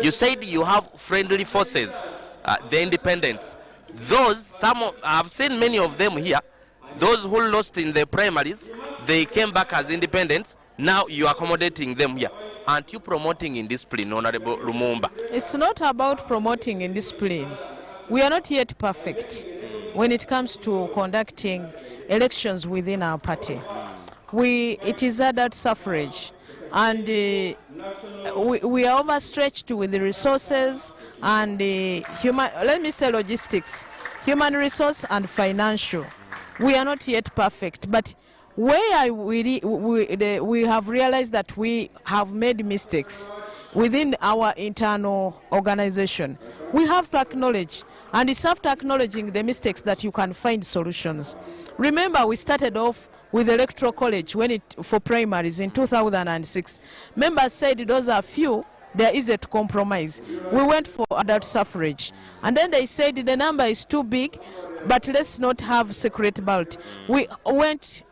You said you have friendly forces, the independents. Those, I've seen many of them here. Those who lost in the primaries, they came back as independents. Now you are accommodating them here. Aren't you promoting indiscipline, Honorable Lumumba? It's not about promoting indiscipline. We are not yet perfect when it comes to conducting elections within our party. It is adult suffrage, and we are overstretched with the resources and logistics, human resource and financial. We are not yet perfect, but where we have realized that we have made mistakes within our internal organization, we have to acknowledge, and it's after acknowledging the mistakes that you can find solutions. Remember, we started off with electoral college for primaries in 2006. Members said those are few, they're easy to compromise. We went for adult suffrage, and then they said the number is too big, but let's not have secret ballot. We went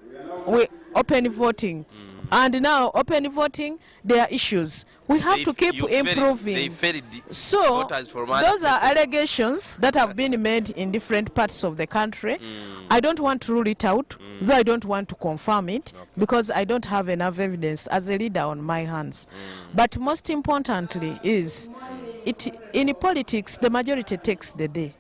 with open voting, and now open voting, there are issues. We have to keep improving. So those are allegations that have been made in different parts of the country. I don't want to rule it out, though I don't want to confirm it, because I don't have enough evidence as a leader on my hands. But most importantly is, in politics, the majority takes the day.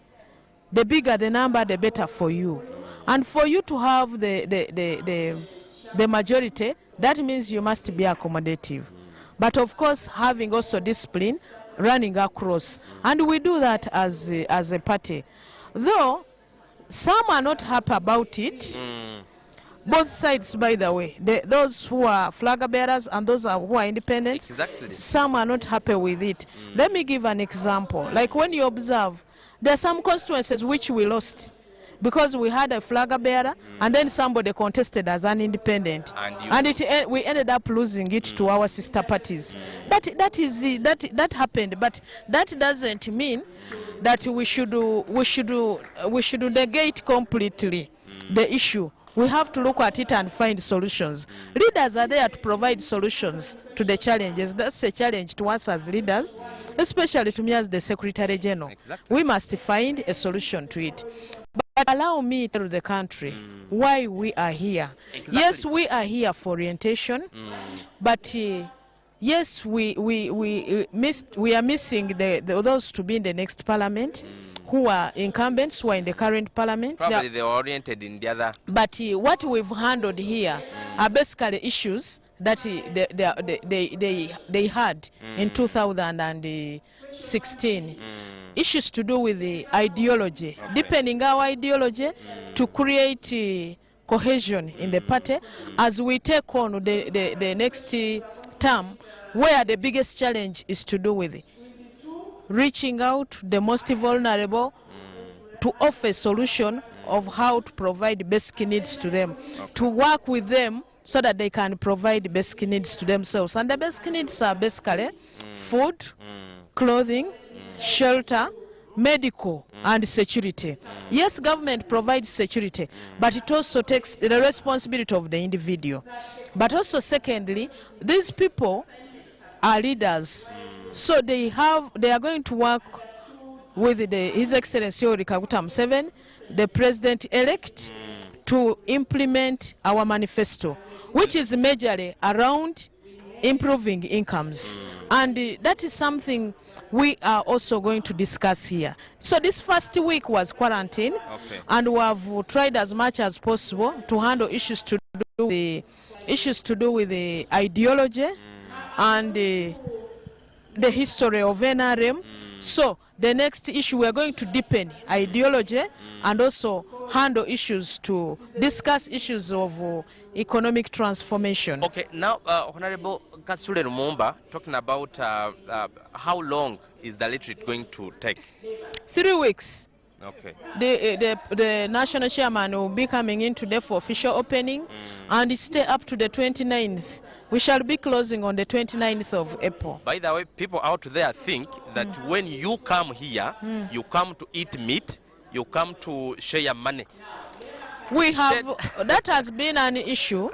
The bigger the number, the better for you. And for you to have the majority, that means you must be accommodative. But of course, having also discipline running across. And we do that as a party. Though some are not happy about it, both sides, by the way, those who are flag bearers and those who are independents, some are not happy with it. Let me give an example. Like when you observe, there are some constituencies which we lost because we had a flag bearer and then somebody contested as an independent, and we ended up losing it to our sister parties. That happened, but that doesn't mean that we should negate completely the issue. We have to look at it and find solutions. Leaders are there to provide solutions to the challenges. That's a challenge to us as leaders, especially to me as the Secretary General. We must find a solution to it. But allow me to tell the country why we are here. Yes, we are here for orientation, but yes, we are missing those to be in the next parliament, who are incumbents, who are in the current parliament. Probably they are oriented in the other. But what we've handled here are basically issues that they had in 2016. Issues to do with the ideology, deepening our ideology to create cohesion in the party as we take on the next term, where the biggest challenge is to do with reaching out to the most vulnerable to offer a solution of how to provide basic needs to them, to work with them so that they can provide basic needs to themselves. And the basic needs are basically food, clothing, shelter, medical, and security. Yes, government provides security, but it also takes the responsibility of the individual. But also, secondly, these people are leaders, so they are going to work with His Excellency Yoweri Kaguta Museveni, the President-elect, to implement our manifesto, which is majorly around improving incomes. And that is something we are also going to discuss here. So this first week was quarantine, and we have tried as much as possible to handle issues to do with the ideology and the history of NRM. So the next issue, we are going to deepen ideology and also handle issues to discuss issues of economic transformation. Okay, now Honorable Kasule Lumumba, talking about how long is the retreat going to take? 3 weeks. Okay. The national chairman will be coming in today for official opening and stay up to the 29th. We shall be closing on the 29th of April. By the way, people out there think that when you come here, you come to eat meat, you come to share money. We have, that has been an issue.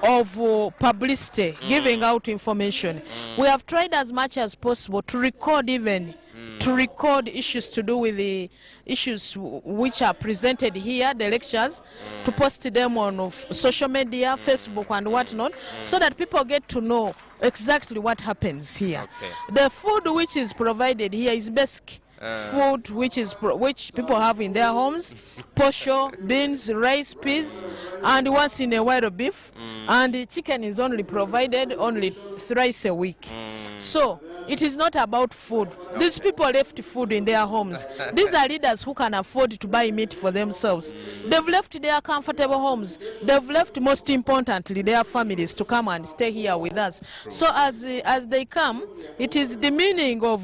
of publicity, giving out information. We have tried as much as possible to record to record issues to do with the issues which are presented here, the lectures, to post them on social media, Facebook and whatnot, so that people get to know exactly what happens here. Okay. The food which is provided here is basic food which people have in their homes: posho, beans, rice, peas, and once in a while beef, and the chicken is only provided only thrice a week. So it is not about food. These people left food in their homes. These are leaders who can afford to buy meat for themselves. They've left their comfortable homes. They've left, most importantly, their families to come and stay here with us. So as they come, it is the meaning of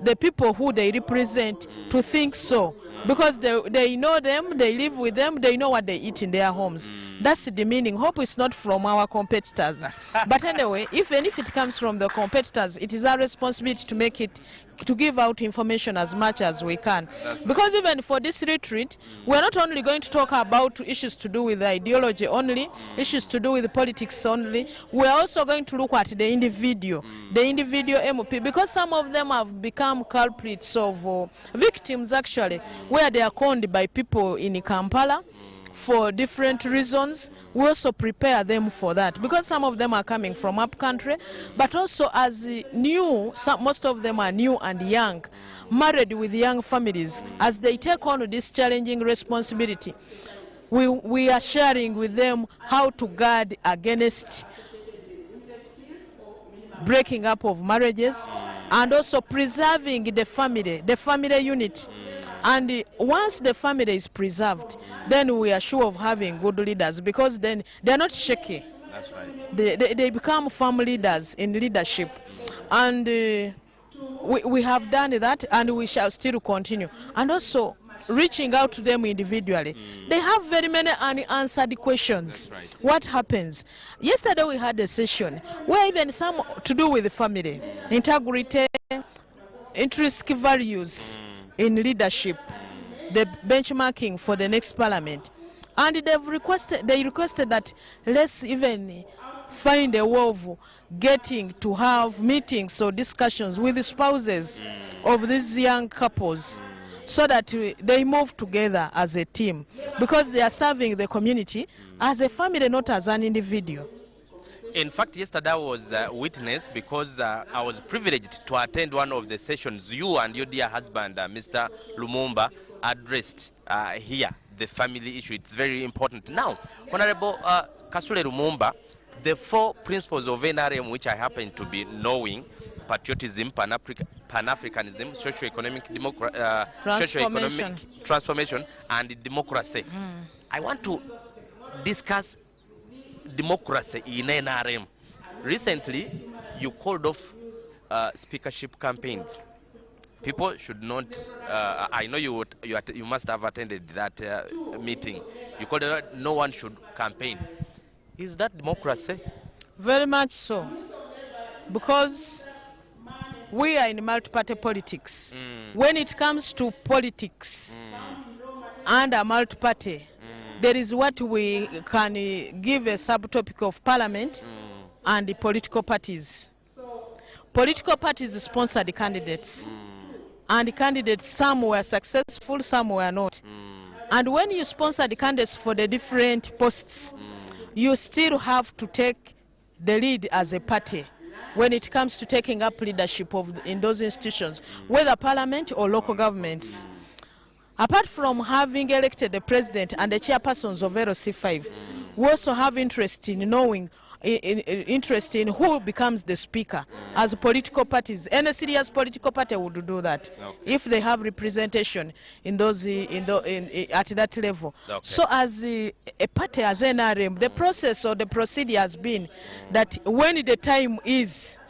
the people who they represent to think so, because they know them, they live with them, they know what they eat in their homes. That's the meaning. Hope is not from our competitors. But anyway, even if it comes from the competitors, it is our responsibility to make it, to give out information as much as we can. Because even for this retreat, we're not only going to talk about issues to do with ideology only, issues to do with politics only, we're also going to look at the individual MOP, because some of them have become culprits of victims actually, where they are conned by people in Kampala for different reasons. We also prepare them for that, because some of them are coming from up country, but also as new, most of them are new and young, married with young families. As they take on this challenging responsibility, we are sharing with them how to guard against breaking up of marriages, and also preserving the family unit. And once the family is preserved, then we are sure of having good leaders, because then they are not shaky. That's right. They become firm leaders in leadership. And we have done that, and we shall still continue. And also reaching out to them individually. They have very many unanswered questions. Right. What happens? Yesterday we had a session where even some to do with the family, integrity, intrinsic values in leadership, the benchmarking for the next parliament. And they requested that let's even find a way of getting to have meetings or discussions with the spouses of these young couples, so that they move together as a team, because they are serving the community as a family, not as an individual. In fact, yesterday I was a witness, because I was privileged to attend one of the sessions you and your dear husband, Mr. Lumumba, addressed here, the family issue. It's very important. Now, Honorable Kasule Lumumba, the 4 principles of NRM, which I happen to be knowing: patriotism, Pan-Africanism, socio-economic transformation, and democracy. I want to discuss democracy in NRM. Recently, you called off speakership campaigns. People should not. I know you must have attended that meeting. You called it, no one should campaign. Is that democracy? Very much so, because we are in multi-party politics. When it comes to politics and a multi-party, there is what we can give a subtopic of parliament and the political parties. Political parties sponsor the candidates, and the candidates, some were successful, some were not. And when you sponsor the candidates for the different posts, you still have to take the lead as a party when it comes to taking up leadership in those institutions, whether parliament or local governments. Apart from having elected the president and the chairpersons of LC5, we also have interest in knowing, interest in who becomes the speaker. As political parties, any serious political party would do that, if they have representation in those at that level. So as a party, as NRM, the process or the procedure has been that when the time is,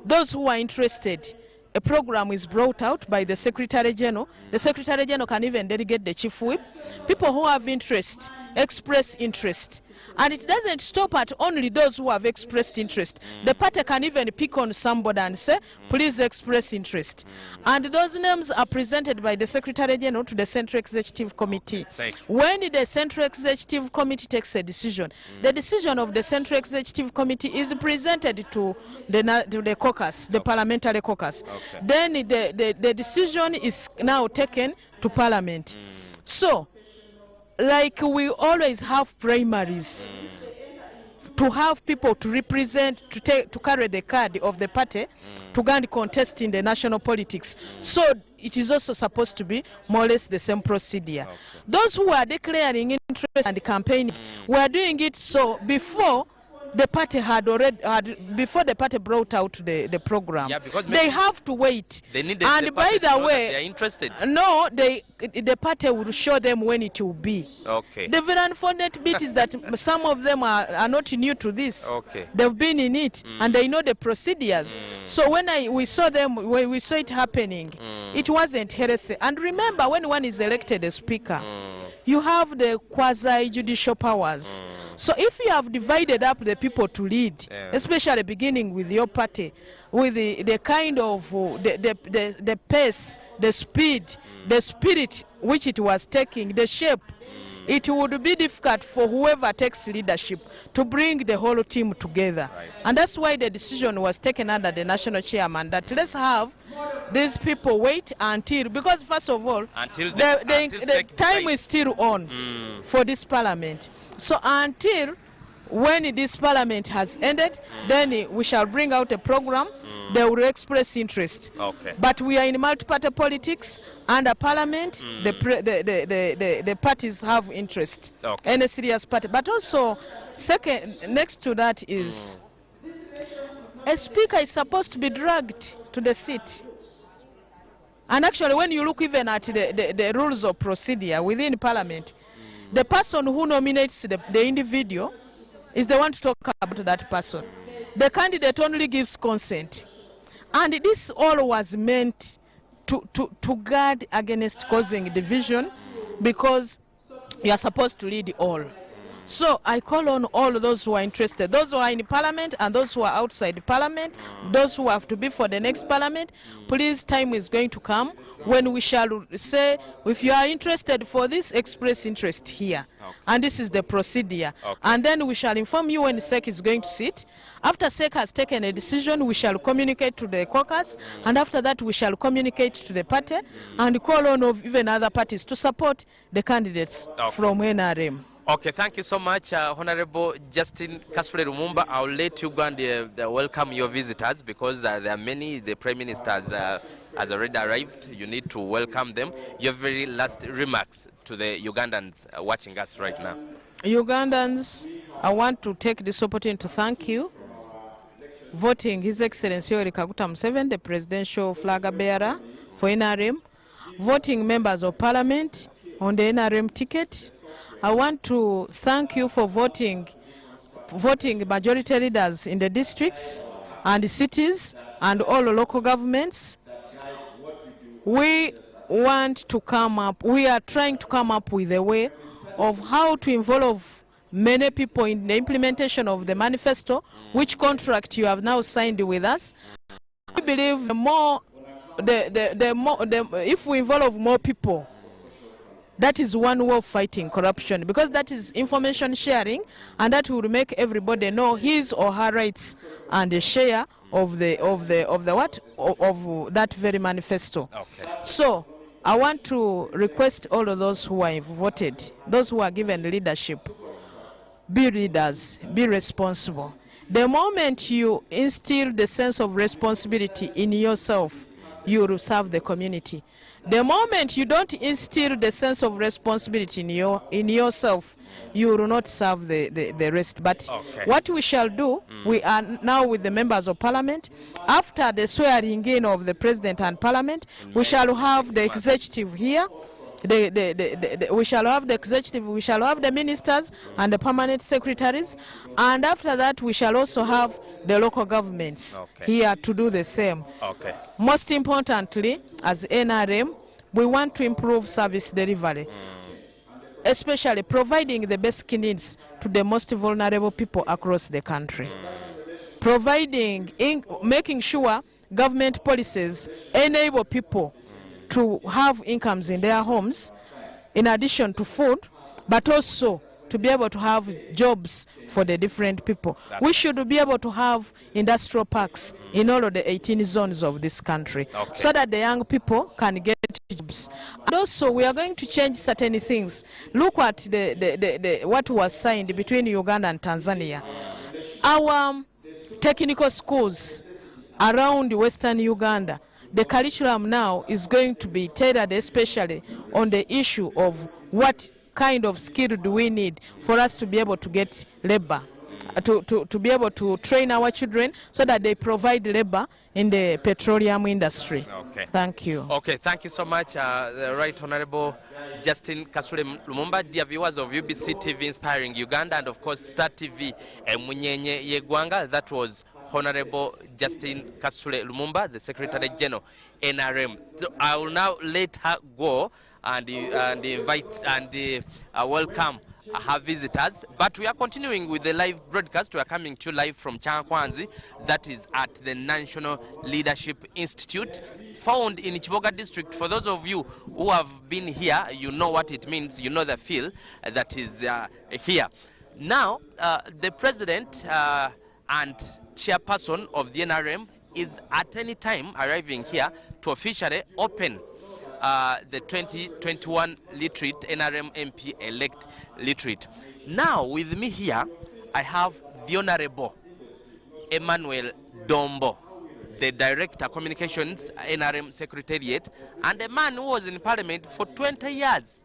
those who are interested, a program is brought out by the Secretary General. The Secretary General can even delegate the Chief Whip. People who have interest express interest, And it doesn't stop at only those who have expressed interest. The party can even pick on somebody and say, please express interest. And those names are presented by the Secretary General to the Central Executive Committee. When the Central Executive Committee takes a decision, the decision of the Central Executive Committee is presented to the caucus, the parliamentary caucus. Then the decision is now taken to Parliament. So, like we always have primaries, to have people to represent, to carry the card of the party, to go and contest in the national politics. So it is also supposed to be more or less the same procedure. Those who are declaring interest and campaigning, were doing it so before the party before the party brought out the program. Yeah, because they have to wait. They need and the by the way, they are interested. No, the party will show them when it will be. Okay. The very unfortunate bit is that some of them are not new to this. Okay. They've been in it and they know the procedures. So when we saw it happening, it wasn't healthy. And remember, when one is elected a speaker, you have the quasi-judicial powers. So if you have divided up the people to lead, especially beginning with your party, with the kind of the pace, the speed, the spirit which it was taking, the shape, it would be difficult for whoever takes leadership to bring the whole team together. And that's why the decision was taken under the national chairman that let's have these people wait until, because first of all, the time is still on for this parliament. So until when this parliament has ended, then we shall bring out a program. They will express interest. But we are in multi-party politics. Under parliament, the parties have interest. Any serious party. But also, next to that is a speaker is supposed to be dragged to the seat. And actually, when you look even at the rules of procedure within parliament, the person who nominates the individual is the one to talk about that person. The candidate only gives consent. And this all was meant to guard against causing division, because you are supposed to lead all. So I call on all those who are interested, those who are in parliament and those who are outside parliament, those who have to be for the next parliament, please, time is going to come when we shall say, if you are interested for this, express interest here. And this is the procedure. And then we shall inform you when SEC is going to sit. After SEC has taken a decision, we shall communicate to the caucus, and after that we shall communicate to the party and call on even other parties to support the candidates from NRM. Okay, thank you so much, Honorable Justin Kasule Lumumba. I'll let you go and welcome your visitors, because there are many. The Prime Minister has already arrived. You need to welcome them. Your very last remarks to the Ugandans watching us right now. Ugandans, I want to take this opportunity to thank you voting His Excellency Yoweri Kaguta Museveni, the presidential flag bearer for NRM, voting members of parliament on the NRM ticket. I want to thank you for voting majority leaders in the districts and the cities and all the local governments. We want to come up, we are trying to come up with a way of how to involve many people in the implementation of the manifesto, which contract you have now signed with us. We believe if we involve more people, that is one way of fighting corruption, because that is information sharing, and that will make everybody know his or her rights and a share of that very manifesto. So I want to request all of those who are voted, those who are given leadership, be leaders, be responsible. The moment you instill the sense of responsibility in yourself, you will serve the community. The moment you don't instill the sense of responsibility in yourself, you will not serve the rest. But what we shall do, we are now with the members of parliament. After the swearing in of the president and parliament, we shall have the executive here. We shall have the executive, we shall have the ministers and the permanent secretaries, and after that we shall also have the local governments here to do the same. Most importantly, as NRM, we want to improve service delivery. especially providing the basic needs to the most vulnerable people across the country. Making sure government policies enable people to have incomes in their homes in addition to food, but also to be able to have jobs for the different people. We should be able to have industrial parks in all of the 18 zones of this country, so that the young people can get jobs. And also, we are going to change certain things. Look at what was signed between Uganda and Tanzania. Our technical schools around Western Uganda, the curriculum now is going to be tailored especially on the issue of what kind of skill do we need for us to be able to get labor, to be able to train our children so that they provide labor in the petroleum industry. Okay. Thank you. Okay, thank you so much, the Right Honorable Justin Kasule Lumumba. Dear viewers of UBC TV Inspiring Uganda and of course Star TV Munyenye Yegwanga, that was Honorable Justin Kasule Lumumba, the Secretary General NRM. So I will now let her go and invite and welcome her visitors. But we are continuing with the live broadcast. We are coming to you live from Changkwanzi, that is at the National Leadership Institute, found in Chiboga district. For those of you who have been here, you know what it means, you know the feel that is here. Now, the president and chairperson of the NRM is at any time arriving here to officially open the 2021 Literate NRM MP elect Literate. Now with me here I have the Honorable Emmanuel Dombo, the Director Communications NRM Secretariat, and a man who was in Parliament for 20 years.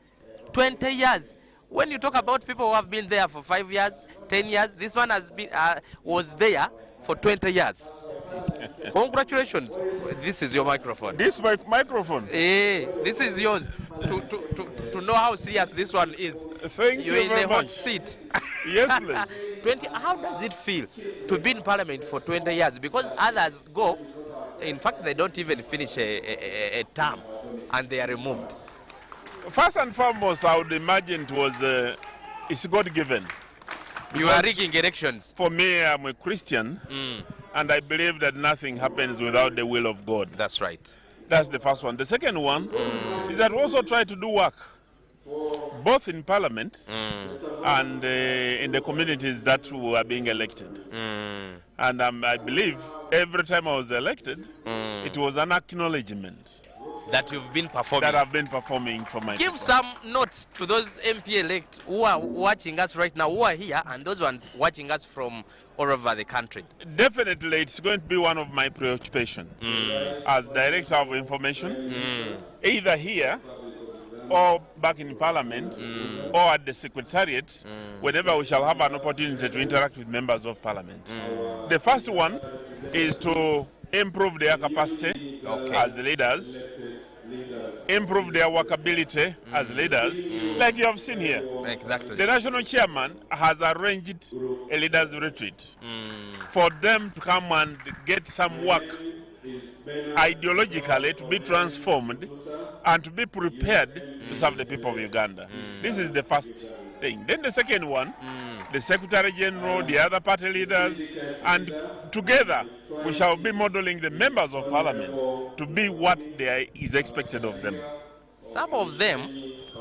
20 years. When you talk about people who have been there for 5 years, 10 years, this one has been was there for 20 years. Congratulations. This is your microphone. This microphone? This is yours. To know how serious this one is. Thank you very much. You're in a hot seat. Yes, please. How does it feel to be in Parliament for 20 years? Because others go, in fact, they don't even finish a term and they are removed. First and foremost, I would imagine it's God-given. You are rigging elections. For me, I'm a Christian, and I believe that nothing happens without the will of God. That's right. That's the first one. The second one is that we also try to do work, both in Parliament and in the communities that were being elected. And I believe every time I was elected, it was an acknowledgement that you've been performing. That I've been performing for myself. Give some notes to those MP elect who are watching us right now, who are here, and those ones watching us from all over the country. Definitely, it's going to be one of my preoccupations as Director of Information, either here or back in Parliament or at the Secretariat, whenever we shall have an opportunity to interact with members of Parliament. The first one is to improve their capacity as the leaders, improve their workability as leaders, like you have seen here. Exactly. The national chairman has arranged a leaders retreat for them to come and get some work ideologically to be transformed and to be prepared to serve the people of Uganda. This is the first thing. Then the second one, the Secretary General, the other party leaders, and together we shall be modeling the members of Parliament to be what is expected of them. Some of them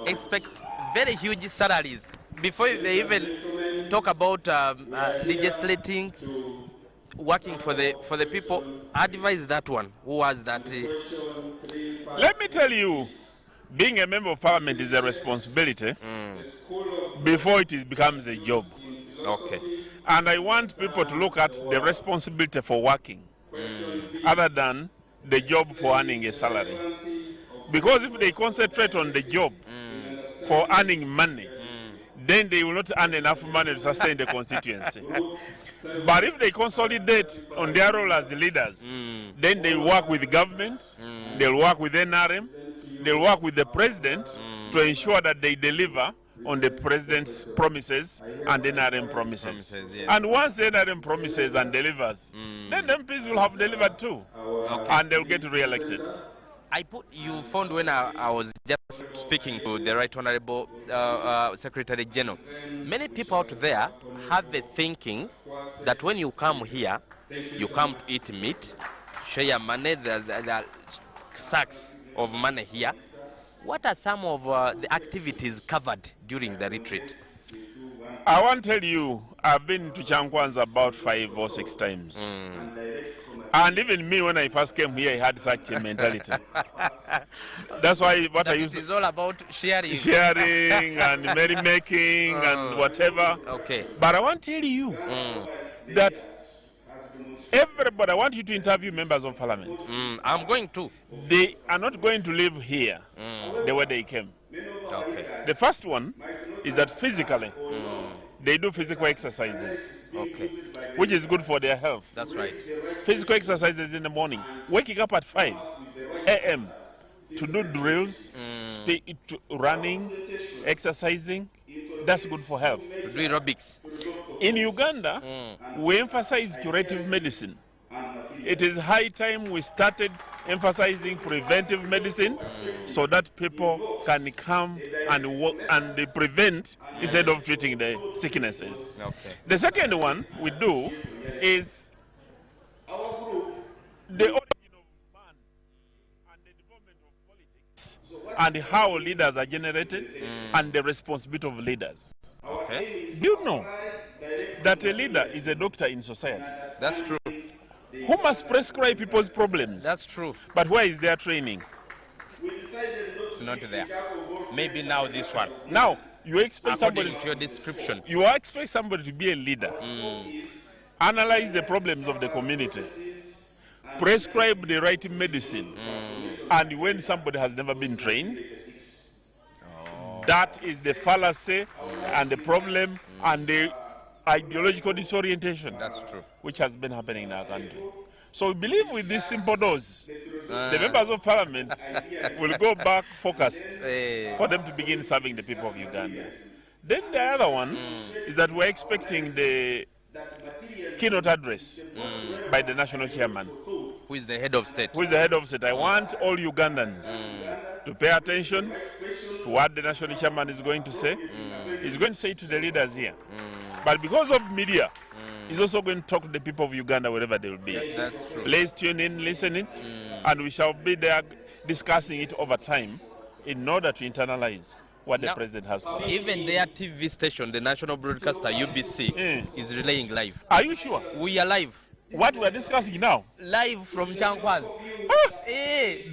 expect very huge salaries before they even talk about legislating, working for the people. Advise that one. Who was that? Let me tell you, being a member of Parliament is a responsibility before it becomes a job. Okay. And I want people to look at the responsibility for working other than the job for earning a salary. Because if they concentrate on the job for earning money, then they will not earn enough money to sustain the constituency. But if they consolidate on their role as leaders, then they work with the government, they'll work with NRM, they'll work with the president to ensure that they deliver on the president's promises and NRM promises. Yes. And once NRM promises and delivers, then MPs will have delivered too, and they'll get re-elected. You found when I was just speaking to the Right Honorable Secretary General, many people out there have the thinking that when you come here, you come to eat meat, share money, the sacks of money here. What are some of the activities covered during the retreat? I want to tell you, I've been to Chankwanza about 5 or 6 times. And even me, when I first came here, I had such a mentality. That's why what I used to... It is all about sharing. Sharing and merrymaking and whatever. Okay. But I want to tell you that everybody, I want you to interview members of parliament. I'm going to. They are not going to live here the way they came. Okay. The first one is that physically, they do physical exercises. Okay. Which is good for their health. That's right. Physical exercises in the morning. Waking up at 5 a.m. to do drills, running, exercising. That's good for health. To do aerobics. In Uganda, we emphasize curative medicine. It is high time we started emphasizing preventive medicine so that people can come and work and they prevent instead of treating the sicknesses. Okay. The second one we do is the origin of man and the development of politics and how leaders are generated and the responsibility of leaders. Okay. Do you know that a leader is a doctor in society? That's true. Who must prescribe people's problems? That's true. But where is their training? It's not there. Maybe now this one. Now, you expect According somebody to your description. You expect somebody to be a leader. Analyze the problems of the community. Prescribe the right medicine. And when somebody has never been trained, that is the fallacy and the problem and the ideological disorientation. That's true. Which has been happening in our country. So we believe with this simple dose, the members of parliament will go back focused for them to begin serving the people of Uganda. Then the other one is that we're expecting the keynote address by the national chairman. Who is the head of state? Who is the head of state. I want all Ugandans to pay attention to what the national chairman is going to say. He's going to say to the leaders here. But because of media, he's also going to talk to the people of Uganda wherever they will be. That's true. Let's tune in, listen it, and we shall be there discussing it over time in order to internalize what the president has for us. Even their TV station, the national broadcaster UBC, is relaying live. Are you sure? We are live. What we are discussing now? Live from Chankwanza.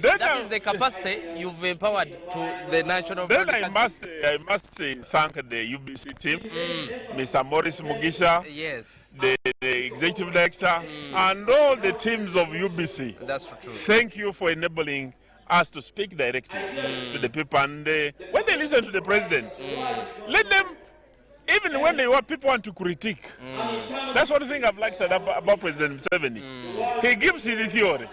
That is the capacity you've empowered to the national broadcasting. I must thank the UBC team, Mr. Morris Mugisha, yes, the executive director, and all the teams of UBC. That's true. Thank you for enabling us to speak directly to the people. And when they listen to the president, let them, even when people want to critique, that's one thing I've liked about President Museveni. He gives his theory,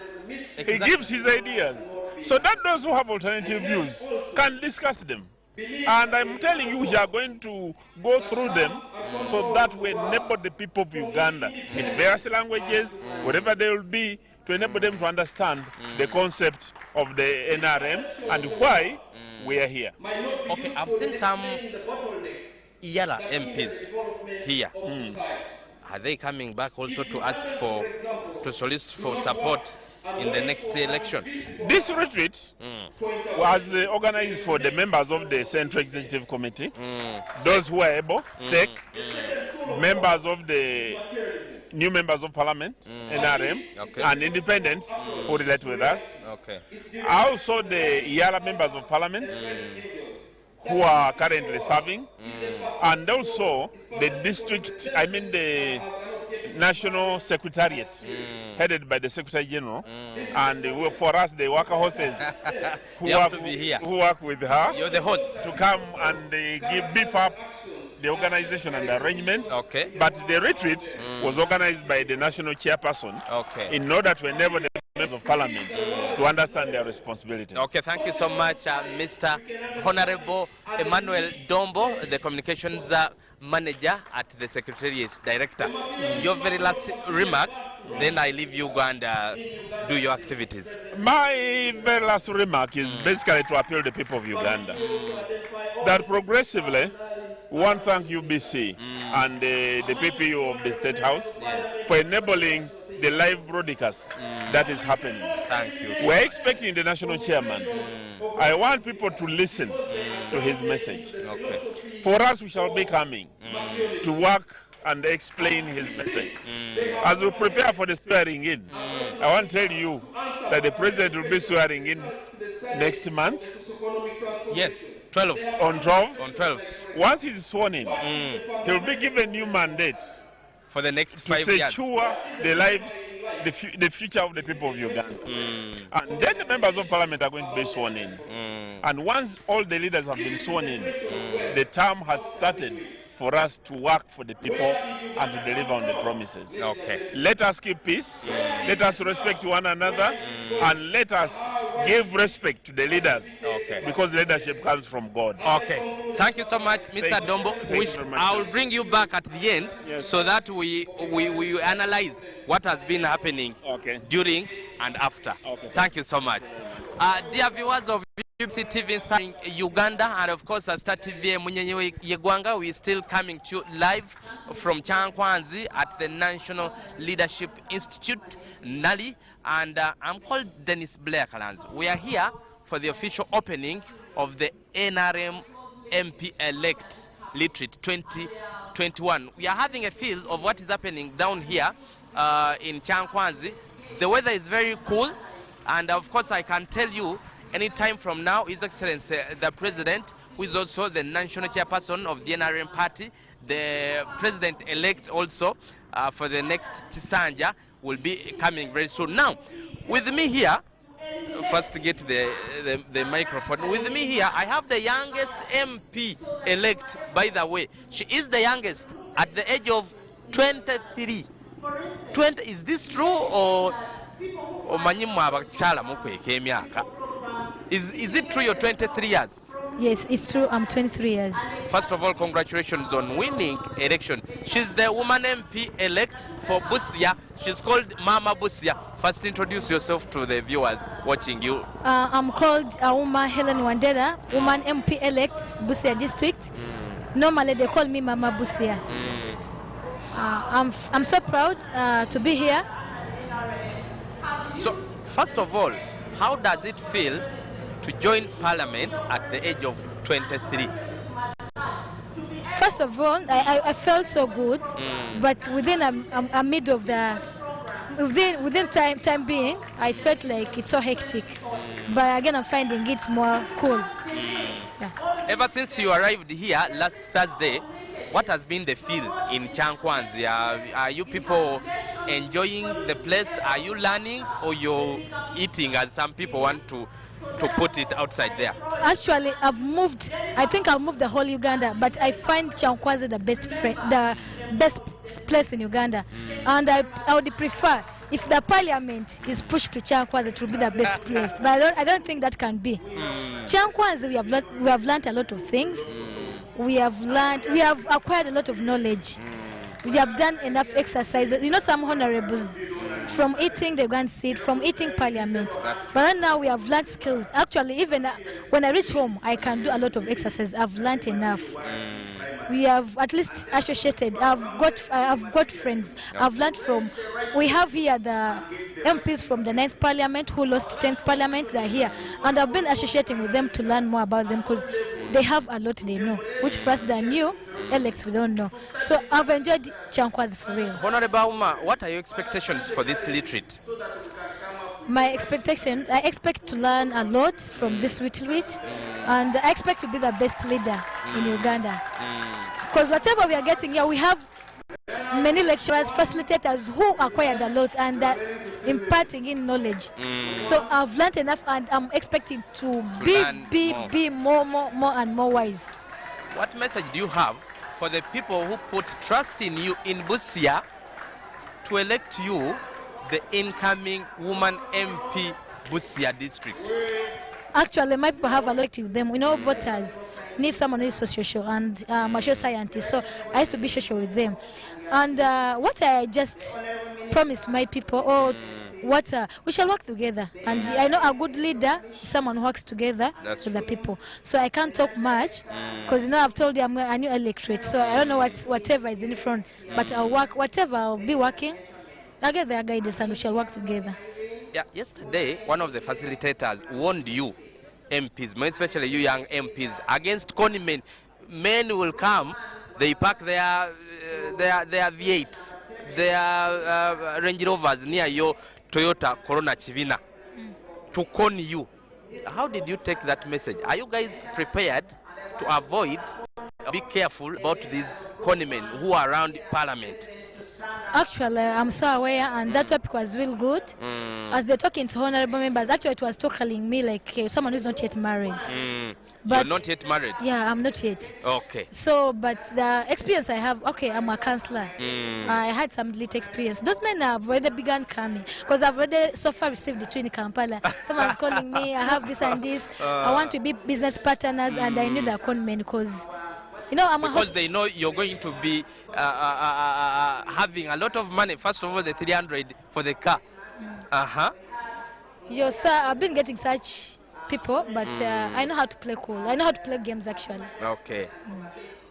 he gives his ideas, so that those who have alternative views can discuss them. And I'm telling you, we are going to go through them so that we enable the people of Uganda in various languages, wherever they will be, to enable them to understand the concept of the NRM and why we are here. Okay, I've seen some Iyala MPs here. Are they coming back also to ask to solicit for support in the next election? This retreat was organized for the members of the Central Executive Committee, those who are able, SEC, members of the new members of parliament, NRM, and independents who relate with us. Also the Iyala members of parliament who are currently serving, and also the the national secretariat headed by the Secretary General, and for us the worker horses who work with her. You're the host. To come and beef up the organization and the arrangements. But the retreat was organized by the national chairperson in order to enable the members of parliament to understand their responsibilities. Okay, thank you so much, Mr. Honorable Emmanuel Dombo, the communications manager at the Secretariat, Director. Your very last remarks, then I leave you go and do your activities. My very last remark is basically to appeal to the people of Uganda that progressively we want to thank UBC and the PPU of the State House for enabling the live broadcast that is happening. Thank you. We're expecting the national chairman. I want people to listen to his message. Okay. For us, we shall be coming to work and explain his message. As we prepare for the swearing in, I want to tell you that the president will be swearing in next month. Yes, 12th. On 12th. On 12th. Once he's sworn in, he will be given a new mandate for the next to 5 years. secure the lives, the future of the people of Uganda. And then the members of parliament are going to be sworn in. And once all the leaders have been sworn in, the term has started for us to work for the people and to deliver on the promises. Okay. Let us keep peace, let us respect one another, and let us give respect to the leaders, because leadership comes from God. Okay. Thank you so much, Mr. Dombo. I will bring you back at the end so that we analyze what has been happening during and after. Thank you so much. Dear viewers of UBC TV inspiring Uganda and of course Star TV Munyenyewe Yegwanga, we still coming to you live from Chankwanzi at the National Leadership Institute, NALI, and I'm called Dennis Blair Kalanzi. We are here for the official opening of the NRM MP Elect Literate 2021. We are having a feel of what is happening down here in Chankwanzi. The weather is very cool, and of course I can tell you anytime from now, His Excellency the President, who is also the national chairperson of the NRM party, the President-elect also for the next Chisanja, will be coming very soon. Now, with me here, first to get the microphone, with me here, I have the youngest MP-elect, by the way. She is the youngest at the age of 23. 20, is this true or is it true you're 23 years? Yes, it's true. I'm 23 years. First of all, congratulations on winning election. She's the woman MP elect for Busia. She's called Mama Busia. First, introduce yourself to the viewers watching you. I'm called Auma Helen Wandera, woman MP elect, Busia district. Normally, they call me Mama Busia. I'm so proud to be here. So, first of all, how does it feel to join Parliament at the age of 23? First of all, I felt so good, but within a mid of the within time being, I felt like it's so hectic. But again, I'm finding it more cool. Yeah. Ever since you arrived here last Thursday, what has been the feel in Chankwanzi? Are you people enjoying the place? Are you learning, or you're eating, as some people want to put it outside there? Actually, I think I've moved the whole Uganda, but I find Chankwanzi the best place in Uganda. And I would prefer, if the parliament is pushed to Chankwanzi, it will be the best place. But I don't think that can be. Chankwanzi, we have learned a lot of things. We have acquired a lot of knowledge. We have done enough exercises. You know, some honorables, from eating the grand seat, from eating parliament. But right now we have learned skills. Actually, even when I reach home, I can do a lot of exercises. I've learned enough. We have at least associated. I've got friends. I've learned from. We have here the MPs from the 9th Parliament who lost 10th Parliament. They're here, and I've been associating with them to learn more about them, because they have a lot they know, which for us the new elects we don't know. So I've enjoyed Chankwanzi for real. Honorable Uma, what are your expectations for this retreat? My expectation, I expect to learn a lot from this retreat, and I expect to be the best leader in Uganda. Because whatever we are getting here, we have many lecturers, facilitators who acquired a lot and are imparting in knowledge. So I've learned enough, and I'm expecting to be more and more wise. What message do you have for the people who put trust in you in Busia to elect you the incoming woman MP Busia district? Actually, my people have a lot with them. We know voters. need someone who is so social, and I'm a social scientist, so I used to be social with them. And what I just promised my people, or what we shall work together. And I know a good leader is someone who works together with the people. So I can't talk much because I've told you I'm a new electorate, so I don't know whatever is in front, but I'll work whatever I'll be working. I'll get their guidance and we shall work together. Yeah, yesterday one of the facilitators warned you MPs, more especially you young MPs, against conmen. Men will come, they park their V8s, their Range Rovers near your Toyota Corona Chivina to con you. How did you take that message? Are you guys prepared to avoid, be careful about these conmen who are around Parliament? Actually, I'm so aware, and that topic was real good. As they're talking to honorable members, actually it was tackling me like someone who's not yet married. But you're not yet married? Yeah, I'm not yet. Okay. So, but the experience I have, okay, I'm a counselor. I had some little experience. Those men have already begun coming, because I've already so far received the twin in Kampala. Someone's calling me, I have this and this. I want to be business partners, and I need a con men because because they know you're going to be having a lot of money. First of all, the 300 for the car. Yes, sir, I've been getting such people, but I know how to play cool. I know how to play games, actually. Okay.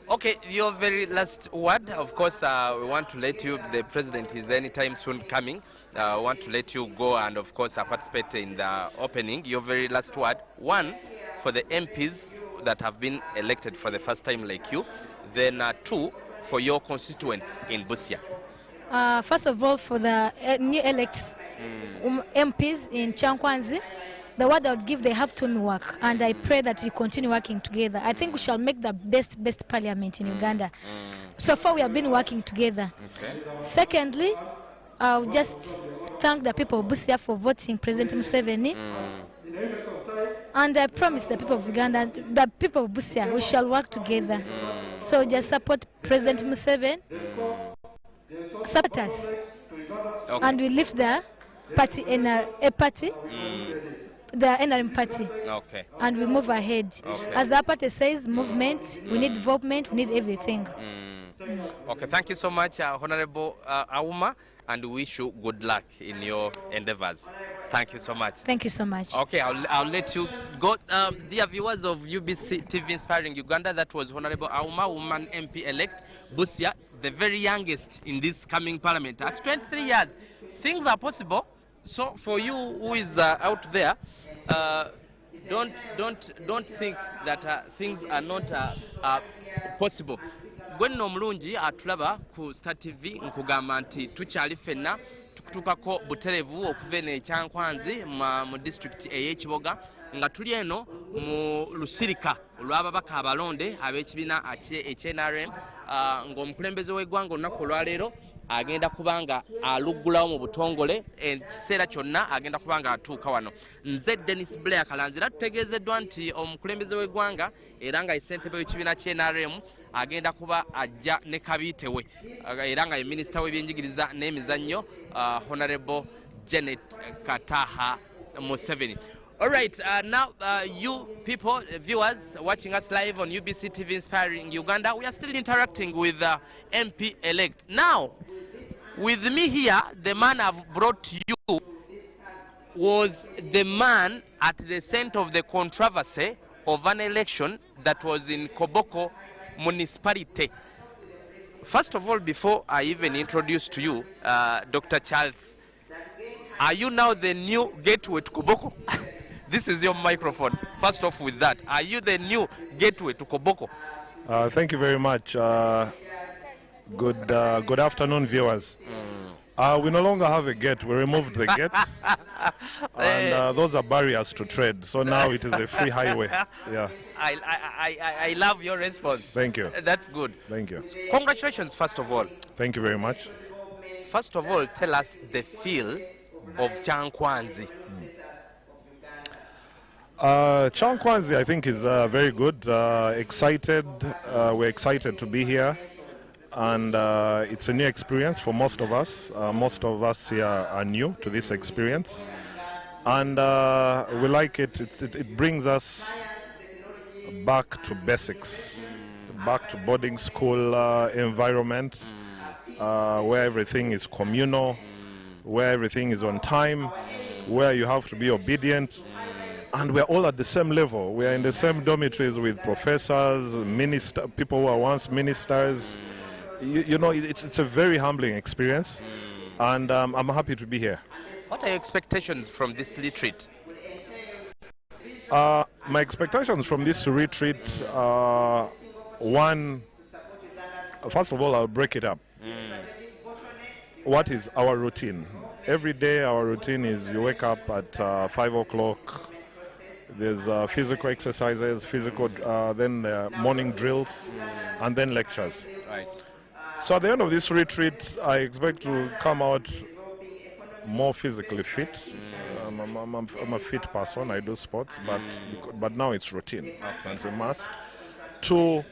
Okay, your very last word. Of course, we want to let you, the president is anytime soon coming. We want to let you go and, of course, participate in the opening. Your very last word. One, for the MPs that have been elected for the first time like you, then two, for your constituents in Busia. First of all, for the new elects MPs in Chankwanzi, the word I would give, they have to work, and I pray that we continue working together. I think we shall make the best parliament in Uganda. So far we have been working together. Okay. Secondly, I'll just thank the people of Busia for voting President Museveni. And I promise the people of Uganda, the people of Busia, we shall work together. So just support President Museveni, support us, and we lift the party, the NRM party, and we move ahead. As our party says, movement, we need development, we need everything. Okay, thank you so much, Honorable Auma, and we wish you good luck in your endeavors. Thank you so much. Thank you so much. Okay, I'll let you go. Dear viewers of UBC TV Inspiring Uganda, that was Honorable Auma, woman MP-elect, Busia, the very youngest in this coming parliament. At 23 years, things are possible. So for you who is out there, don't think that things are not possible. Gwenno omulungi atulaba ku Star TV nkugamba nti tukyali fenna tukutukako buterevu okuva eno ekyankwanzi mu district ey'Ekiboga nga tuli eno mu lusirika olw'ababaka abalonde ab'ekibiina ekye-NRM ng'omukulembeze w'eggwanga olunaku olwaleero agenda kubanga aluggulawo mu butongole ekiseera kyonna agenda kubanga atuuka wano. Nze Dennis Blair Kalanzira tutegeezeddwa nti omukulembeze w'eggwanga era nga ye ssentebe w'ekibiina ky'NRM agenda kuba ajja ne kabiite we era nga ye minisita w'ebyenjigiriza n'emizannyo Honorable Janet Kataha Museveni. All right, now you people, viewers watching us live on UBC TV Inspiring Uganda, we are still interacting with MP-elect. Now, with me here, the man I've brought you was the man at the center of the controversy of an election that was in Koboko municipality. First of all, before I even introduce to you, Dr. Charles, are you now the new gateway to Koboko? This is your microphone. First off with that, are you the new gateway to Koboko? Thank you very much. Good afternoon, viewers. We no longer have a gate. We removed the gate. And those are barriers to trade. So now it is a free highway. Yeah. I love your response. Thank you. That's good. Thank you. Congratulations, first of all. Thank you very much. First of all, tell us the feel of Chankwanzi. Chankwanzi, I think, is very good. Excited. We're excited to be here. And it's a new experience for most of us. Most of us here are new to this experience. And we like it. It brings us back to basics, back to boarding school environment, where everything is communal, where everything is on time, where you have to be obedient. And we're all at the same level. We are in the same dormitories with professors, people who are once ministers. You know, it's a very humbling experience, and I'm happy to be here. What are your expectations from this retreat? My expectations from this retreat, one, first of all, I'll break it up. What is our routine? Every day our routine is you wake up at 5 o'clock. There's physical exercises, then morning drills, and then lectures. Right. So at the end of this retreat, I expect to come out more physically fit. I'm a fit person. I do sports, but now it's routine. Okay. It's a must. Two,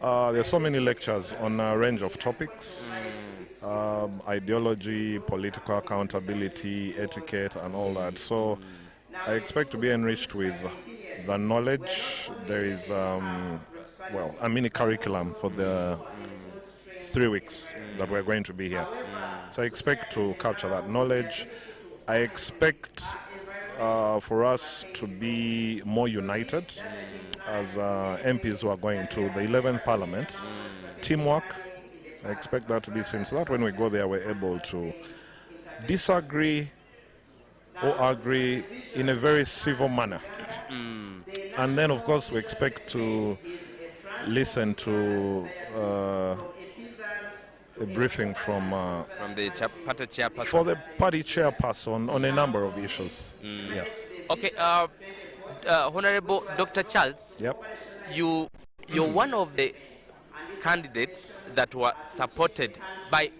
there's so many lectures on a range of topics. Ideology, political accountability, etiquette, and all that. So I expect to be enriched with the knowledge. There is, a mini curriculum for the 3 weeks that we're going to be here. So I expect to capture that knowledge. I expect for us to be more united as MPs who are going to the 11th Parliament. Teamwork, I expect that to be seen, so that when we go there we're able to disagree or agree in a very civil manner. And then, of course, we expect to listen to a briefing from the party chairperson. For the party chairperson on a number of issues. Yeah. Okay, Honorable Dr. Charles. Yep. You're one of the candidates that were supported by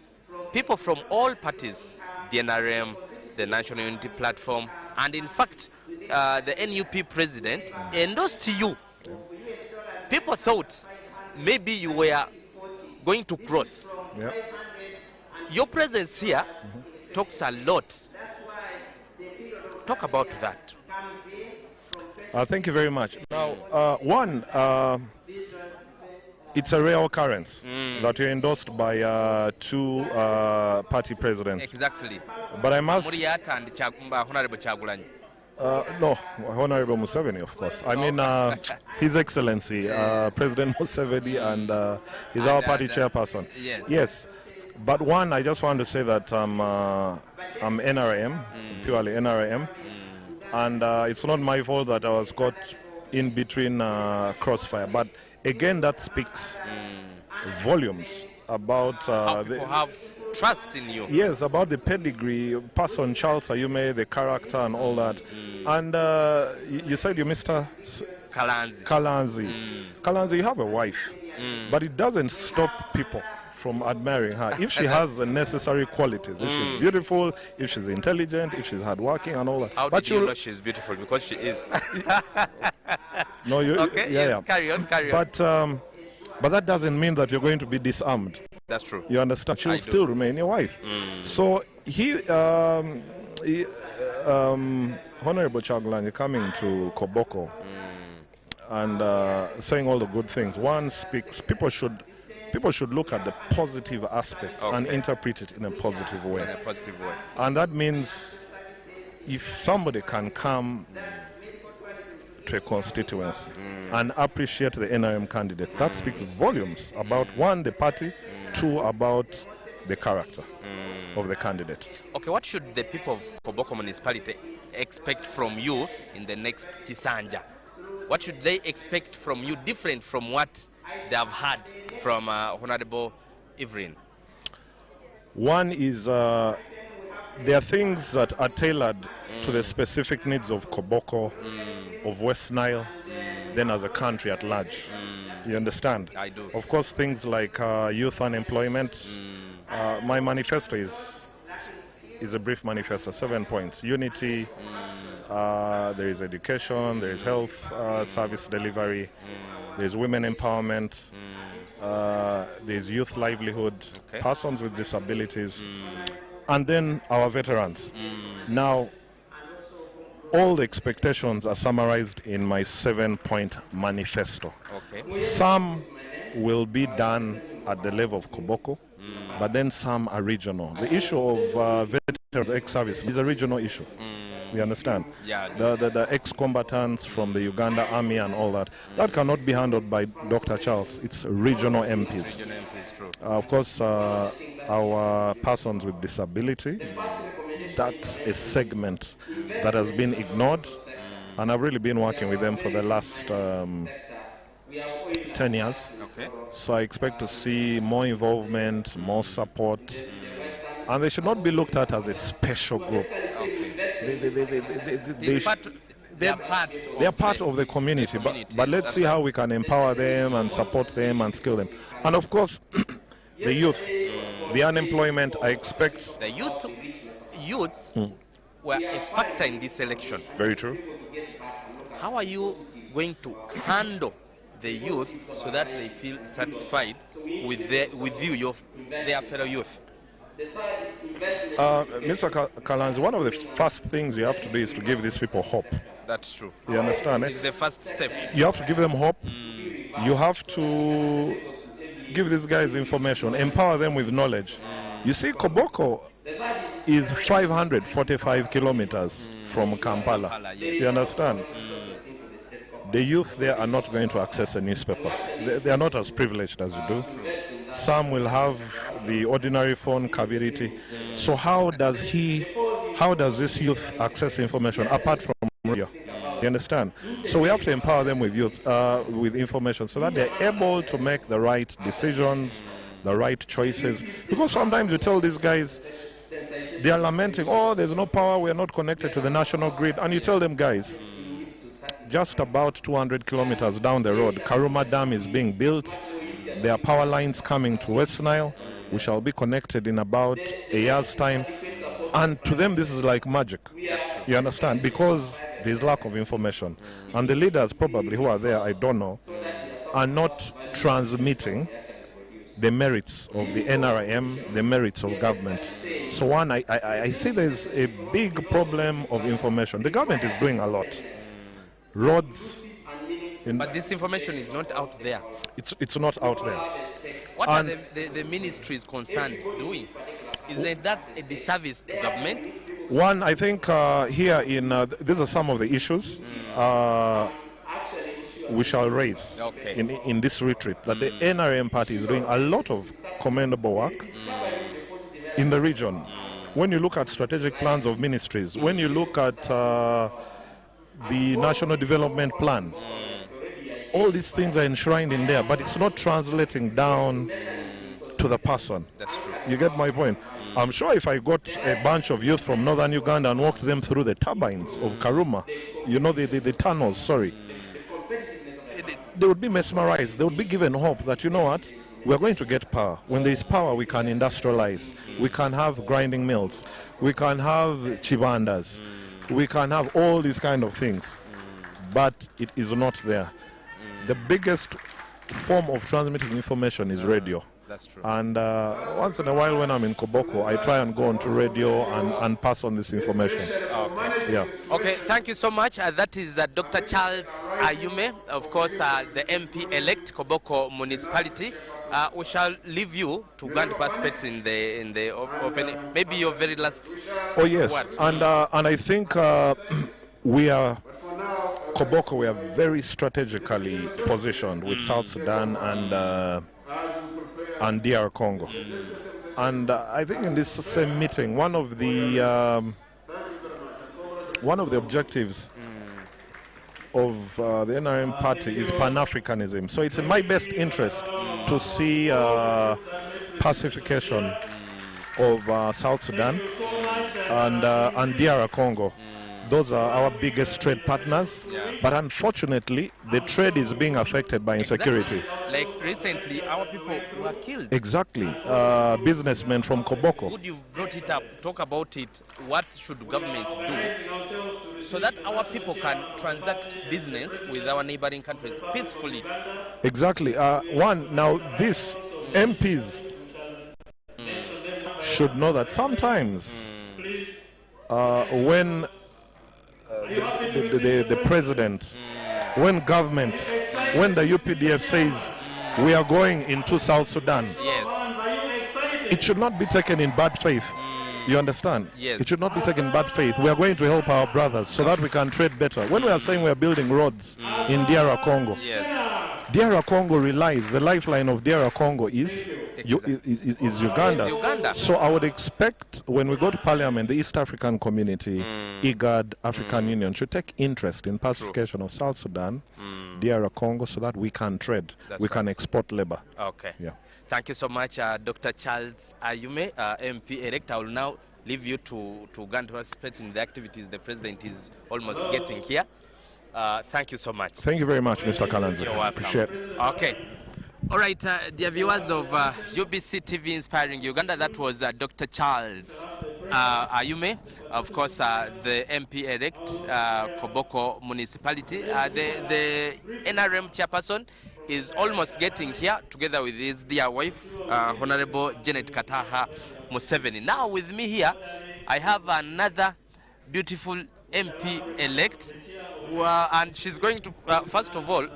people from all parties, the NRM, the National Unity Platform, and in fact, the NUP president endorsed you. People thought maybe you were going to cross. Yep. Your presence here talks a lot. Talk about that. Thank you very much. Now, it's a rare occurrence that you're endorsed by two party presidents. Exactly. But I must... Muriata and Honorable Chagulanyi. No, Honorable Museveni, of course. I mean, His Excellency, President Museveni, and he's our party chairperson. Yes. Yes. But one, I just want to say that I'm NRM, purely NRM. And it's not my fault that I was caught in between crossfire. But again, that speaks volumes about... how people have trust in you. Yes, about the pedigree, person Charles Ayume, the character and all that. And you said you Mr. Kalanzi. Kalanzi, you have a wife, but it doesn't stop people from admiring her. If she has the necessary qualities, if she's beautiful, if she's intelligent, if she's hardworking and all that. How did you know she's beautiful? Because she is. No, you. Okay, yeah, yes, yeah. carry on. But that doesn't mean that you're going to be disarmed. That's true. You understand? She will still remain your wife. So Honorable Chagulanyi coming to Koboko and saying all the good things. One speaks. People should look at the positive aspect and interpret it in a positive way. In a positive way. And that means if somebody can come to a constituency and appreciate the NRM candidate, that speaks volumes about, one, the party, two, about the character of the candidate. Okay, what should the people of Koboko municipality expect from you in the next Chisanja? What should they expect from you different from what they have had from Honorable Evelyn? One is there are things that are tailored to the specific needs of Koboko, of West Nile, then as a country at large. You understand? I do. Of course, things like youth unemployment. My manifesto is a brief manifesto, 7 points. Unity, there is education, there is health service delivery, there is women empowerment, there is youth livelihood, persons with disabilities, and then our veterans. Now, all the expectations are summarized in my 7-point manifesto. Okay. Some will be done at the level of Koboko, but then some are regional. The issue of veterans ex-service is a regional issue. You understand? Yeah. The ex-combatants from the Uganda army and all that. That cannot be handled by Dr. Charles. It's regional MPs. Regional MPs, true. Of course, our persons with disability, that's a segment that has been ignored, and I've really been working with them for the last 10 years. Okay. So I expect to see more involvement, more support, and they should not be looked at as a special group. They are part of the community, but let's see how we can empower them and support them and skill them. And of course, the youth, the unemployment, I expect... The youth were a factor in this election. Very true. How are you going to handle the youth so that they feel satisfied with their fellow youth? Mr. Kalans, one of the first things you have to do is to give these people hope. That's true. You understand? It's the first step. You have to give them hope. You have to give these guys information, empower them with knowledge. You see, Koboko is 545 kilometers from Kampala. Yes. You understand? The youth there are not going to access a newspaper. They are not as privileged as you do. Some will have the ordinary phone capability. So how does this youth access information apart from radio? You understand? So we have to empower them with with information so that they're able to make the right decisions, the right choices. Because sometimes you tell these guys, they are lamenting, oh, there's no power, we are not connected to the national grid. And you tell them, guys, just about 200 kilometers down the road, Karuma Dam is being built. There are power lines coming to West Nile. We shall be connected in about a year's time. And to them, this is like magic. You understand? Because there's lack of information. And the leaders probably who are there, I don't know, are not transmitting the merits of the NRM, the merits of government. So one, I see there's a big problem of information. The government is doing a lot. Roads. But this information is not out there. It's not out there. What are the ministries concerned doing? Isn't that a disservice to government? One, I think here these are some of the issues we shall raise in this retreat. That the NRM party is doing a lot of commendable work in the region. When you look at strategic plans of ministries, when you look at the National Development Plan, all these things are enshrined in there, but it's not translating down to the person. That's true. You get my point? I'm sure if I got a bunch of youth from northern Uganda and walked them through the turbines of Karuma, you know, the tunnels, sorry, they would be mesmerized. They would be given hope that, you know what, we're going to get power. When there is power, we can industrialize. We can have grinding mills. We can have chibandas. We can have all these kind of things. But it is not there. The biggest form of transmitting information is radio. That's true. And once in a while when I'm in Koboko, I try and go onto radio and pass on this information. Okay. Yeah. Okay, thank you so much. That is Dr. Charles Ayume, of course, the MP-elect Koboko municipality. We shall leave you to grant perspectives in the opening. Maybe your very last Oh yes, word. and I think we are Koboko. We are very strategically positioned with South Sudan and DR Congo. And I think in this same meeting, one of the objectives of the NRM party is Pan-Africanism. So it's in my best interest to see pacification of South Sudan and DR Congo. Those are our biggest trade partners, but unfortunately, the trade is being affected by insecurity. Exactly. Like recently, our people were killed. Exactly. Businessmen from Koboko. Good you've brought it up. Talk about it. What should government do so that our people can transact business with our neighboring countries peacefully? Exactly. One, now these MPs should know that sometimes when the president, when government, when the UPDF says we are going into South Sudan, Yes. it should not be taken in bad faith. You understand? Yes. It should not be taken in bad faith. We are going to help our brothers so that we can trade better. When we are saying we are building roads in DR Congo, Yes. DR Congo relies, the lifeline of DR Congo is Uganda. It's Uganda. So I would expect when we go to Parliament, the East African Community, IGAD, African Union, should take interest in pacification of South Sudan, DR Congo, so that we can trade, we can export labor. Okay. Yeah. Thank you so much, Dr. Charles Ayume, MP-elect. I will now leave you to Uganda participate in the activities the president is almost getting here. Thank you so much. Thank you very much, Mr. Kalanza. You're welcome. Appreciate it. Okay. All right, dear viewers of UBC TV Inspiring Uganda, that was Dr. Charles Ayume, of course, the MP-elect, Koboko Municipality. The NRM chairperson is almost getting here together with his dear wife, Honorable Janet Kataha Museveni. Now with me here, I have another beautiful MP-elect, and she's going to, first of all,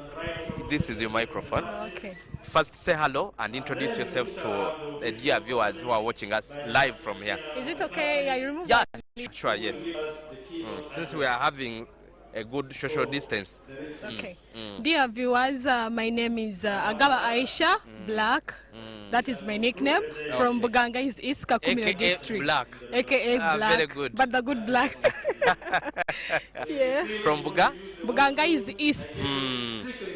this is your microphone. Okay. First, say hello and introduce yourself to the dear viewers who are watching us live from here. Is it okay? I remove Yeah, sure, yes. Since we are having a good social distance. Okay. Dear viewers, my name is Agaba Aisha Black. That is my nickname from Buganga East Kakumiro AKA district. Black. AKA Black. Very good. But the good black. Yeah. From Buga? Buganga is East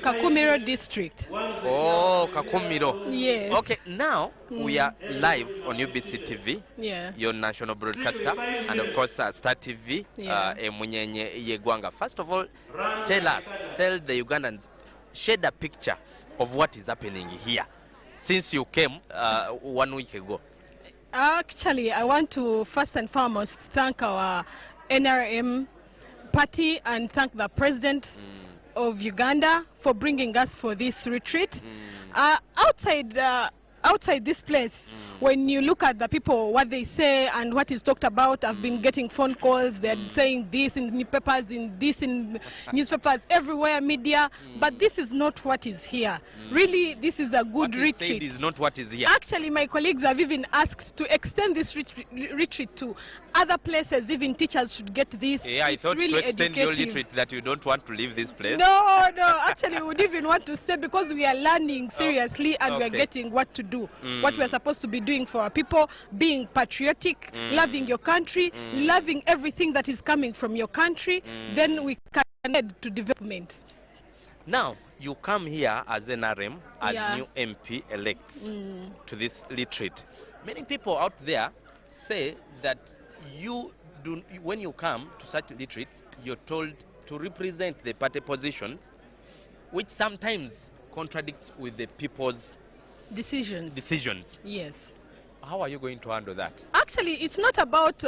Kakumiro district. Oh, Kakumiro. Yes. Okay, now we are live on UBC TV, Yeah. your national broadcaster, and of course Star TV, Yeah. Munyenye Yegwanga. First of all, tell the Ugandans, shed a picture of what is happening here since you came 1 week ago. Actually, I want to first and foremost thank our NRM party and thank the president of Uganda for bringing us for this retreat. Outside this place, when you look at the people, what they say and what is talked about, I've been getting phone calls. They're saying this in newspapers, everywhere, media. But this is not what is here. Really, this is a good retreat. It is not what is here. Actually, my colleagues have even asked to extend this retreat to other places. Even teachers should get this. Yeah, I It's thought really to extend your educative. retreat that you don't want to leave this place. No, actually, we would even want to stay because we are learning seriously and we are okay. getting what to do, what we are supposed to be doing for our people, being patriotic, loving your country, loving everything that is coming from your country, then we can head to development. Now, you come here as NRM, as Yeah. new MP elects to this retreat. Many people out there say that when you come to such retreats, you're told to represent the party positions, which sometimes contradicts with the people's decisions. Yes. How are you going to handle that? Actually, it's not about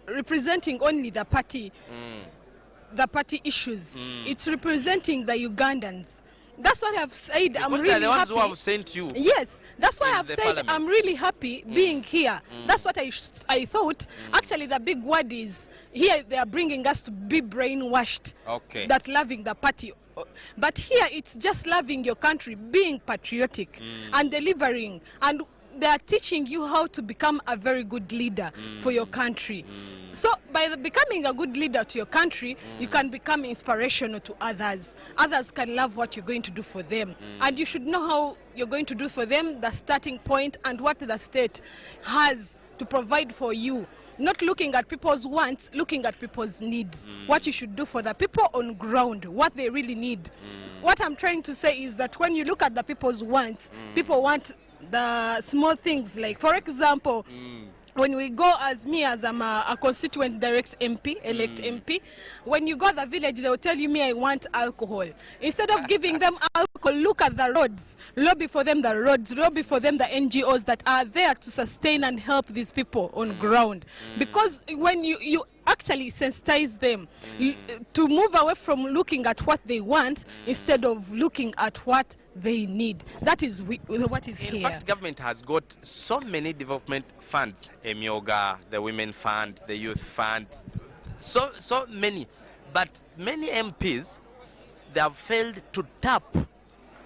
representing only the party issues. It's representing the Ugandans. That's what I've said. Because I'm they're really the ones happy. who have sent you. Yes, that's why in I've the said parliament. I'm really happy being here. That's what I thought. Actually, the big word is here they are bringing us to be brainwashed. Okay. That loving the party. But here it's just loving your country, being patriotic and delivering. And they are teaching you how to become a very good leader for your country. So by becoming a good leader to your country, you can become inspirational to others. Others can love what you're going to do for them. And you should know how you're going to do for them, the starting point and what the state has to provide for you. Not looking at people's wants, looking at people's needs. What you should do for the people on ground, what they really need. What I'm trying to say is that when you look at the people's wants, people want the small things, like for example, when we go as I'm a constituent direct MP, elect MP, when you go to the village, they will tell you, I want alcohol. Instead of giving them alcohol, look at the roads. Lobby for them the roads, lobby for them the NGOs that are there to sustain and help these people on ground. Because when you actually sensitize them to move away from looking at what they want instead of looking at what they need. That is what is here. In fact, government has got so many development funds, Emyoga, the Women Fund, the Youth Fund, so many, but many MPs, they have failed to tap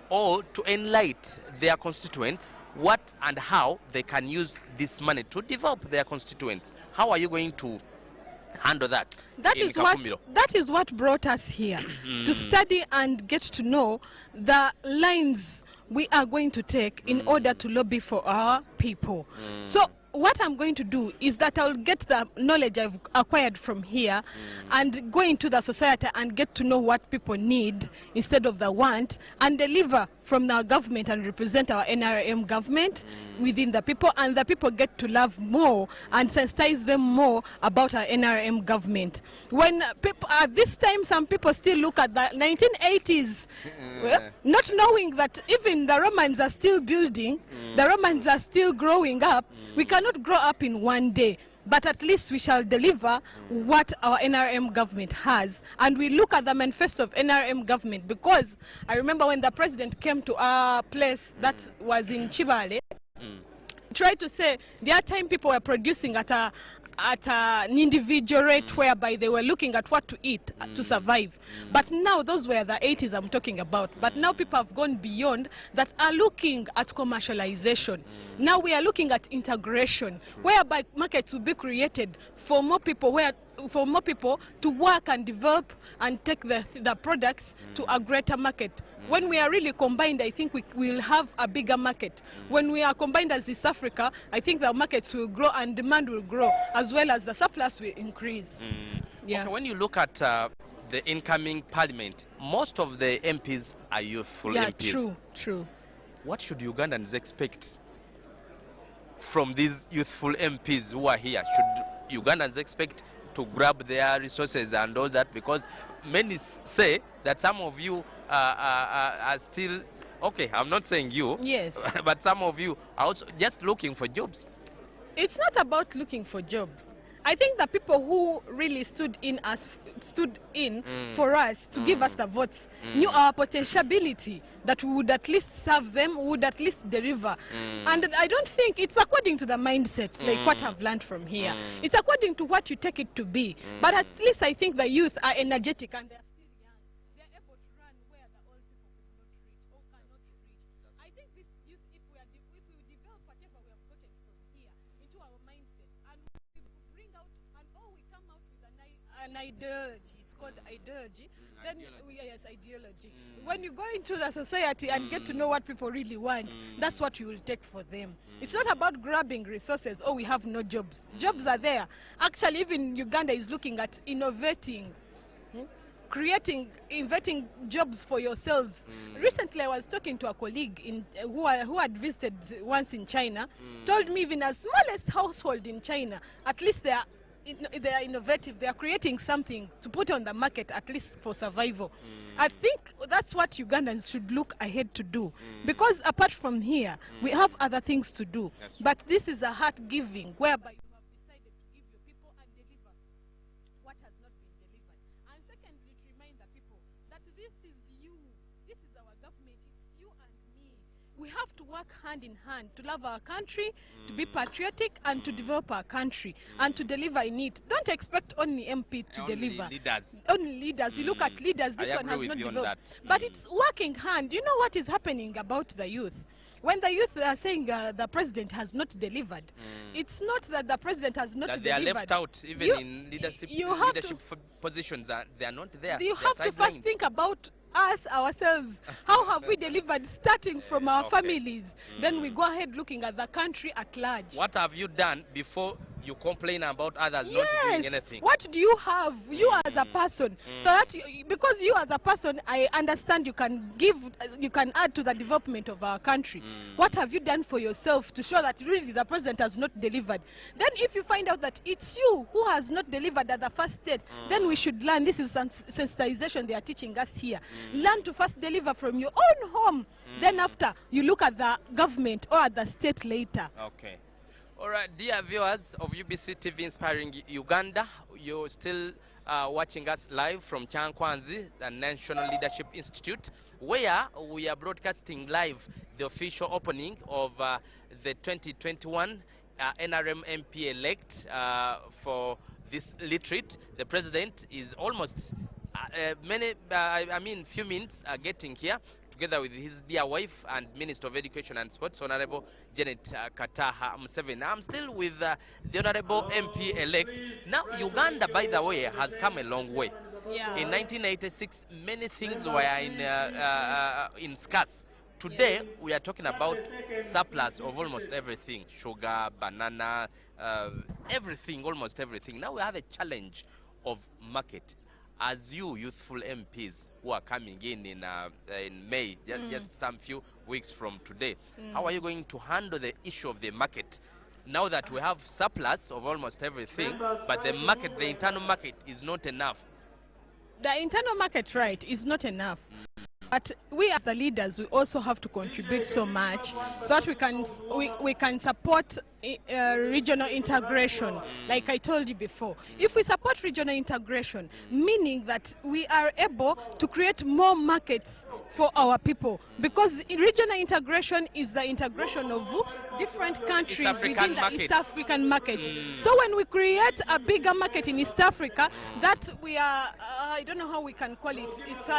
or to enlighten their constituents what and how they can use this money to develop their constituents. How are you going to handle that? That is what brought us here, to study and get to know the lines we are going to take in order to lobby for our people. So what I'm going to do is that I'll get the knowledge I've acquired from here and go into the society and get to know what people need instead of the want, and deliver from our government and represent our NRM government within the people, and the people get to love more and sensitize them more about our NRM government. When people, at this time, some people still look at the 1980s, not knowing that even the Romans are still building, the Romans are still growing up. We cannot grow up in one day, but at least we shall deliver what our NRM government has. And we look at the manifesto of NRM government, because I remember when the president came to our place that was in Chibale, tried to say there are time people were producing at an individual rate whereby they were looking at what to eat to survive. But now, those were the 80s I'm talking about. But now people have gone beyond that, are looking at commercialization. Now we are looking at integration, whereby markets will be created for more people, for more people to work and develop and take the products to a greater market. When we are really combined, I think we will have a bigger market. When we are combined as East Africa, I think the markets will grow and demand will grow, as well as the surplus will increase. Yeah. Okay, when you look at the incoming parliament, most of the MPs are youthful MPs. True. What should Ugandans expect from these youthful MPs who are here? Should Ugandans expect to grab their resources and all that? Because many say that some of you are still, okay, I'm not saying you, yes, but some of you are also just looking for jobs. It's not about looking for jobs. I think the people who really stood in for us to give us the votes knew our potentiality, that we would at least serve them, would at least deliver. And I don't think it's according to the mindset, like what I've learned from here. It's according to what you take it to be. But at least I think the youth are energetic and they're still young. They're able to run where the old people could not reach or cannot reach. I think this youth, if we develop whatever we have gotten from here into our mindset, and we bring out, and we come out with an ideology. It's called ideology. Then ideology. When you go into the society and get to know what people really want, that's what you will take for them. It's not about grabbing resources. Oh, we have no jobs. Jobs are there. Actually, even Uganda is looking at innovating, inventing jobs for yourselves. Recently, I was talking to a colleague who had visited once in China, told me even as smallest household in China, at least they are innovative. They are creating something to put on the market, at least for survival. I think that's what Ugandans should look ahead to do, because apart from here, we have other things to do. But this is a heart giving, whereby you have decided to give your people and deliver what has not been delivered. And secondly, to remind the people that this is you, this is our government, it's you and me. We have to work hand in hand to love our country, to be patriotic, and to develop our country, and to deliver in it. Don't expect only MP to deliver. Only leaders. You look at leaders, this one has not developed. But it's working hand. You know what is happening about the youth? When the youth are saying the president has not delivered, it's not that the president has not delivered. They are left out, even in leadership positions. They are not there. You have to first think about us ourselves. How have we delivered, starting from our families? Then we go ahead looking at the country at large. What have you done before you complain about others not doing anything? What do you have, you as a person? So that because you as a person, I understand you can give, you can add to the development of our country. What have you done for yourself to show that really the president has not delivered? Then if you find out that it's you who has not delivered at the first stage, then we should learn. This is sensitization they are teaching us here. Learn to first deliver from your own home. Then after, you look at the government or at the state later. Okay. All right, dear viewers of UBC TV Inspiring Uganda, you're still watching us live from Chankwanzi, the National Leadership Institute, where we are broadcasting live the official opening of the 2021 NRM MP elect for this retreat. The president is almost few minutes getting here, together with his dear wife and Minister of Education and Sports, Honorable Janet Kataha Museveni. I'm still with the Honorable MP-elect. Now, Uganda, by the way, has come a long way. Yeah. In 1986, many things were in scarce. Today, we are talking about surplus of almost everything: sugar, banana, everything, almost everything. Now we have a challenge of market. As you youthful MPs who are coming in May, just some few weeks from today, how are you going to handle the issue of the market? Now that we have surplus of almost everything, but the market, the internal market, is not enough. The internal market, right, is not enough. But we as the leaders, we also have to contribute so much so that we can support regional integration, like I told you before. If we support regional integration, meaning that we are able to create more markets for our people, because regional integration is the integration of different countries within the East African markets. So when we create a bigger market in East Africa, that we are, I don't know how we can call it, it's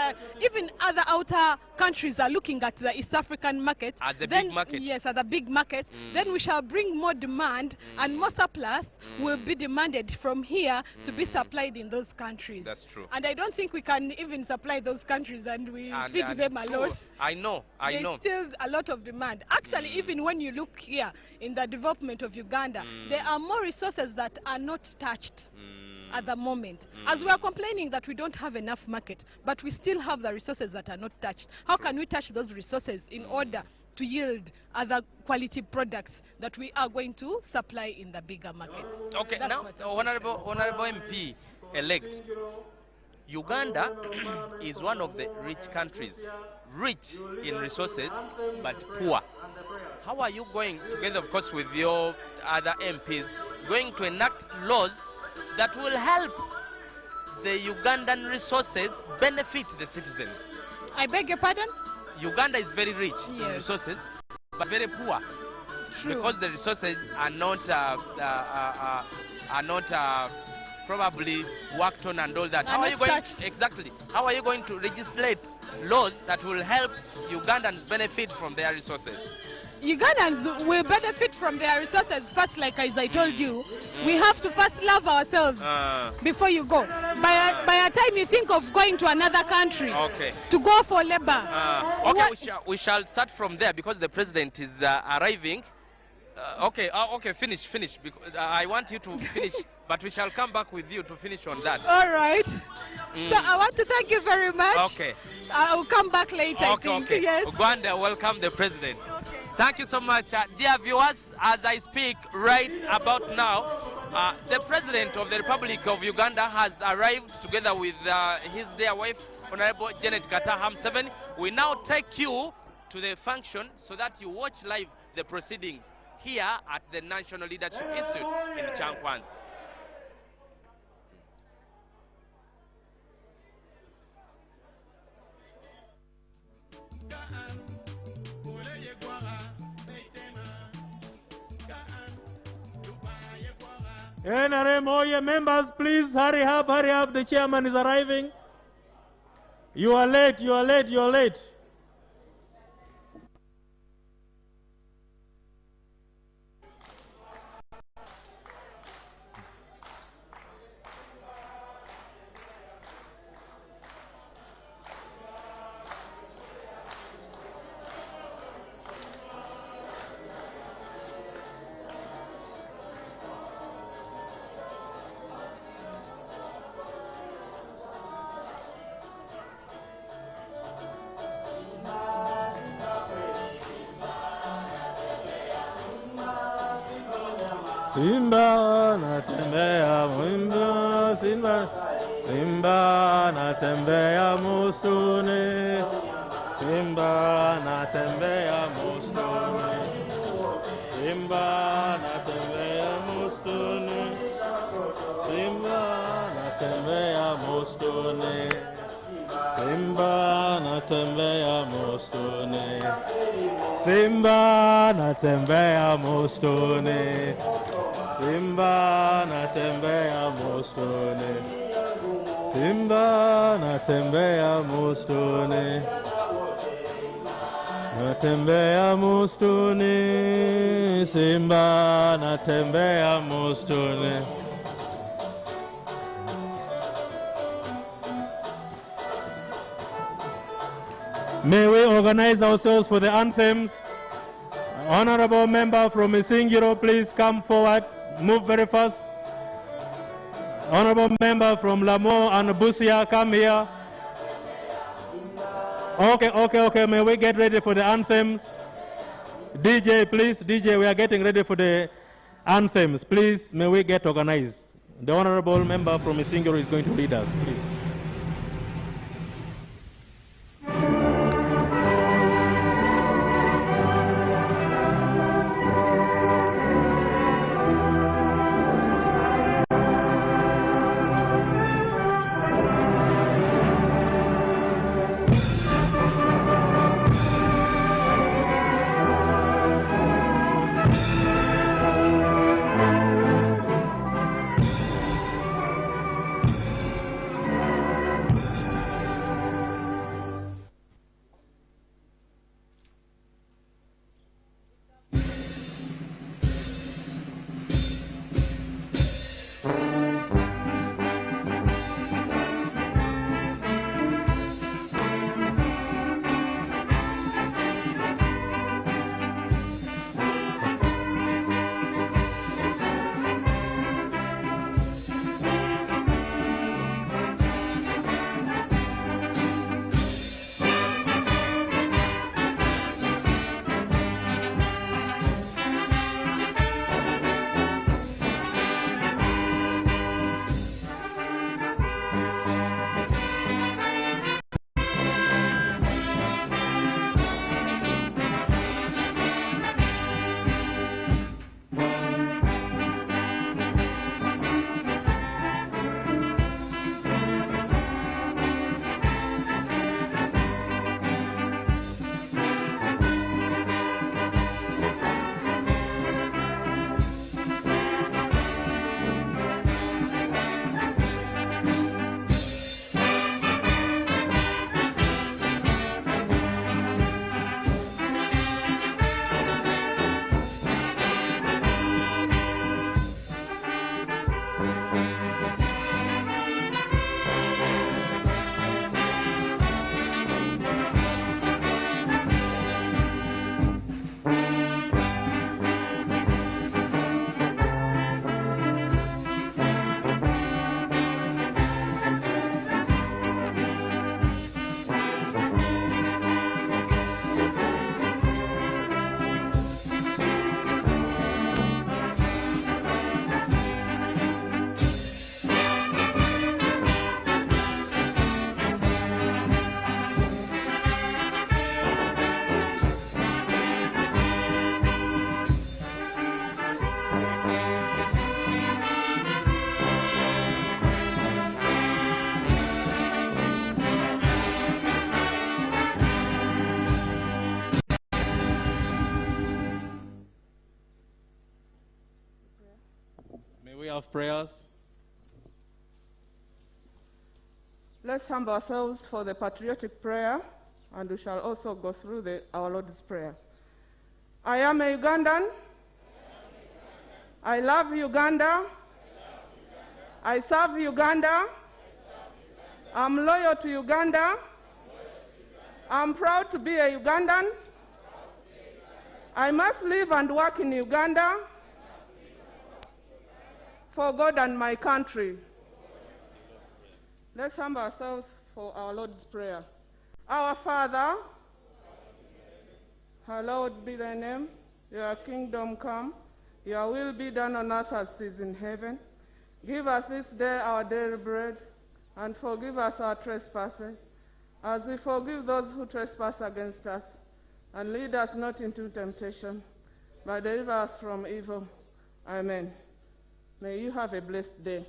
even other outer countries are looking at the East African market. As a big market. Yes, as a big market. Then we shall bring more demand and more surplus will be demanded from here to be supplied in those countries. That's true. And I don't think we can even supply those countries and we feed them a lot. I know. There's still a lot of demand. Actually, even when you look here in the development of Uganda, there are more resources that are not touched at the moment. As we are complaining that we don't have enough market, but we still have the resources that are not touched. How can we touch those resources in order to yield other quality products that we are going to supply in the bigger market? Okay, now, Honorable MP-elect, Uganda is one of the rich countries, rich in resources, but poor. How are you going, together of course with your other MPs, going to enact laws that will help the Ugandan resources benefit the citizens? I beg your pardon? Uganda is very rich in resources, but very poor. True. Because the resources are not probably worked on and all that. How are you going? Exactly. How are you going to legislate laws that will help Ugandans benefit from their resources? Ugandans will benefit from their resources first, like as I told you. We have to first love ourselves before you go. By the time you think of going to another country to go for labor. We shall start from there because the president is arriving. Finish. Because, I want you to finish, but we shall come back with you to finish on that. All right. So I want to thank you very much. Okay. I will come back later, I think. Yes. Uganda, welcome the president. Okay. Thank you so much. Dear viewers, as I speak right about now, the president of the Republic of Uganda has arrived together with his dear wife, Honorable Janet Kataha Museveni. We now take you to the function so that you watch live the proceedings here at the National Leadership Institute in Chankwanzi. NRM, all your members, please hurry up, the chairman is arriving. You are late. Simba natembea mwimba, Simba natembea mustuni, Simba natembea mustuni, Simba natembea mustuni, Simba natembea mustuni, Simba natembea mustuni, Simba natembea mustuni. Simba natembea msituni, Simba natembea msituni, natembea msituni, Simba natembea msituni. May we organize ourselves for the anthems. Honorable member from Isingiro, please come forward. Move very fast. Honorable member from Lamo and Busia, come here. Okay. May we get ready for the anthems? DJ, please. DJ, we are getting ready for the anthems. Please, may we get organized. The honorable member from Isingiro is going to lead us, please. Of prayers. Let's humble ourselves for the patriotic prayer, and we shall also go through our Lord's Prayer. I am a Ugandan. I love Uganda. I serve Uganda. I'm loyal to Uganda. I'm proud to be a Ugandan. I must live and work in Uganda for God and my country. Let's humble ourselves for our Lord's Prayer. Our Father, hallowed be thy name, your kingdom come, your will be done on earth as it is in heaven. Give us this day our daily bread, and forgive us our trespasses, as we forgive those who trespass against us. And lead us not into temptation, but deliver us from evil. Amen. May you have a blessed day.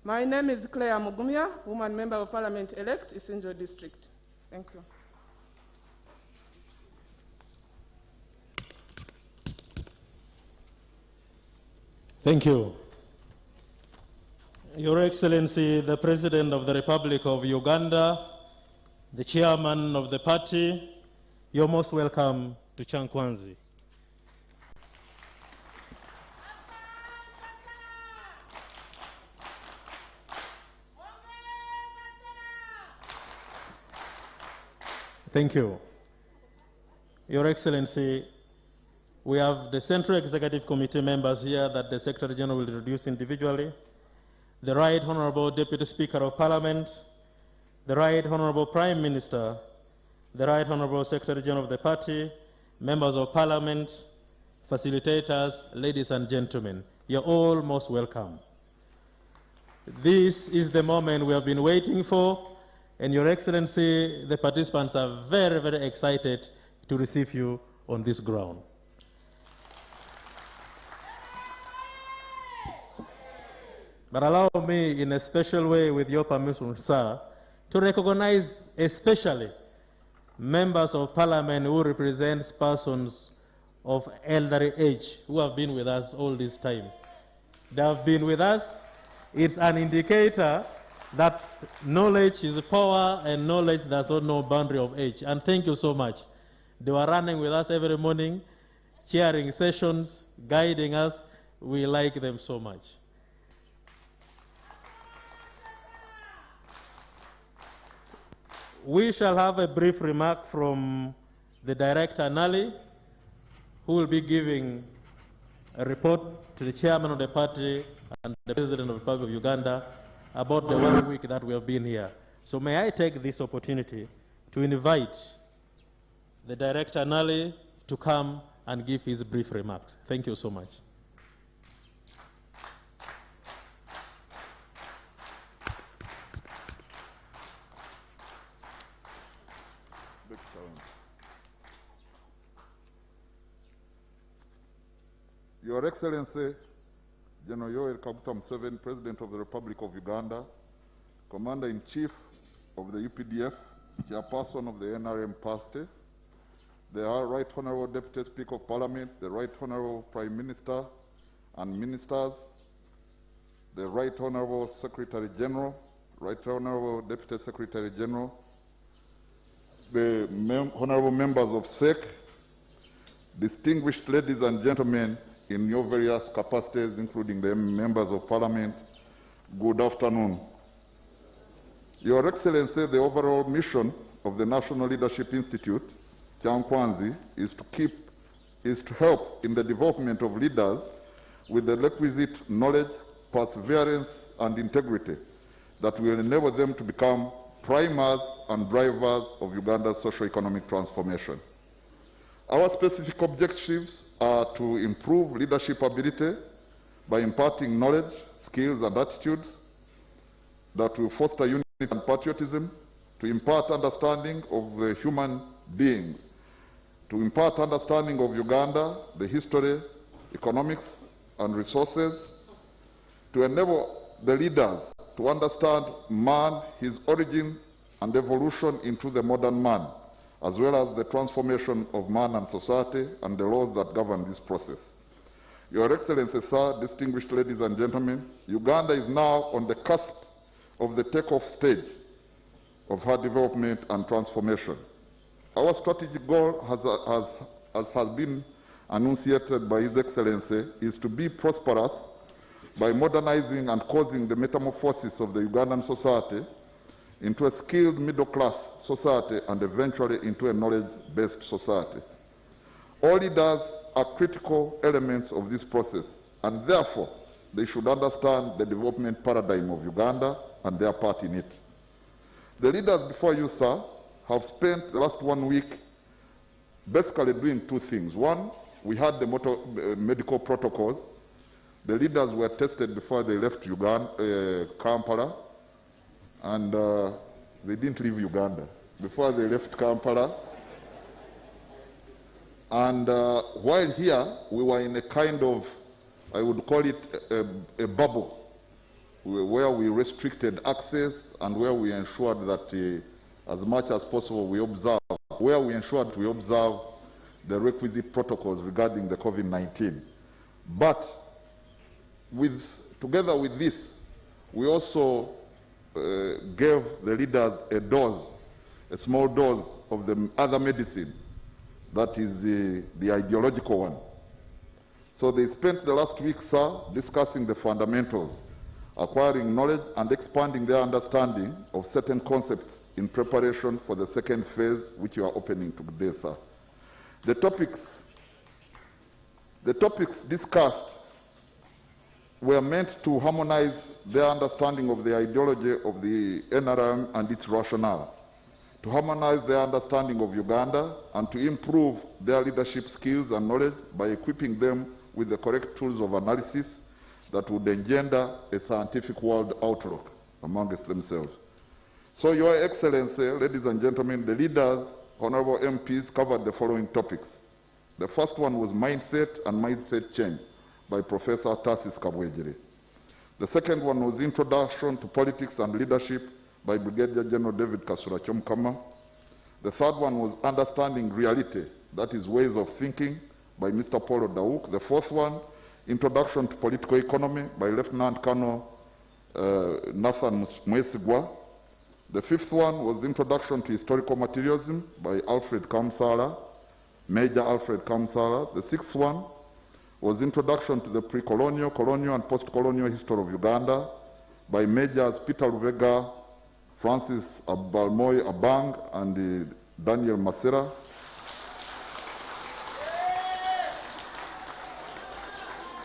My name is Claire Mugumya, woman member of Parliament-elect, Isinjo District. Thank you. Thank you. Your Excellency, the President of the Republic of Uganda, the Chairman of the party, you're most welcome to Chankwanzi. Thank you. Your Excellency, we have the Central Executive Committee members here that the Secretary General will introduce individually. The Right Honorable Deputy Speaker of Parliament, the Right Honorable Prime Minister, the Right Honorable Secretary General of the party, members of Parliament, facilitators, ladies and gentlemen, you're all most welcome. This is the moment we have been waiting for, and Your Excellency, the participants are very, very excited to receive you on this ground. But allow me, in a special way, with your permission, sir, to recognize especially members of Parliament who represent persons of elderly age who have been with us all this time. They have been with us. It's an indicator that knowledge is power and knowledge does not know boundary of age. And thank you so much. They were running with us every morning, chairing sessions, guiding us. We like them so much. We shall have a brief remark from the Director, Nali, who will be giving a report to the Chairman of the party and the President of the Republic of Uganda about the 1 week that we have been here. So may I take this opportunity to invite the Director, Nali, to come and give his brief remarks. Thank you so much. Your Excellency, General Yoweri Kaguta Museveni, President of the Republic of Uganda, Commander-in-Chief of the UPDF, Chairperson of the NRM party, the Right Honorable Deputy Speaker of Parliament, the Right Honorable Prime Minister and Ministers, the Right Honorable Secretary General, Right Honorable Deputy Secretary General, the Honorable Members of SEC, distinguished ladies and gentlemen, in your various capacities, including the members of Parliament, good afternoon. Your Excellency, the overall mission of the National Leadership Institute, Chankwanzi, is to help in the development of leaders with the requisite knowledge, perseverance, and integrity that will enable them to become primers and drivers of Uganda's socio-economic transformation. Our specific objectives are to improve leadership ability by imparting knowledge, skills, and attitudes that will foster unity and patriotism, to impart understanding of the human being, to impart understanding of Uganda, the history, economics, and resources, to enable the leaders to understand man, his origins, and evolution into the modern man, as well as the transformation of man and society and the laws that govern this process. Your Excellency, sir, distinguished ladies and gentlemen, Uganda is now on the cusp of the takeoff stage of her development and transformation. Our strategic goal, as has been enunciated by His Excellency, is to be prosperous by modernizing and causing the metamorphosis of the Ugandan society into a skilled middle-class society and eventually into a knowledge-based society. All leaders are critical elements of this process, and therefore they should understand the development paradigm of Uganda and their part in it. The leaders before you, sir, have spent the last 1 week basically doing two things. One, we had the medical protocols. The leaders were tested before they left Uganda, Kampala, and they didn't leave Uganda. Before they left Kampala, and while here, we were in a kind of, I would call it a bubble, where we restricted access and where we ensured that as much as possible we observe, the requisite protocols regarding the COVID-19. But together with this, we also gave the leaders a dose, a small dose of the other medicine, that is the ideological one. So they spent the last week, sir, discussing the fundamentals, acquiring knowledge and expanding their understanding of certain concepts in preparation for the second phase, which you are opening today, sir. The topics discussed were meant to harmonize their understanding of the ideology of the NRM and its rationale, to harmonize their understanding of Uganda, and to improve their leadership skills and knowledge by equipping them with the correct tools of analysis that would engender a scientific world outlook amongst themselves. So, Your Excellency, ladies and gentlemen, the leaders, honorable MPs, covered the following topics. The first one was mindset and mindset change by Professor Tarsis Kabwejere. The second one was introduction to politics and leadership by Brigadier General David Kasura Chomkama. The third one was understanding reality, that is ways of thinking, by Mr. Paul Dauk. The fourth one, introduction to political economy by Lieutenant Colonel Nathan Mwesigwa. The fifth one was introduction to historical materialism by Alfred Kamsala, Major Alfred Kamsala. The sixth one was introduction to the pre-colonial, colonial, and post-colonial history of Uganda by Majors Peter Lubega, Francis Abalmoy Abang, and Daniel Masera.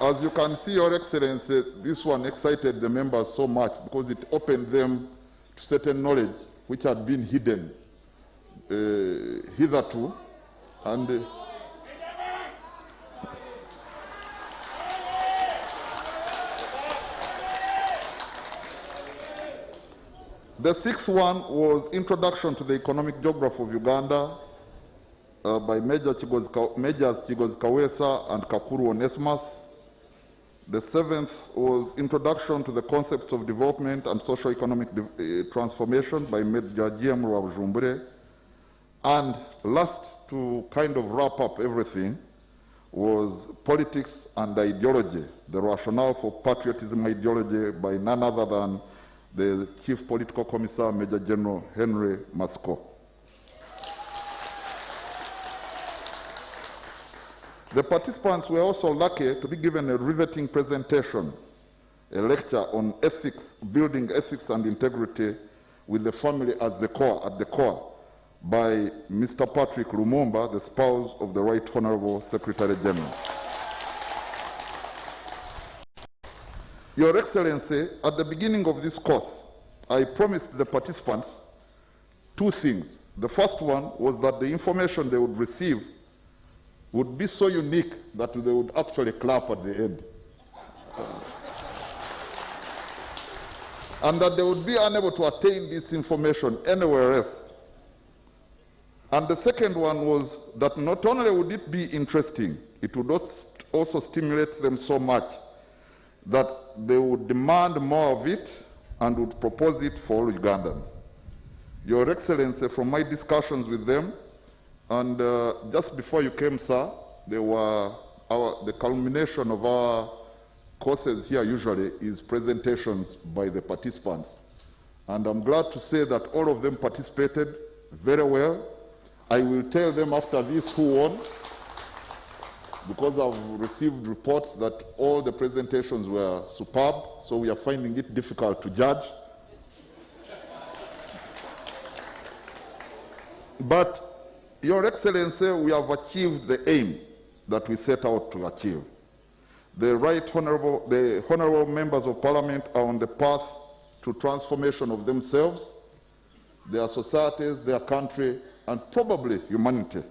As you can see, Your Excellency, this one excited the members so much because it opened them to certain knowledge which had been hidden hitherto. And the sixth one was introduction to the economic geography of Uganda by Majors Chigozi Kawesa and Kakuru Onesimus. The seventh was introduction to the concepts of development and socio-economic transformation by Major GM Rwabujumbure. And last, to kind of wrap up everything, was politics and ideology, the rationale for patriotism ideology by none other than the Chief Political Commissar, Major General Henry Masco. The participants were also lucky to be given a riveting presentation, a lecture on ethics, building ethics and integrity with the family as the core, at the core, by Mr. Patrick Lumumba, the spouse of the Right Honorable Secretary General. Your Excellency, at the beginning of this course, I promised the participants two things. The first one was that the information they would receive would be so unique that they would actually clap at the end. And that they would be unable to attain this information anywhere else. And the second one was that not only would it be interesting, it would also stimulate them so much that they would demand more of it and would propose it for all Ugandans. Your Excellency, from my discussions with them, and just before you came, sir, they were the culmination of our courses here usually is presentations by the participants. And I'm glad to say that all of them participated very well. I will tell them after this who won, because I've received reports that all the presentations were superb, so we are finding it difficult to judge. But, Your Excellency, we have achieved the aim that we set out to achieve. The honorable members of Parliament are on the path to transformation of themselves, their societies, their country, and probably humanity.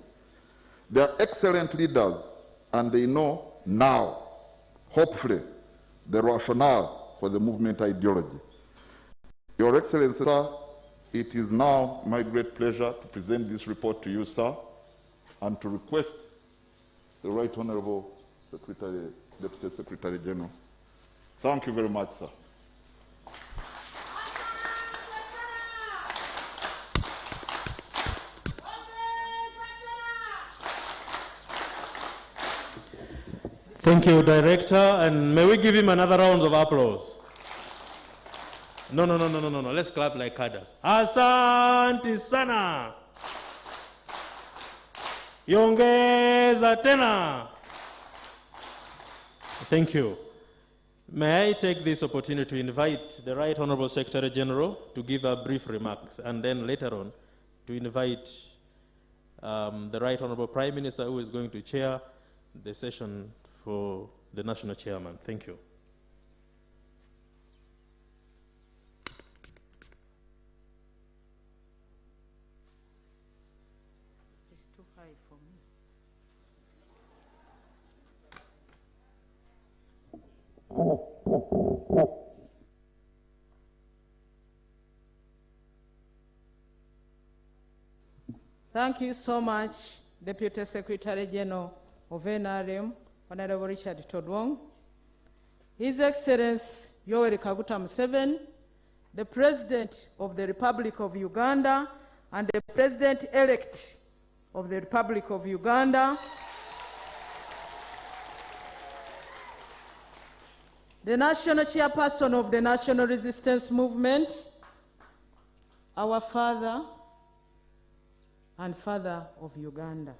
They are excellent leaders, and they know now, hopefully, the rationale for the movement ideology. Your Excellency, sir, it is now my great pleasure to present this report to you, sir, and to request the Right Honorable Deputy Secretary General. Thank you very much, sir. Thank you, Director, and may we give him another round of applause? No. Let's clap like others. Asante sana. Yongeza tena. Thank you. May I take this opportunity to invite the Right Honorable Secretary General to give a brief remarks, and then later on to invite the Right Honorable Prime Minister, who is going to chair the session for the National Chairman. Thank you. It's too high for me. Thank you so much, Deputy Secretary General of NRM, Honorable Richard Todwong, His Excellency Yoweri Kaguta Museveni, the President of the Republic of Uganda, and the President-elect of the Republic of Uganda, the National Chairperson of the National Resistance Movement, our father and father of Uganda.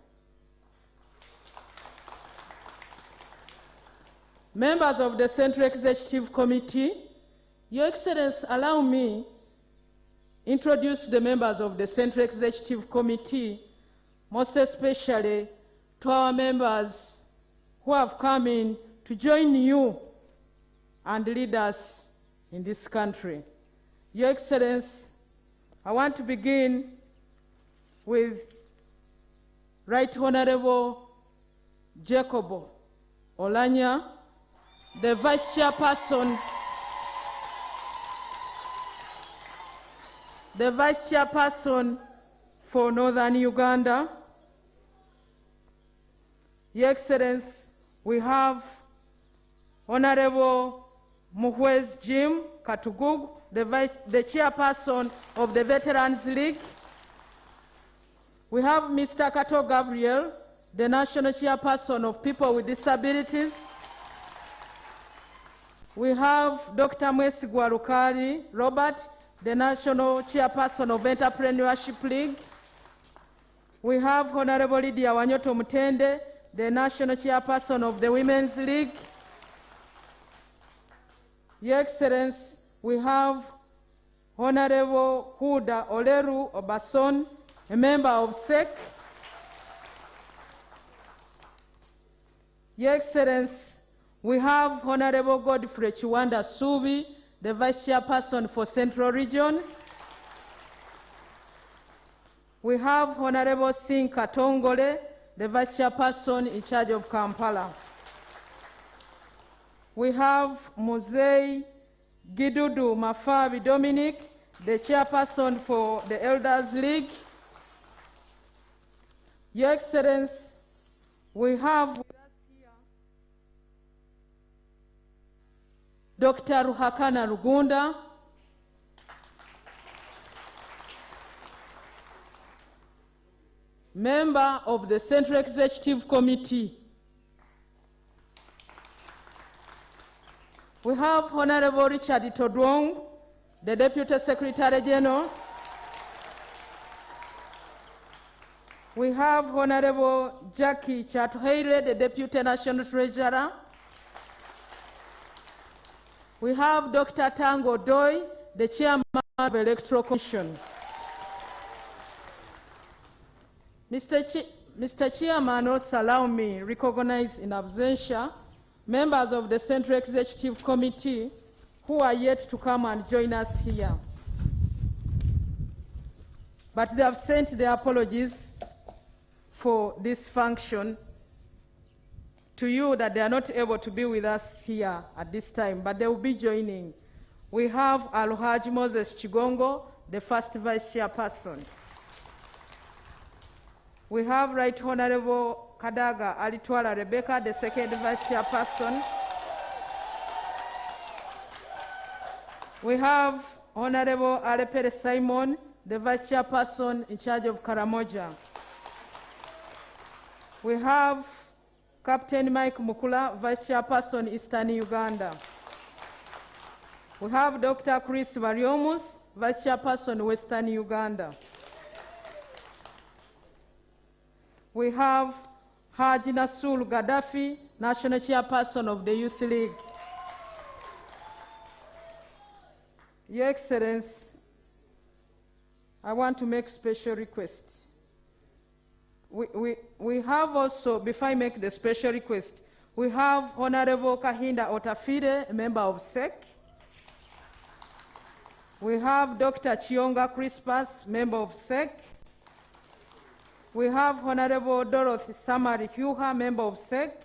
Members of the Central Executive Committee, Your Excellency, allow me introduce the members of the Central Executive Committee, most especially to our members who have come in to join you and lead us in this country. Your Excellency, I want to begin with Right Honorable Jacob Olanya, the Vice Chairperson for Northern Uganda. Your Excellency, we have Honorable Muhwez Jim Katugug, the Chairperson of the Veterans League. We have Mr. Kato Gabriel, the National Chairperson of People with Disabilities. We have Dr. Mwesigwa Lukali Robert, the National Chairperson of Entrepreneurship League. We have Honorable Lydia Wanyoto Mutende, the National Chairperson of the Women's League. Your Excellency, we have Honorable Huda Oleru Obason, a member of SEC. Your Excellency, we have Honorable Godfrey Chiwanda Subi, the Vice Chairperson for Central Region. We have Honorable Singh Katongole, the Vice Chairperson in charge of Kampala. We have Muzei Gidudu Mafabi Dominic, the Chairperson for the Elders League. Your Excellency, we have with us here Dr. Ruhakana Rugunda, member of the Central Executive Committee. We have Honorable Richard Todwong, the Deputy Secretary General. We have Honorable Jackie Chatuheire, the Deputy National Treasurer. We have Dr. Tango Doi, the Chairman of the Electoral Commission. Mr. Chairman, also allow me recognize in absentia members of the Central Executive Committee who are yet to come and join us here. But they have sent their apologies for this function to you, that they are not able to be with us here at this time, but they will be joining. We have Alhaji Moses Chigongo, the first Vice Chairperson. We have Right Honorable Kadaga Alitwala Rebecca, the second Vice Chairperson. We have Honorable Alepere Simon, the Vice Chairperson in charge of Karamoja. We have Captain Mike Mukula, Vice Chairperson, Eastern Uganda. We have Dr. Chris Variomus, Vice Chairperson, Western Uganda. We have Haji Nasul Gaddafi, National Chairperson of the Youth League. Your Excellency, I want to make special request. We have also, before I make the special request, we have Honorable Kahinda Otafire, a member of SEC. We have Dr. Chionga Crispus, member of SEC. We have Honorable Dorothy Samari Hyuha, member of SEC.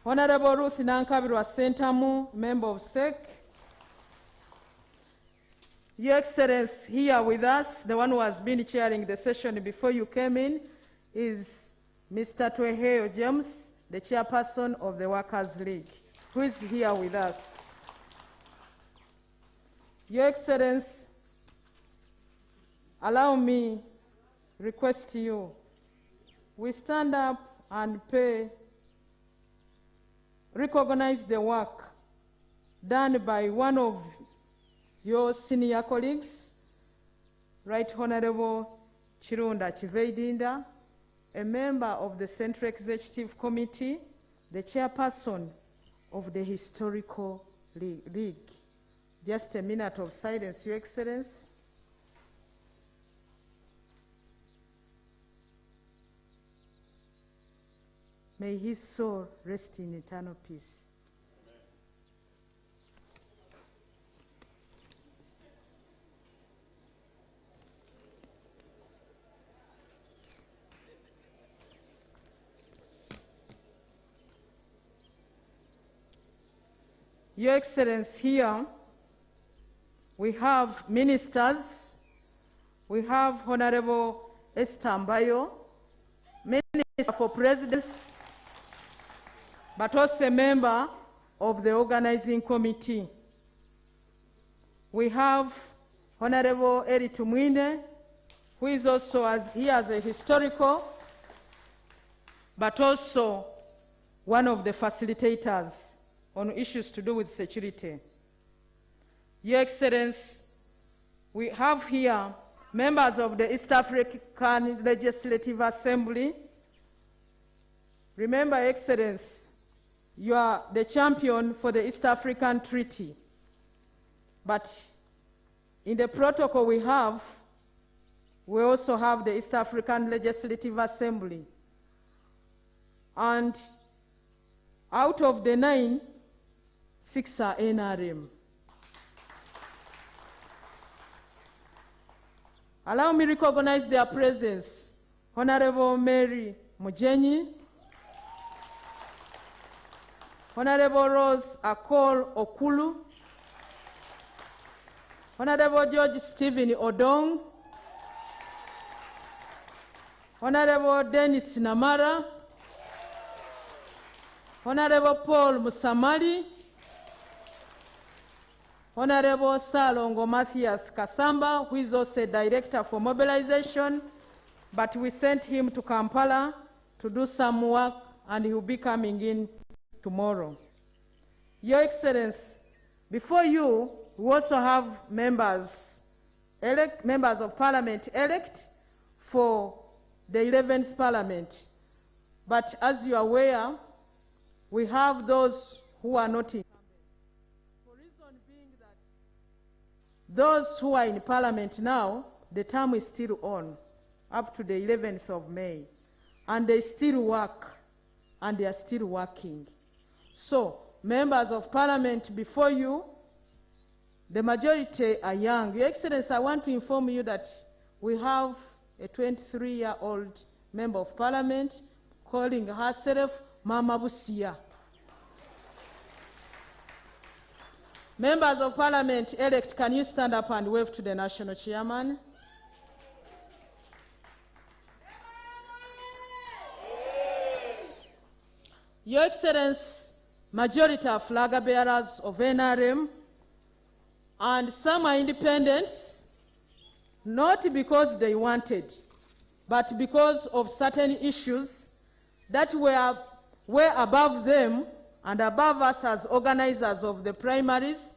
Honorable Ruth Nankabirwa Sentamu, member of SEC. Your Excellency, here with us, the one who has been chairing the session before you came in, is Mr. Tweheo James, the chairperson of the Workers' League, who is here with us. Your Excellency, allow me request you, we stand up and recognize the work done by one of your senior colleagues, Right Honorable Chirunda Chiveidinda, a member of the Central Executive Committee, the chairperson of the Historical League. Just a minute of silence, Your Excellency. May his soul rest in eternal peace. Your Excellency, here we have ministers. We have Honorable Esther Mbayo, Minister for Presidents, but also a member of the organizing committee. We have Honorable Eri Tumwine, who is also he has a historical, but also one of the facilitators on issues to do with security. Your Excellency, we have here members of the East African Legislative Assembly. Remember, Excellency, you are the champion for the East African Treaty. But in the protocol we also have the East African Legislative Assembly. And out of the 9, 6 are NRM. Allow me to recognize their presence. Honorable Mary Mujenyi, Honorable Rose Akol Okulu, Honorable George Stephen Odong, Honorable Dennis Namara, Honorable Paul Musamali, Honorable Salongo Matthias Kasamba, who is also Director for Mobilization, but we sent him to Kampala to do some work, and he will be coming in tomorrow. Your Excellency, before you, we also have members of Parliament elect for the 11th Parliament. But as you are aware, we have those who are not in. For reason being that those who are in Parliament now, the term is still on, up to the 11th of May. And they still work, and they are still working. So, members of Parliament before you, the majority are young. Your Excellency, I want to inform you that we have a 23-year-old member of Parliament calling herself Mama Busia. Members of Parliament elect, can you stand up and wave to the National Chairman? Your Excellency, majority are flag bearers of NRM, and some are independents, not because they wanted, but because of certain issues that were way above them and above us as organizers of the primaries,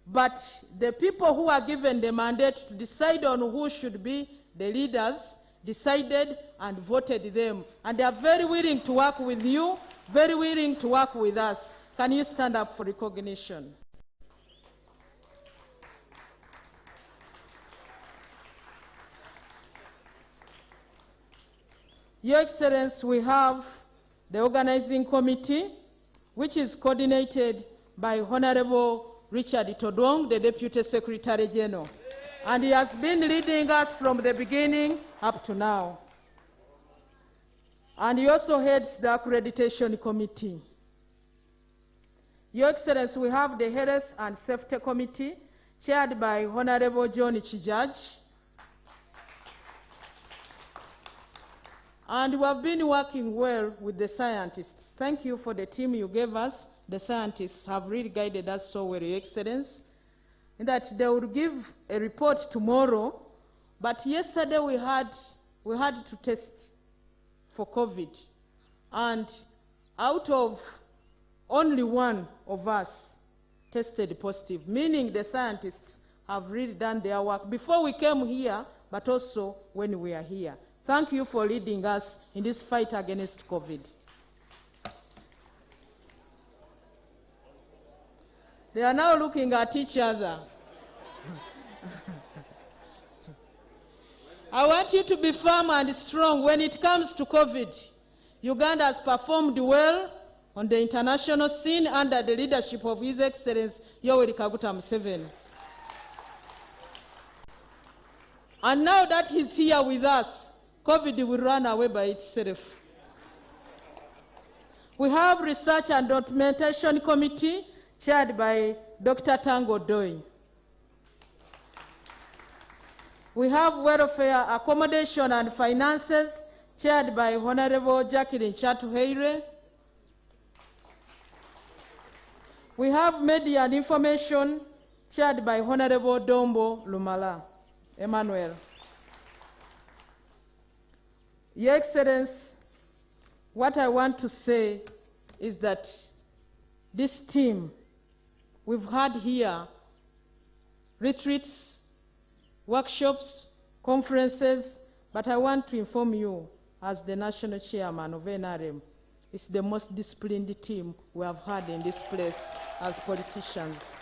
but the people who are given the mandate to decide on who should be the leaders decided and voted them. And they are very willing to work with you, very willing to work with us. Can you stand up for recognition? Your Excellency, we have the organizing committee, which is coordinated by Honorable Richard Todong, the Deputy Secretary General. And he has been leading us from the beginning up to now. And he also heads the accreditation committee. Your Excellency, we have the Health and Safety Committee, chaired by Honorable John Chijaj. And we have been working well with the scientists. Thank you for the team you gave us. The scientists have really guided us so well, Your Excellency, in that they will give a report tomorrow. But yesterday we had to test for COVID. And out of only one of us tested positive, meaning the scientists have really done their work before we came here, but also when we are here. Thank you for leading us in this fight against COVID. They are now looking at each other. I want you to be firm and strong when it comes to COVID. Uganda has performed well on the international scene under the leadership of His Excellency Yoweri Kaguta Museveni. And now that he's here with us, COVID will run away by itself. We have Research and Documentation Committee, chaired by Dr. Tango Doi. We have Welfare, Accommodation and Finances, chaired by Honorable Jacqueline Chatuheire. We have Media and Information, chaired by Honorable Dombo Lumala Emmanuel. Your Excellency, what I want to say is that this team, we've had here retreats, workshops, conferences, but I want to inform you, as the national chairman of NRM, it's the most disciplined team we have had in this place as politicians.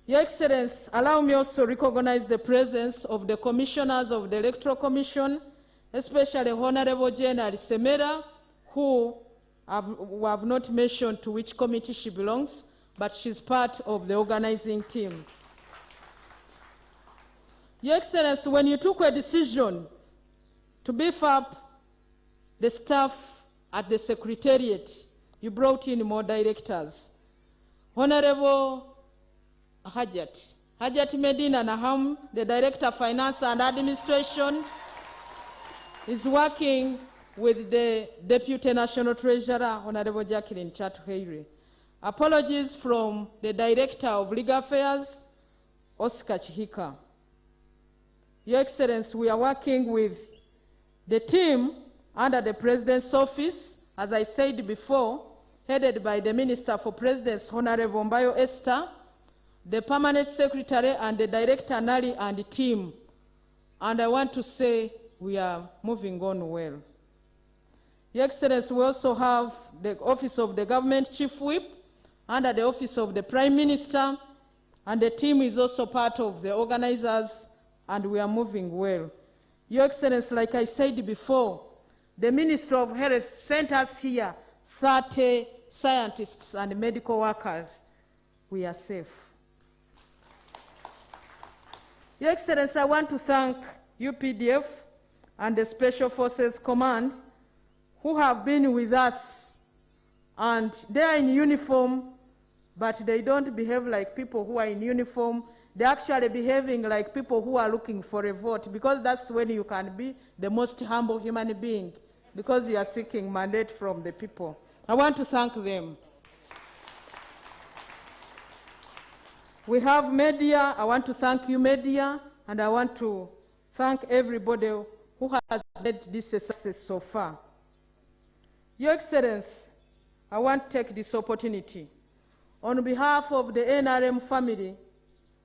Your Excellency, allow me also to recognize the presence of the commissioners of the Electoral Commission, especially Honorable General Semera, who have not mentioned to which committee she belongs, but she's part of the organizing team. Your Excellency, when you took a decision to beef up the staff at the Secretariat, you brought in more directors. Honorable Hajat Medina Naham, the Director of Finance and Administration, is working with the Deputy National Treasurer, Honorable Jacqueline Chatuheire. Apologies from the Director of Legal Affairs, Oscar Chihika. Your Excellency, we are working with the team under the President's Office, as I said before, headed by the Minister for Presidents, Honorable Mbayo Esther, the Permanent Secretary and the Director Nali and the team. And I want to say we are moving on well. Your Excellency, we also have the Office of the Government Chief Whip under the Office of the Prime Minister, and the team is also part of the organizers, and we are moving well. Your Excellency, like I said before, the Minister of Health sent us here 30 scientists and medical workers. We are safe. Your Excellency, I want to thank UPDF and the Special Forces Command who have been with us, and they are in uniform, but they don't behave like people who are in uniform. They're actually behaving like people who are looking for a vote, because that's when you can be the most humble human being, because you are seeking mandate from the people. I want to thank them. We have media. I want to thank you, media, and I want to thank everybody who has made this a success so far. Your Excellency, I want to take this opportunity on behalf of the NRM family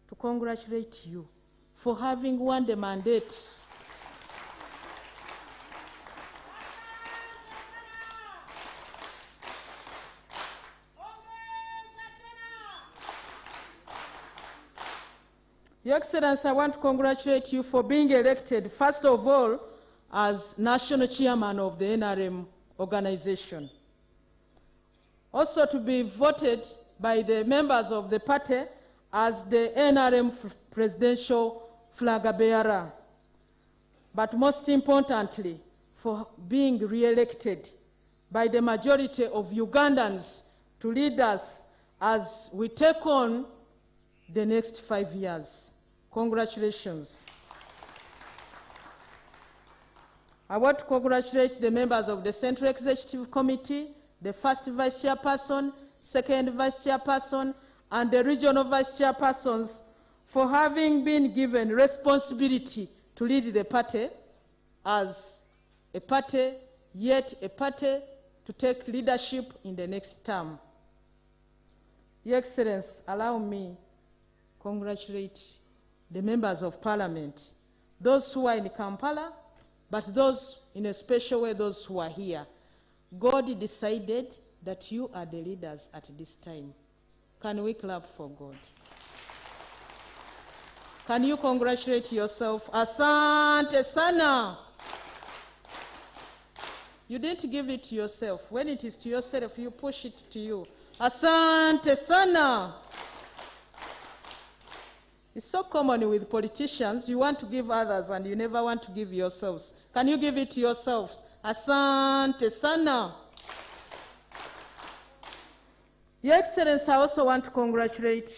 to congratulate you for having won the mandate. Your Excellency, I want to congratulate you for being elected, first of all, as National Chairman of the NRM organization. Also to be voted by the members of the party as the NRM presidential flag bearer. But most importantly, for being re-elected by the majority of Ugandans to lead us as we take on the next 5 years. Congratulations. I want to congratulate the members of the Central Executive Committee, the first Vice Chairperson, second Vice Chairperson, and the regional Vice Chairpersons for having been given responsibility to lead the party as a party, yet a party to take leadership in the next term. Your Excellency, allow me to congratulate the members of Parliament, those who are in Kampala, but those in a special way, those who are here. God decided that you are the leaders at this time. Can we clap for God? Can you congratulate yourself? Asante sana. You didn't give it to yourself. When it is to yourself, you push it to you. Asante sana. It's so common with politicians. You want to give others and you never want to give yourselves. Can you give it to yourselves? Asante sana. Your Excellency, I also want to congratulate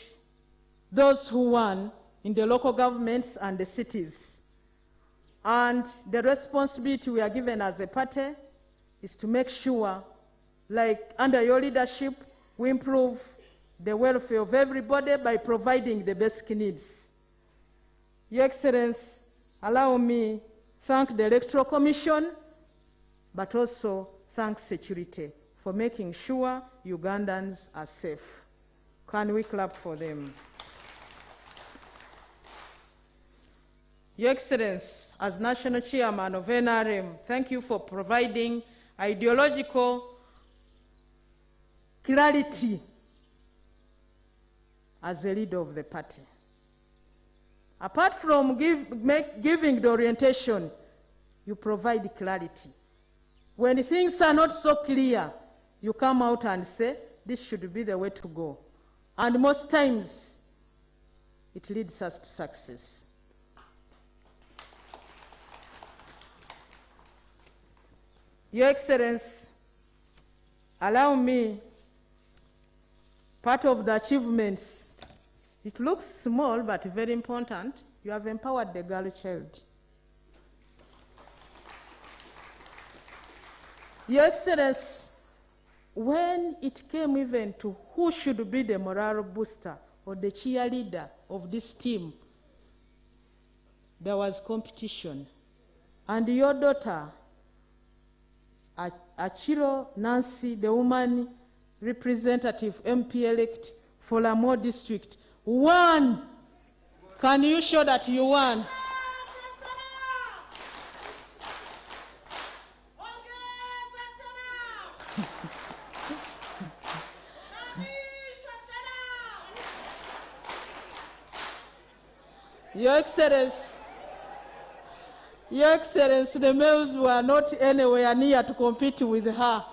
those who won in the local governments and the cities. And the responsibility we are given as a party is to make sure, like under your leadership, we improve the welfare of everybody by providing the basic needs. Your Excellency, allow me thank the Electoral Commission, but also thank security for making sure Ugandans are safe. Can we clap for them? Your Excellency, as National Chairman of NRM, thank you for providing ideological clarity as the leader of the party. Apart from giving the orientation, you provide clarity. When things are not so clear, you come out and say, this should be the way to go. And most times, it leads us to success. Your Excellency, allow me, part of the achievements, it looks small but very important. You have empowered the girl child. Your Excellency, when it came even to who should be the morale booster or the cheerleader of this team, there was competition. And your daughter, Achiro Nancy, the woman representative MP-elect for Lamo district, won. Can you show that you won? Your Excellency, the males were not anywhere near to compete with her.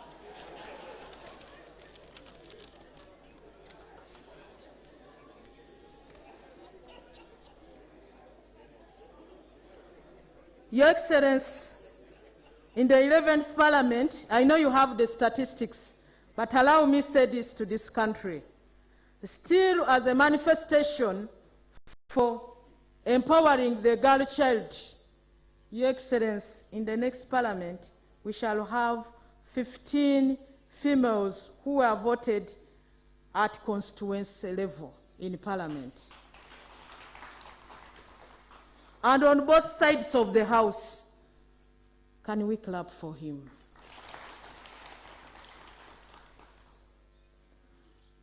Your Excellency, in the 11th Parliament, I know you have the statistics, but allow me to say this to this country. Still, as a manifestation for empowering the girl child, Your Excellency, in the next Parliament, we shall have 15 females who are voted at constituency level in Parliament. And on both sides of the House, Can we clap for him?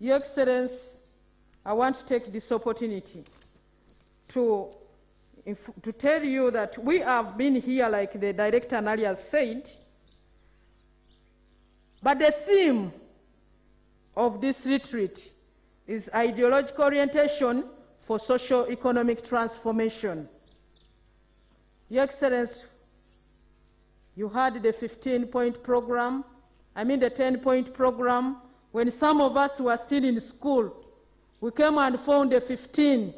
Your Excellency, I want to take this opportunity to tell you that we have been here, like the director earlier said, but the theme of this retreat is ideological orientation for socio-economic transformation. Your Excellency, you had the 15-point program, the 10-point program. When some of us were still in school, we came and found the 15.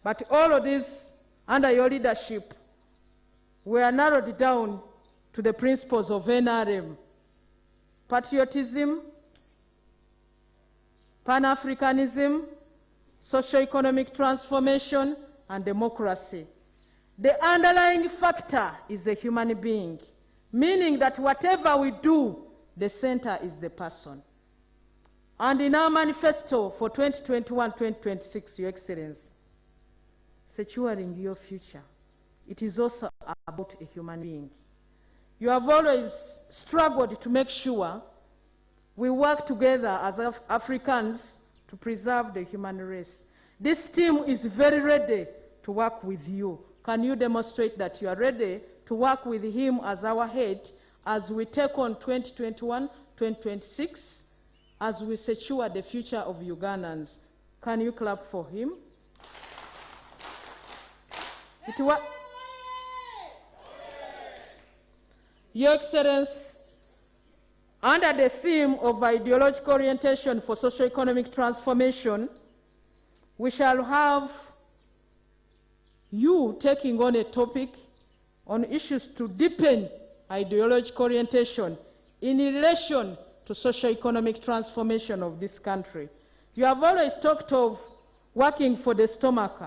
But all of these, under your leadership, were narrowed down to the principles of NRM: patriotism, Pan-Africanism, socio-economic transformation, and democracy. The underlying factor is the human being, meaning that whatever we do, the center is the person. And in our manifesto for 2021-2026, Your Excellency, securing your future, it is also about a human being. You have always struggled to make sure we work together as Africans to preserve the human race. This team is very ready to work with you. Can you demonstrate that you are ready to work with him as our head as we take on 2021-2026, as we secure the future of Ugandans? Can you clap for him? Your Excellency, under the theme of ideological orientation for socio-economic transformation, we shall have you taking on a topic on issues to deepen ideological orientation in relation to socio-economic transformation of this country. You have always talked of working for the stomach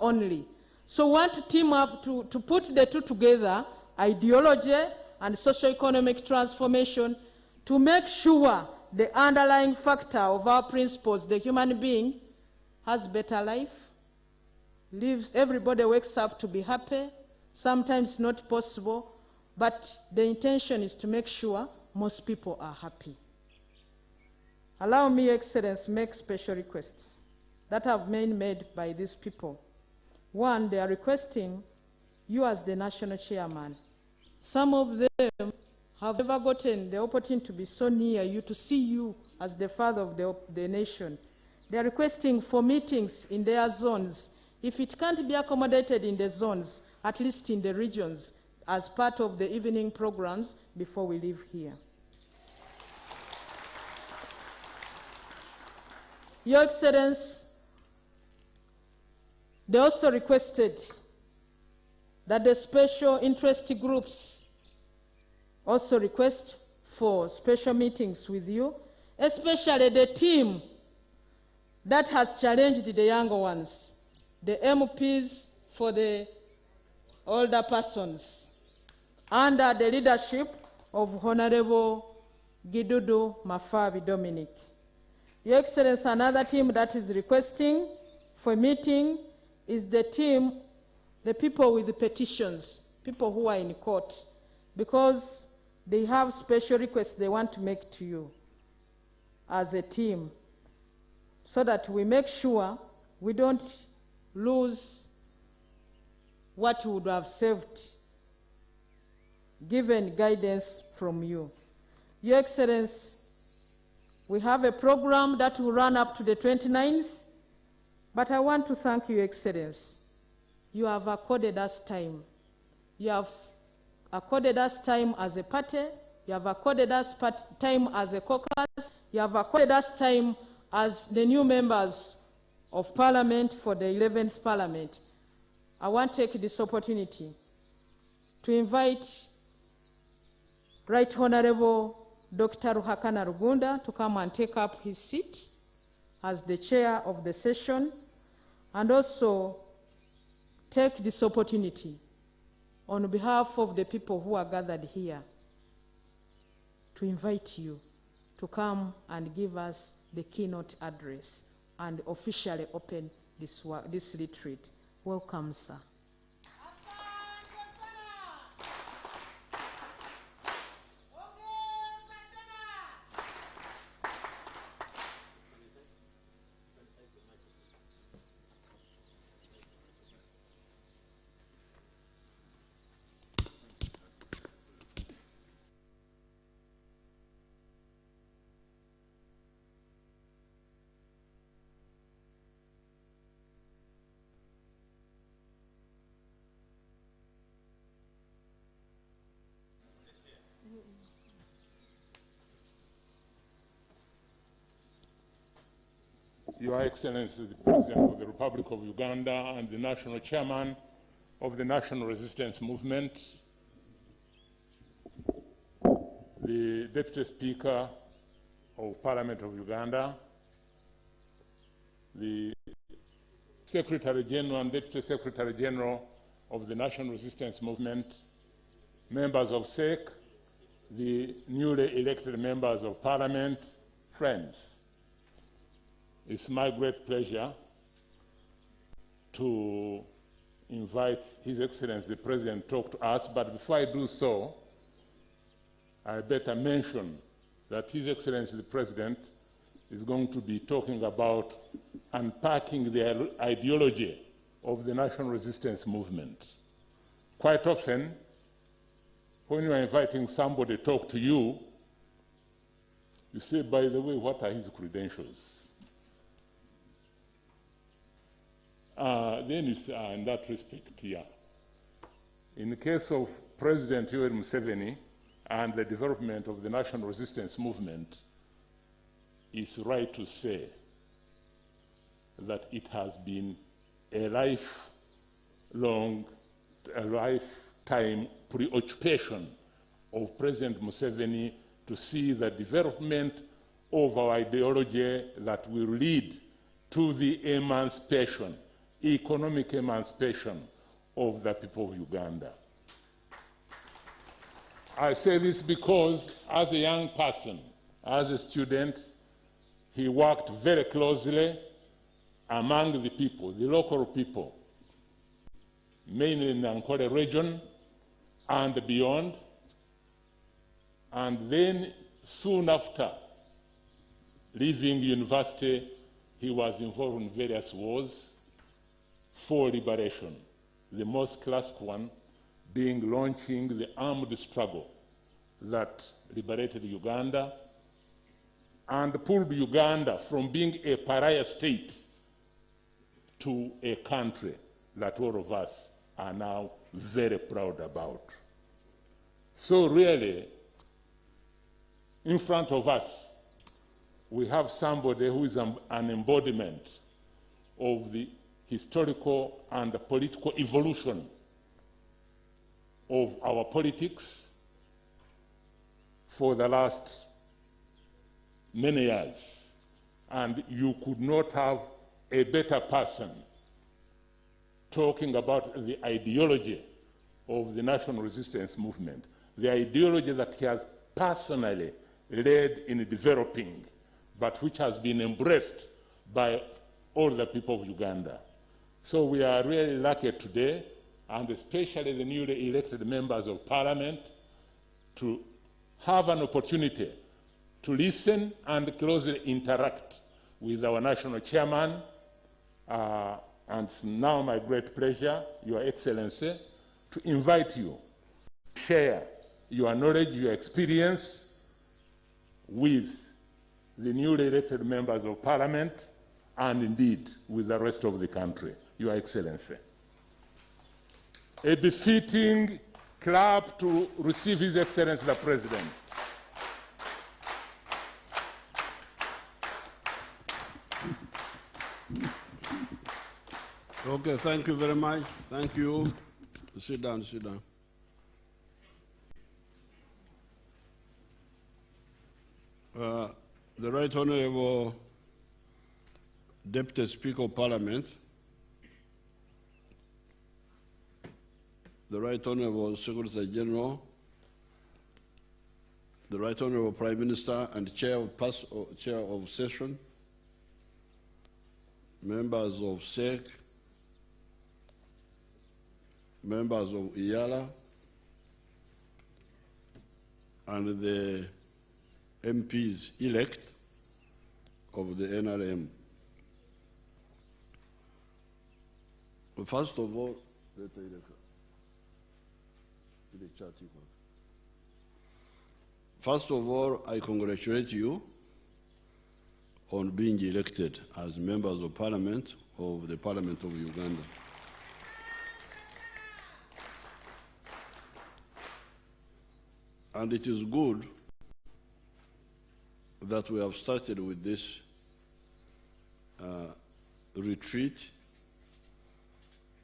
only. So want to team up to put the two together, ideology and socio-economic transformation, to make sure the underlying factor of our principles, the human being, has better life, lives, everybody wakes up to be happy. Sometimes not possible, but the intention is to make sure most people are happy. Allow me, Excellency, make special requests that have been made by these people. One, they are requesting you as the national chairman. Some of them have never gotten the opportunity to be so near you, to see you as the father of the nation. They are requesting for meetings in their zones. If it can't be accommodated in the zones, at least in the regions, as part of the evening programs before we leave here. Your Excellency, they also requested that the special interest groups also request for special meetings with you, especially the team that has challenged the younger ones, the MPs for the older persons, under the leadership of Honorable Gidudu Mafabi Dominic. Your Excellency, another team that is requesting for a meeting is the team, the people with the petitions, people who are in court, because they have special requests they want to make to you as a team, so that we make sure we don't lose what we would have saved, given guidance from you. Your Excellency, we have a program that will run up to the 29th, but I want to thank you, Excellency. You have accorded us time. You have accorded us time as a party. You have accorded us time as a caucus. You have accorded us time as the new members of Parliament for the 11th Parliament. I want to take this opportunity to invite Right Honorable Dr. Ruhakana Rugunda to come and take up his seat as the chair of the session, and also take this opportunity on behalf of the people who are gathered here to invite you to come and give us the keynote address and officially open this retreat. Welcome, sir. Your Excellency, the President of the Republic of Uganda and the National Chairman of the National Resistance Movement, the Deputy Speaker of Parliament of Uganda, the Secretary General and Deputy Secretary General of the National Resistance Movement, members of SEC, the newly elected members of Parliament, friends. It's my great pleasure to invite His Excellency the President to talk to us, but before I do so, I better mention that His Excellency the President is going to be talking about unpacking the ideology of the national resistance movement. Quite often, when you are inviting somebody to talk to you, you say, by the way, what are his credentials? Then you say, in that respect, yeah. In the case of President Yoweri Museveni and the development of the national resistance movement, it's right to say that it has been a lifetime preoccupation of President Museveni to see the development of our ideology that will lead to the emancipation, economic emancipation of the people of Uganda. I say this because as a young person, as a student, he worked very closely among the people, the local people, mainly in the Ankole region and beyond. And then soon after leaving university, he was involved in various wars for liberation, the most classic one being launching the armed struggle that liberated Uganda and pulled Uganda from being a pariah state to a country that all of us are now very proud about. So really, in front of us, we have somebody who is an embodiment of the historical and political evolution of our politics for the last many years. And you could not have a better person talking about the ideology of the national resistance movement, the ideology that he has personally led in developing, but which has been embraced by all the people of Uganda. So we are really lucky today, and especially the newly elected members of Parliament, to have an opportunity to listen and closely interact with our national chairman. And now my great pleasure, Your Excellency, to invite you to share your knowledge, your experience with the newly elected members of Parliament and indeed with the rest of the country. Your Excellency. A befitting clap to receive His Excellency the President. Okay, thank you very much. Thank you. Sit down, sit down. The Right Honorable Deputy Speaker of Parliament, the Right Honorable Secretary General, the Right Honorable Prime Minister and Chair of Session, members of SEC, members of IALA, and the MPs elect of the NRM. First of all, I congratulate you on being elected as members of Parliament of the Parliament of Uganda. And it is good that we have started with this retreat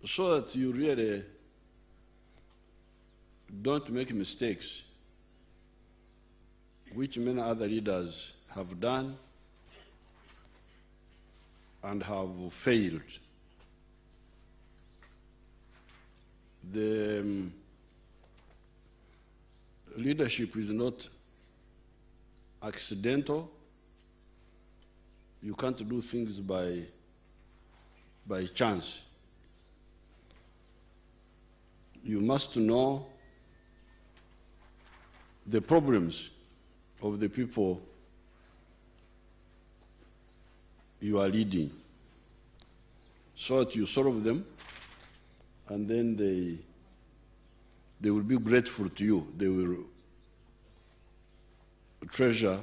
so that you really don't make mistakes, which many other leaders have done and have failed. The leadership is not accidental. You can't do things by chance. You must know the problems of the people you are leading so that you solve them, and then they will be grateful to you. They will treasure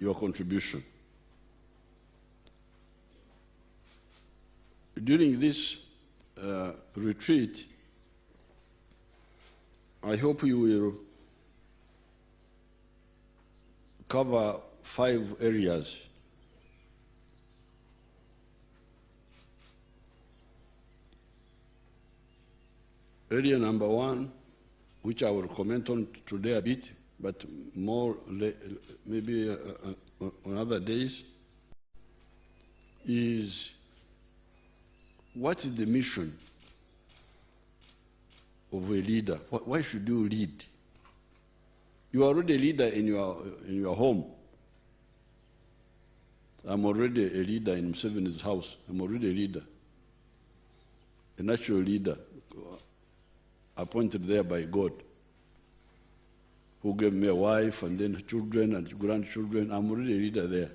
your contribution. During this retreat, I hope you will cover 5 areas. Area number 1, which I will comment on today a bit, but more maybe on other days, is what is the mission of a leader? Why should you lead? You are already a leader in your home. I'm already a leader in Museveni's house. I'm already a leader, a natural leader, appointed there by God, who gave me a wife and then children and grandchildren. I'm already a leader there.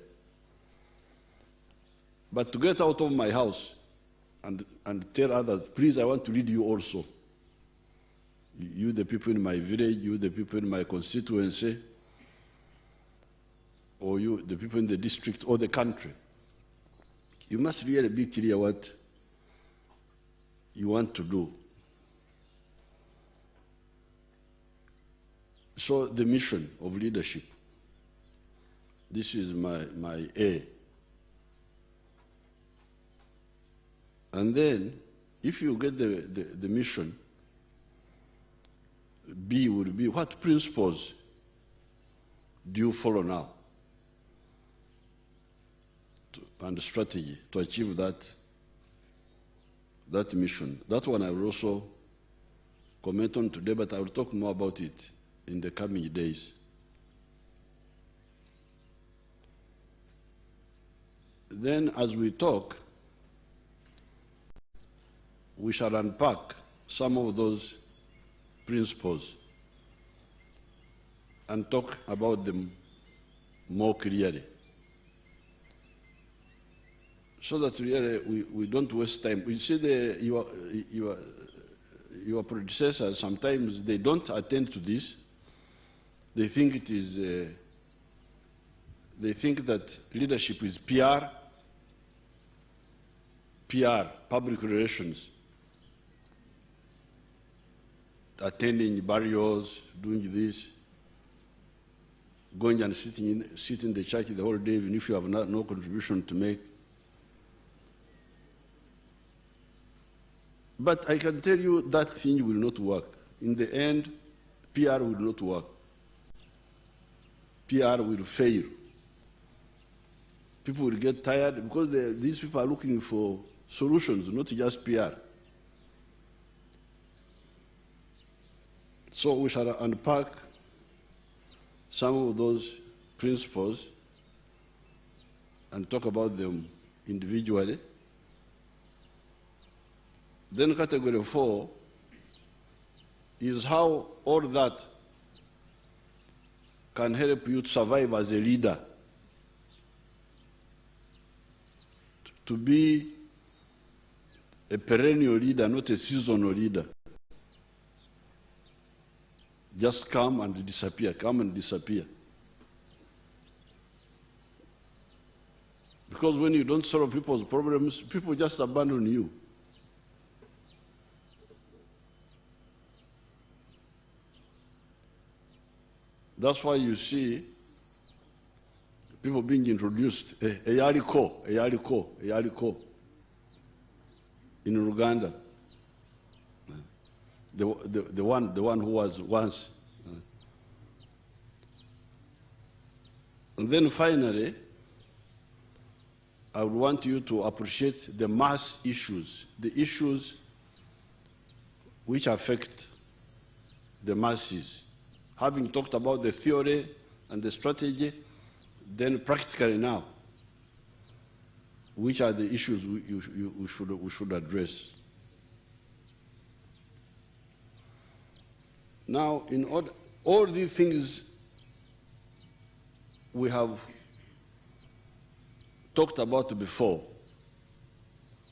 But to get out of my house and tell others, please, I want to lead you also. You, the people in my village, you, the people in my constituency, or you, the people in the district or the country. You must really be clear what you want to do. So the mission of leadership, this is my A. And then, if you get the mission, B would be, what principles do you follow now and strategy to achieve that mission? That one I will also comment on today, but I will talk more about it in the coming days. Then, as we talk, we shall unpack some of those principles and talk about them more clearly, so that really we don't waste time. You see, your predecessors, sometimes they don't attend to this. They think it is. They think that leadership is PR, public relations, attending burials, doing this, going and sit in the church the whole day, even if you have no contribution to make. But I can tell you that thing will not work. In the end, PR will not work. PR will fail. People will get tired because these people are looking for solutions, not just PR. So we shall unpack some of those principles and talk about them individually. Then category 4 is how all that can help you to survive as a leader, to be a perennial leader, not a seasonal leader. Just come and disappear, come and disappear. Because when you don't solve people's problems, people just abandon you. That's why you see people being introduced, a yariko in Uganda. The one who was once. And then finally, I would want you to appreciate the mass issues, the issues which affect the masses. Having talked about the theory and the strategy, then practically now, which are the issues we should address? Now, in all these things we have talked about before,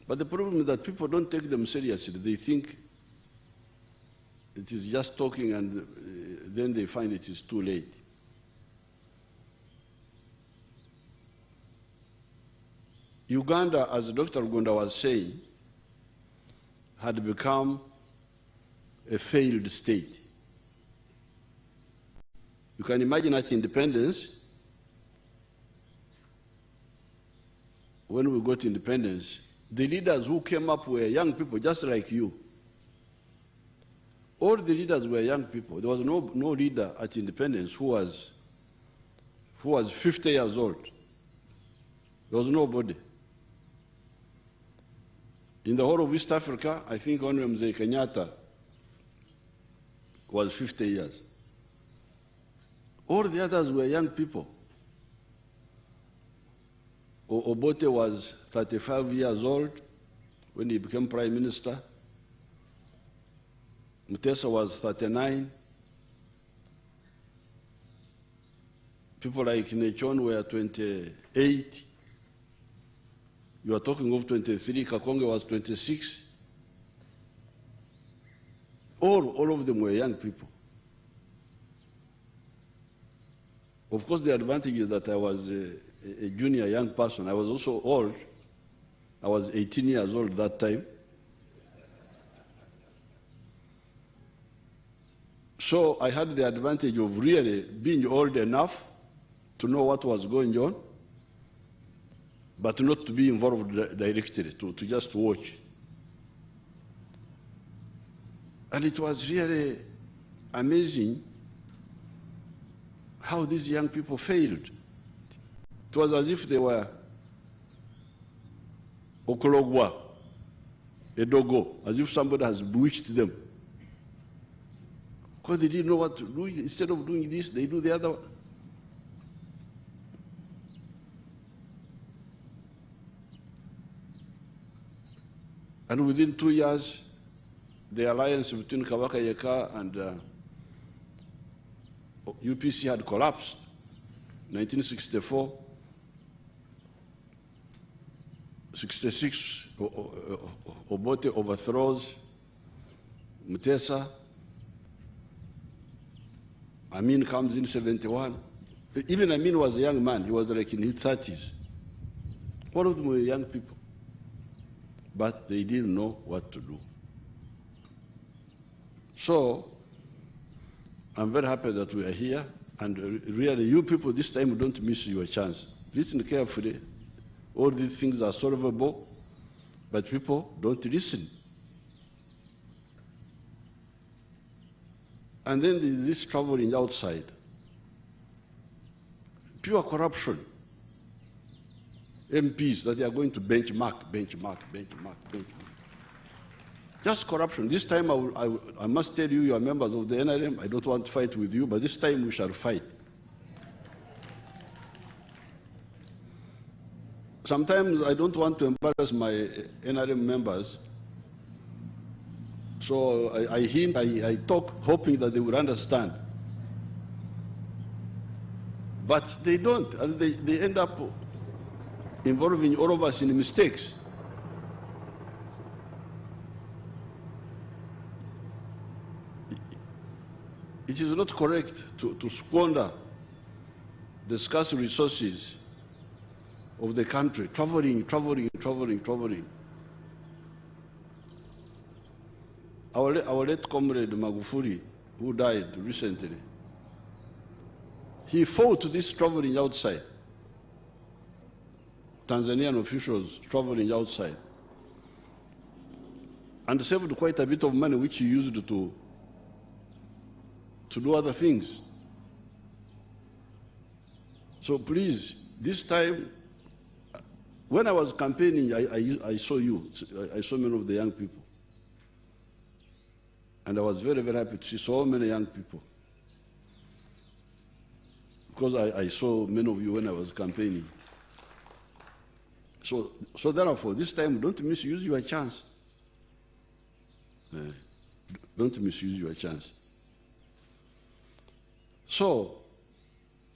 but the problem is that people don't take them seriously. They think it is just talking, and then they find it is too late. Uganda, as Dr. Gunda was saying, had become a failed state. You can imagine at independence, when we got independence, the leaders who came up were young people just like you. All the leaders were young people. There was no leader at independence who was 50 years old. There was nobody. In the whole of East Africa, I think only Mzee Kenyatta was 50 years. All the others were young people. Obote was 35 years old when he became prime minister. Mutesa was 39. People like Nechon were 28. You are talking of 23. Kakonge was 26. All of them were young people. Of course, the advantage is that I was a junior young person. I was also old. I was 18 years old that time. So I had the advantage of really being old enough to know what was going on, but not to be involved directly, to just watch. And it was really amazing how these young people failed. It was as if they were Okologwa, Edogo, as if somebody has bewitched them. Because they didn't know what to do. Instead of doing this, they do the other one. And within 2 years, the alliance between Kabaka Yeka and UPC had collapsed. 1964, 66, Obote overthrows Mutesa. Amin comes in 71. Even Amin was a young man. He was like in his 30s. All of them were young people. But they didn't know what to do. So, I'm very happy that we are here. And really, you people, this time, don't miss your chance. Listen carefully. All these things are solvable, but people don't listen. And then there's this traveling outside. Pure corruption. MPs that they are going to benchmark. Just corruption. This time I must tell you, you are members of the NRM. I don't want to fight with you, but this time we shall fight. Sometimes I don't want to embarrass my NRM members. So I hint, I talk, hoping that they will understand. But they don't, and they end up involving all of us in mistakes. It is not correct to squander the scarce resources of the country, traveling. Our late comrade Magufuli, who died recently, he fought this traveling outside. Tanzanian officials traveling outside and saved quite a bit of money which he used to do other things. So please, this time, when I was campaigning, I saw you. I saw many of the young people. And I was very, very happy to see so many young people. Because I saw many of you when I was campaigning. So therefore, this time, don't misuse your chance. Don't misuse your chance. So,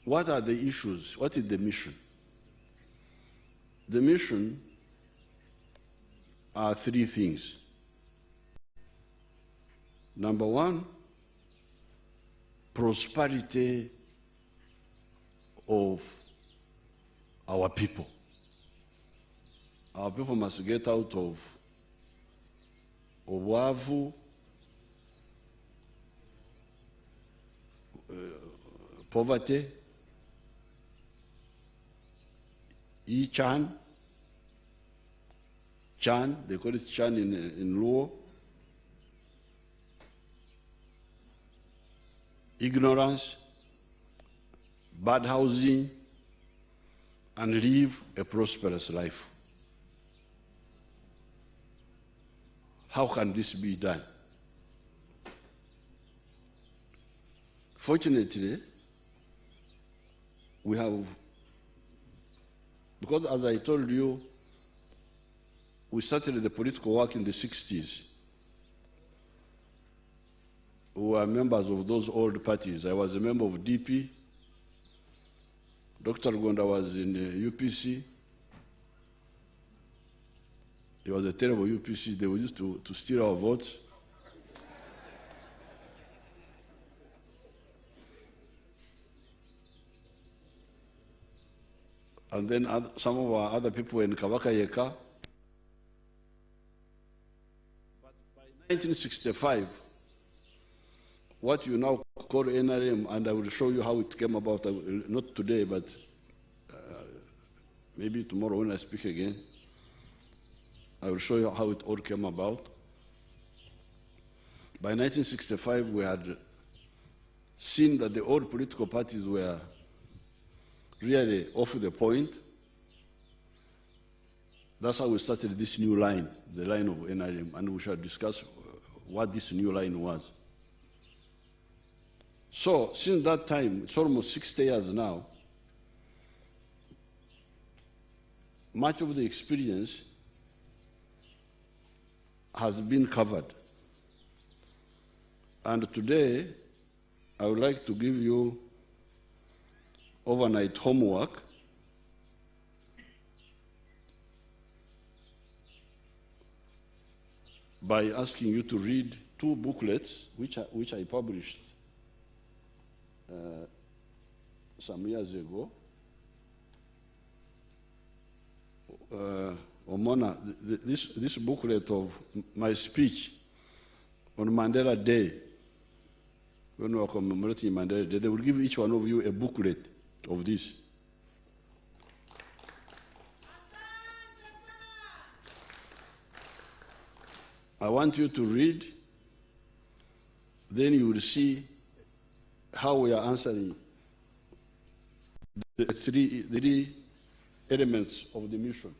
what are the issues? What is the mission? The mission are three things. Number one, prosperity of our people. Our people must get out of wavu, poverty, Chan, they call it Chan in Luo, ignorance, bad housing, and live a prosperous life. How can this be done? Fortunately, we have, because as I told you, we started the political work in the 60s. We were members of those old parties. I was a member of DP. Dr. Gonda was in UPC. It was a terrible UPC. They used to steal our votes. And then some of our other people were in Kawaka Yeka. But by 1965, what you now call NRM, and I will show you how it came about, not today, but maybe tomorrow when I speak again, I will show you how it all came about. By 1965, we had seen that the old political parties were really off the point. That's how we started this new line, the line of NRM, and we shall discuss what this new line was. So, since that time, it's almost 60 years now, much of the experience has been covered. And today, I would like to give you overnight homework by asking you to read two booklets which I published some years ago. Omona, this booklet of my speech on Mandela Day, when we are commemorating Mandela Day, they will give each one of you a booklet of this. I want you to read, then you will see how we are answering the three elements of the mission.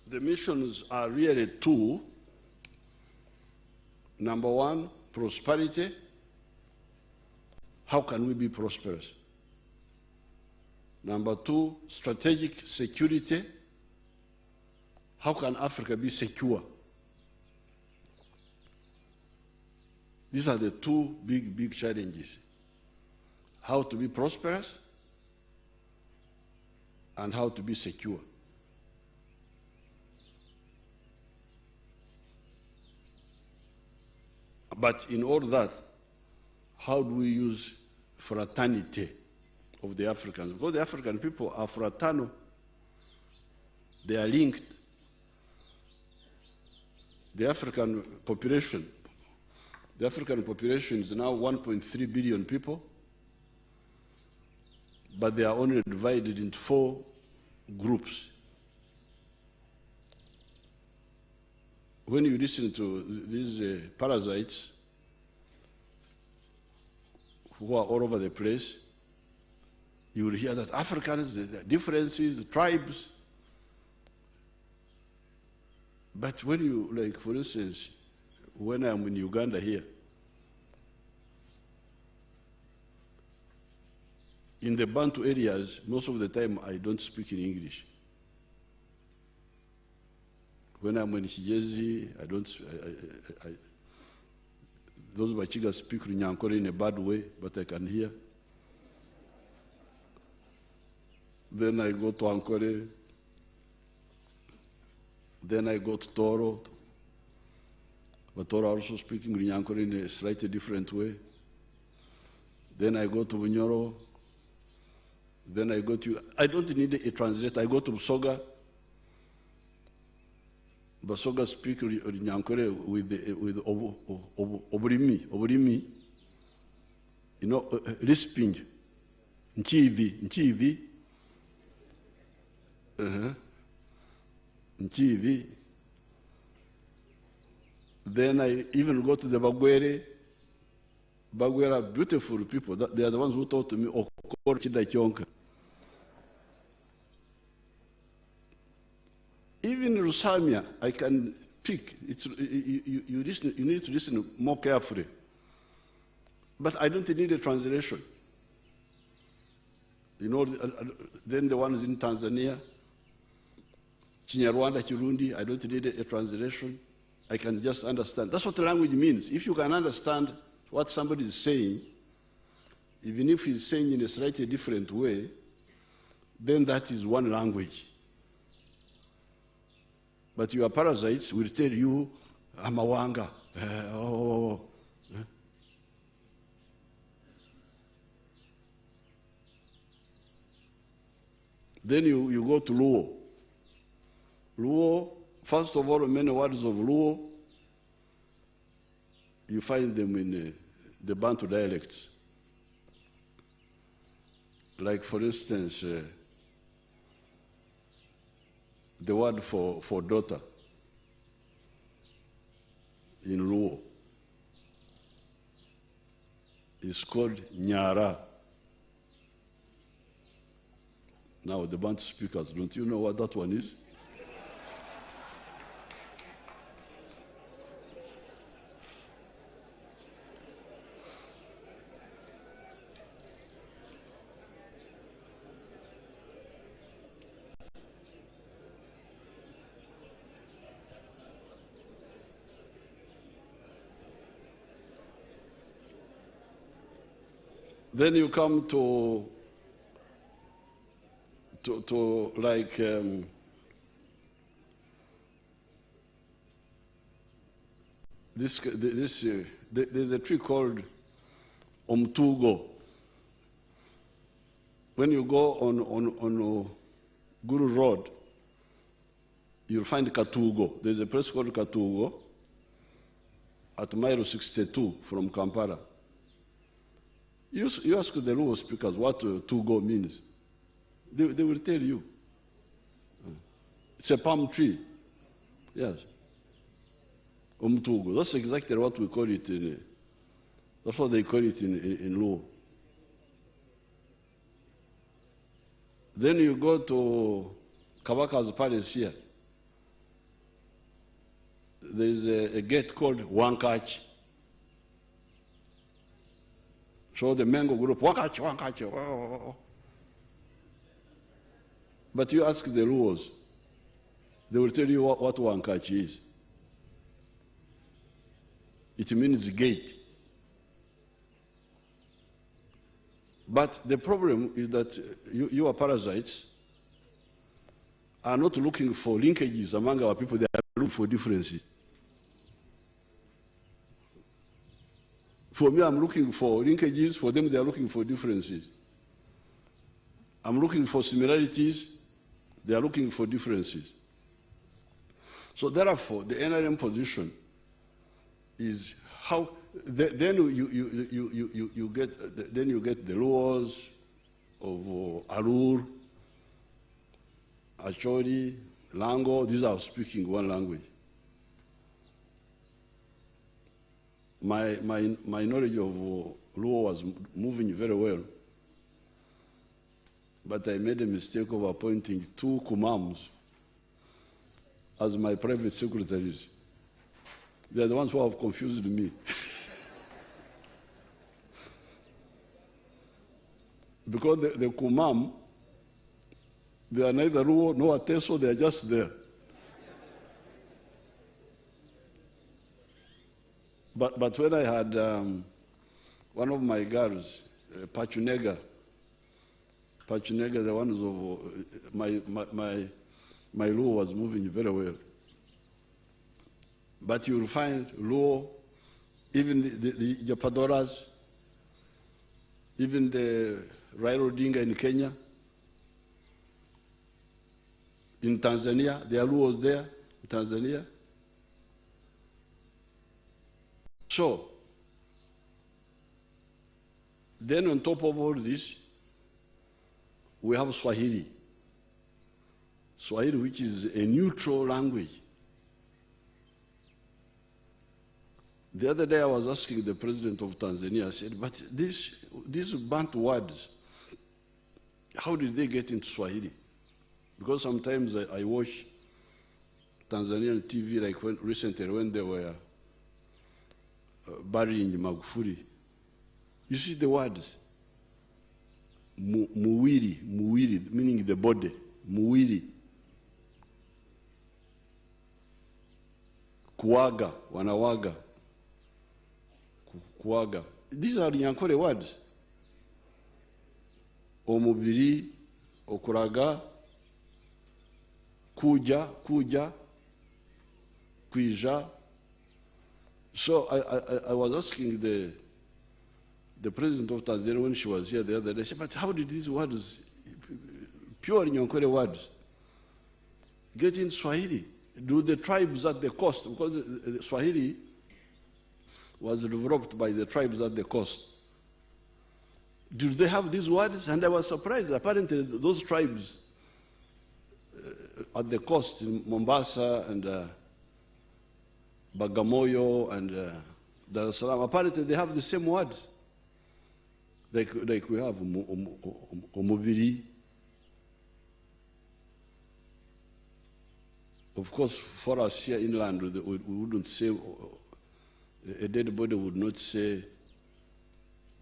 The missions are really two. Number one, prosperity. How can we be prosperous? Number two, strategic security. How can Africa be secure? These are the two big challenges. How to be prosperous and how to be secure. But in all that, how do we use fraternity of the Africans? Because the African people are fraternal. They are linked. The African population is now 1.3 billion people, but they are only divided into 4 groups. When you listen to these parasites who are all over the place, you will hear that Africans, the differences, the tribes. But when you, like, for instance, when I'm in Uganda here, in the Bantu areas, most of the time I don't speak in English. When I'm in Kigezi, those Bachigas speak Runyankore in a bad way, but I can hear. Then I go to Ankore. Then I go to Toro. But Toro also speaking Runyankore in a slightly different way. Then I go to Bunyoro. Then I go to, I don't need a translator. I go to Busoga. Busoga speak Runyankore with Oburimi, you know, lisping. Nchivi. Nchivi. Then I even go to the Bagwere. Bagwere are beautiful people. They are the ones who taught me Okoro Chidachonka. Even Rusamia, I can pick. You need to listen more carefully. But I don't need a translation. You know, then the ones in Tanzania, Chinyarwanda, Kirundi, I don't need a translation. I can just understand. That's what the language means. If you can understand what somebody is saying, even if he's saying in a slightly different way, then that is one language. But your parasites will tell you, Amawanga. Then you go to Luo. Luo, first of all, many words of Luo, you find them in the Bantu dialects. Like, for instance, the word for daughter in Luo is called Nyara. Now, the Bantu speakers, don't you know what that one is? Then you come to like there's a tree called Omtugo. When you go on Guru Road, you'll find Katugo. There's a place called Katugo at mile 62 from Kampala. You ask the Luo speakers what Tugo means. They will tell you. It's a palm tree. Yes. Umtugo. That's exactly what we call it. That's what they call it in Luo. Then you go to Kabaka's palace here. There is a gate called Wankachi. So the Mengo group, Wankachi. Oh. But you ask the Luos, they will tell you what Wankachi is. It means gate. But the problem is that you are parasites are not looking for linkages among our people, they are looking for differences. For me, I'm looking for linkages, for them, they are looking for differences. I'm looking for similarities, they are looking for differences. So therefore, the NRM position is how, then you get the laws of Arur, Acholi, Lango, these are speaking one language. My knowledge of Luo was moving very well, but I made a mistake of appointing 2 Kumams as my private secretaries. They are the ones who have confused me. Because the Kumam, they are neither Luo nor Ateso, they are just there. But when I had one of my girls, Pachunega, the ones of my Luo was moving very well. But you will find Luo, even the Japadoras, even the Raila Odinga in Kenya, in Tanzania, there are Luos there, in Tanzania. So, then on top of all this, we have Swahili. Swahili, which is a neutral language. The other day I was asking the president of Tanzania, I said, but these Bantu words, how did they get into Swahili? Because sometimes I watch Tanzanian TV, like recently when they were burying Magufuli. You see the words, muwiri, meaning the body, muwiri. Kuaga, wanawaga, kuaga. These are Nyankore words. Omubiri, okuraga, kuja, kuija. So I was asking the president of Tanzania when she was here the other day, I said, but how did these words, pure Nyankore words, get in Swahili? Do the tribes at the coast, because Swahili was developed by the tribes at the coast. Do they have these words? And I was surprised. Apparently, those tribes at the coast in Mombasa and Bagamoyo and Dar es Salaam, apparently they have the same words. Like we have Omubiri. Of course, for us here inland, we wouldn't say, a dead body would not say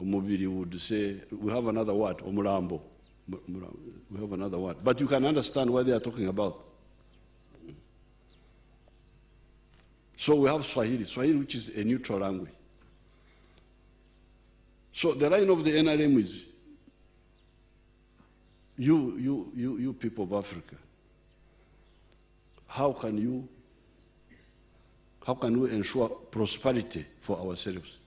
Omubiri, would say, we have another word, Omurambo. We have another word. But you can understand what they are talking about. So we have Swahili, which is a neutral language. So the line of the NRM is, you people of Africa, how can we ensure prosperity for ourselves?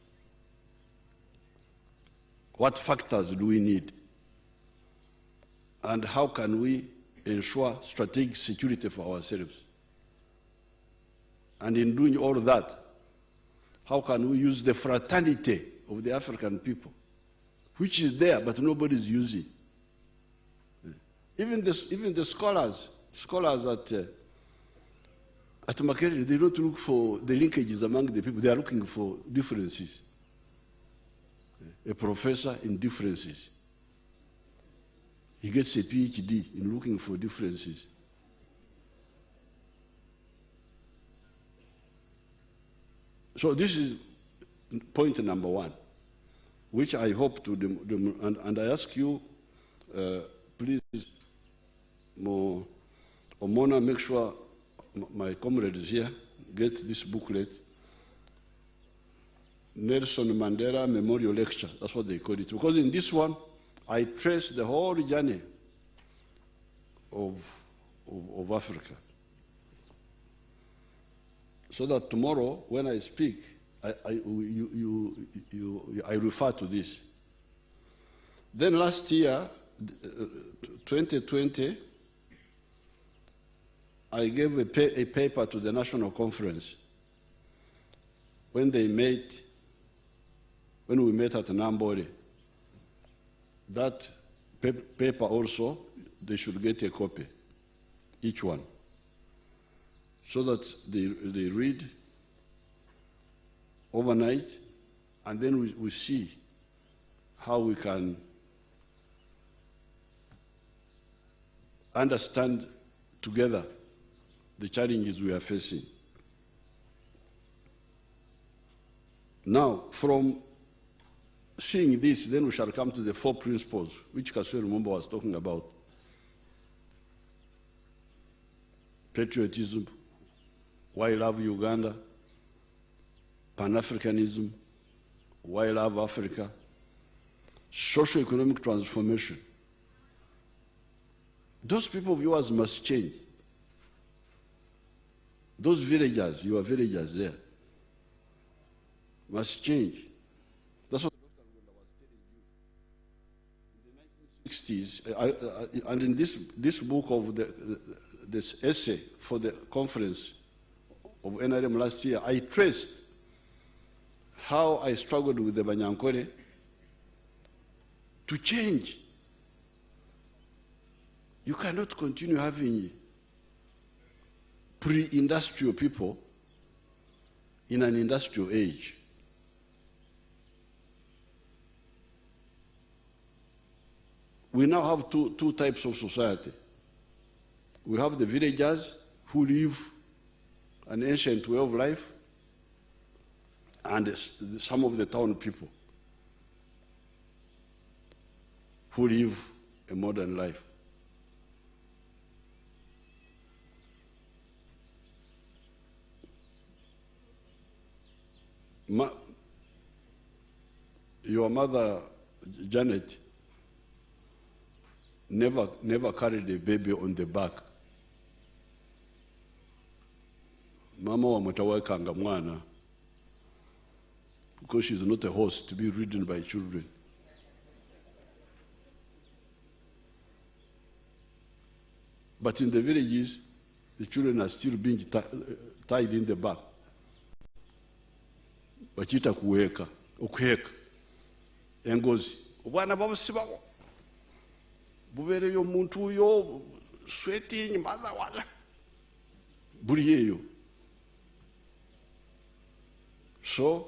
What factors do we need? And how can we ensure strategic security for ourselves? And in doing all that, how can we use the fraternity of the African people, which is there but nobody is using? Even the scholars at Makerere, they don't look for the linkages among the people, they are looking for differences. A professor in differences. He gets a PhD in looking for differences. So this is point number one, which I hope to, and I ask you, please, Omona, make sure my comrades here get this booklet, Nelson Mandela Memorial Lecture, that's what they call it. Because in this one, I traced the whole journey of Africa, so that tomorrow when I speak, I refer to this. Then last year, 2020, I gave a paper to the National Conference when we met at Nambole. That paper also, they should get a copy, each one, so that they read overnight, and then we see how we can understand together the challenges we are facing. Now, from seeing this, then we shall come to the 4 principles, which Kaswell Lumumba was talking about. Patriotism, why love Uganda, Pan-Africanism, why love Africa, socio-economic transformation. Those people of yours must change. Those villagers, your villagers there, must change. That's what Dr. Ngunda was telling you. In the 1960s, and in this book of this essay for the conference of NRM last year, I traced how I struggled with the Banyankore to change. You cannot continue having pre-industrial people in an industrial age. We now have two types of society. We have the villagers who live an ancient way of life, and some of the town people who live a modern life. Your mother, Janet, never carried a baby on the back. Mama wa mutawekanga mwana, because she's not a horse to be ridden by children. But in the villages, the children are still being tied in the back. Bachita kuweka, okuheka, engozi. Obwana babusibawo. Bubere yo muntu yo sweating mother wala. Buriyeyo. So,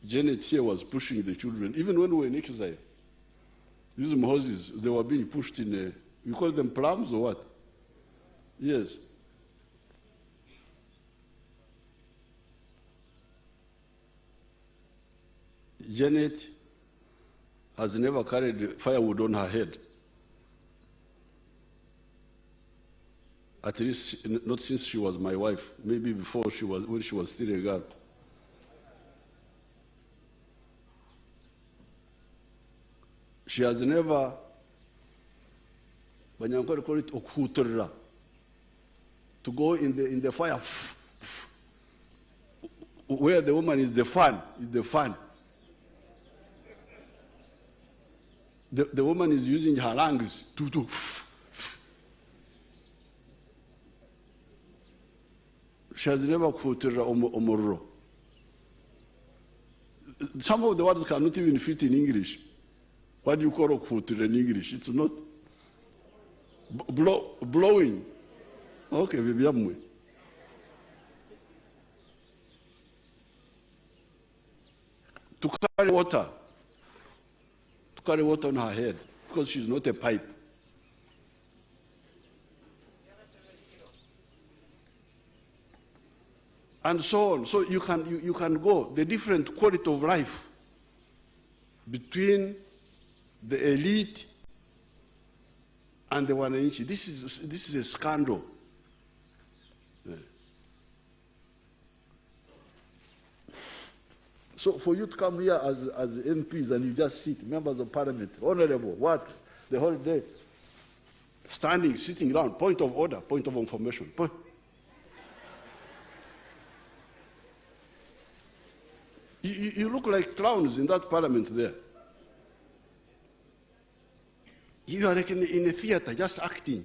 Janet here was pushing the children, even when we were in exile. These Moses, they were being pushed in a, you call them plums or what? Yes. Janet has never carried firewood on her head. At least not since she was my wife, maybe before when she was still a girl. She has never, Banyankore call it okuhutorera, to go in the fire, where the woman is the fan, The woman is using her lungs to do. She has never quoted omoro. Some of the words cannot even fit in English. What do you call quoted in English? It's not blowing. Okay, baby, I'm to carry water. Carry water on her head because she's not a pipe. And so on. So you can go the different quality of life between the elite and the wananchi. This is a scandal. So for you to come here as MPs and you just sit, members of parliament, honorable, what? The whole day. Standing, sitting down, point of order, point of information. You look like clowns in that parliament there. You are like in a theater, just acting.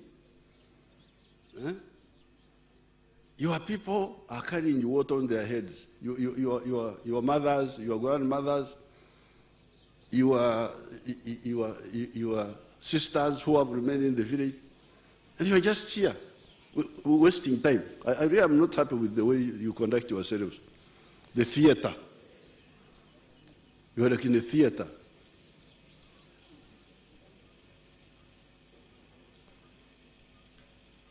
Your people are carrying water on their heads. Your mothers, your grandmothers, your sisters who have remained in the village, and you are just here, wasting time. I really am not happy with the way you conduct yourselves. The theater. You are like in a theater.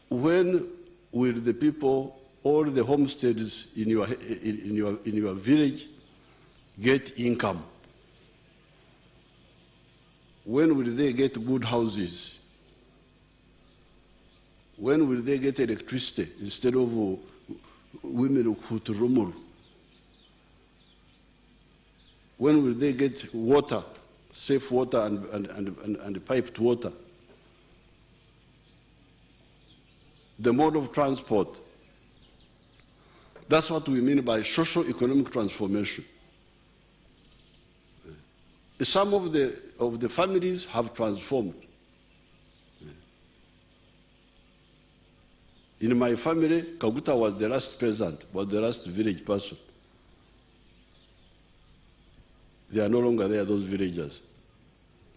When will the people, all the homesteads in your village get income? When will they get good houses? When will they get electricity instead of women kuturumuru? When will they get water, safe water and piped water? The mode of transport. That's what we mean by socio-economic transformation. Some of the families have transformed. In my family, Kaguta was the last peasant, was the last village person. They are no longer there, those villagers.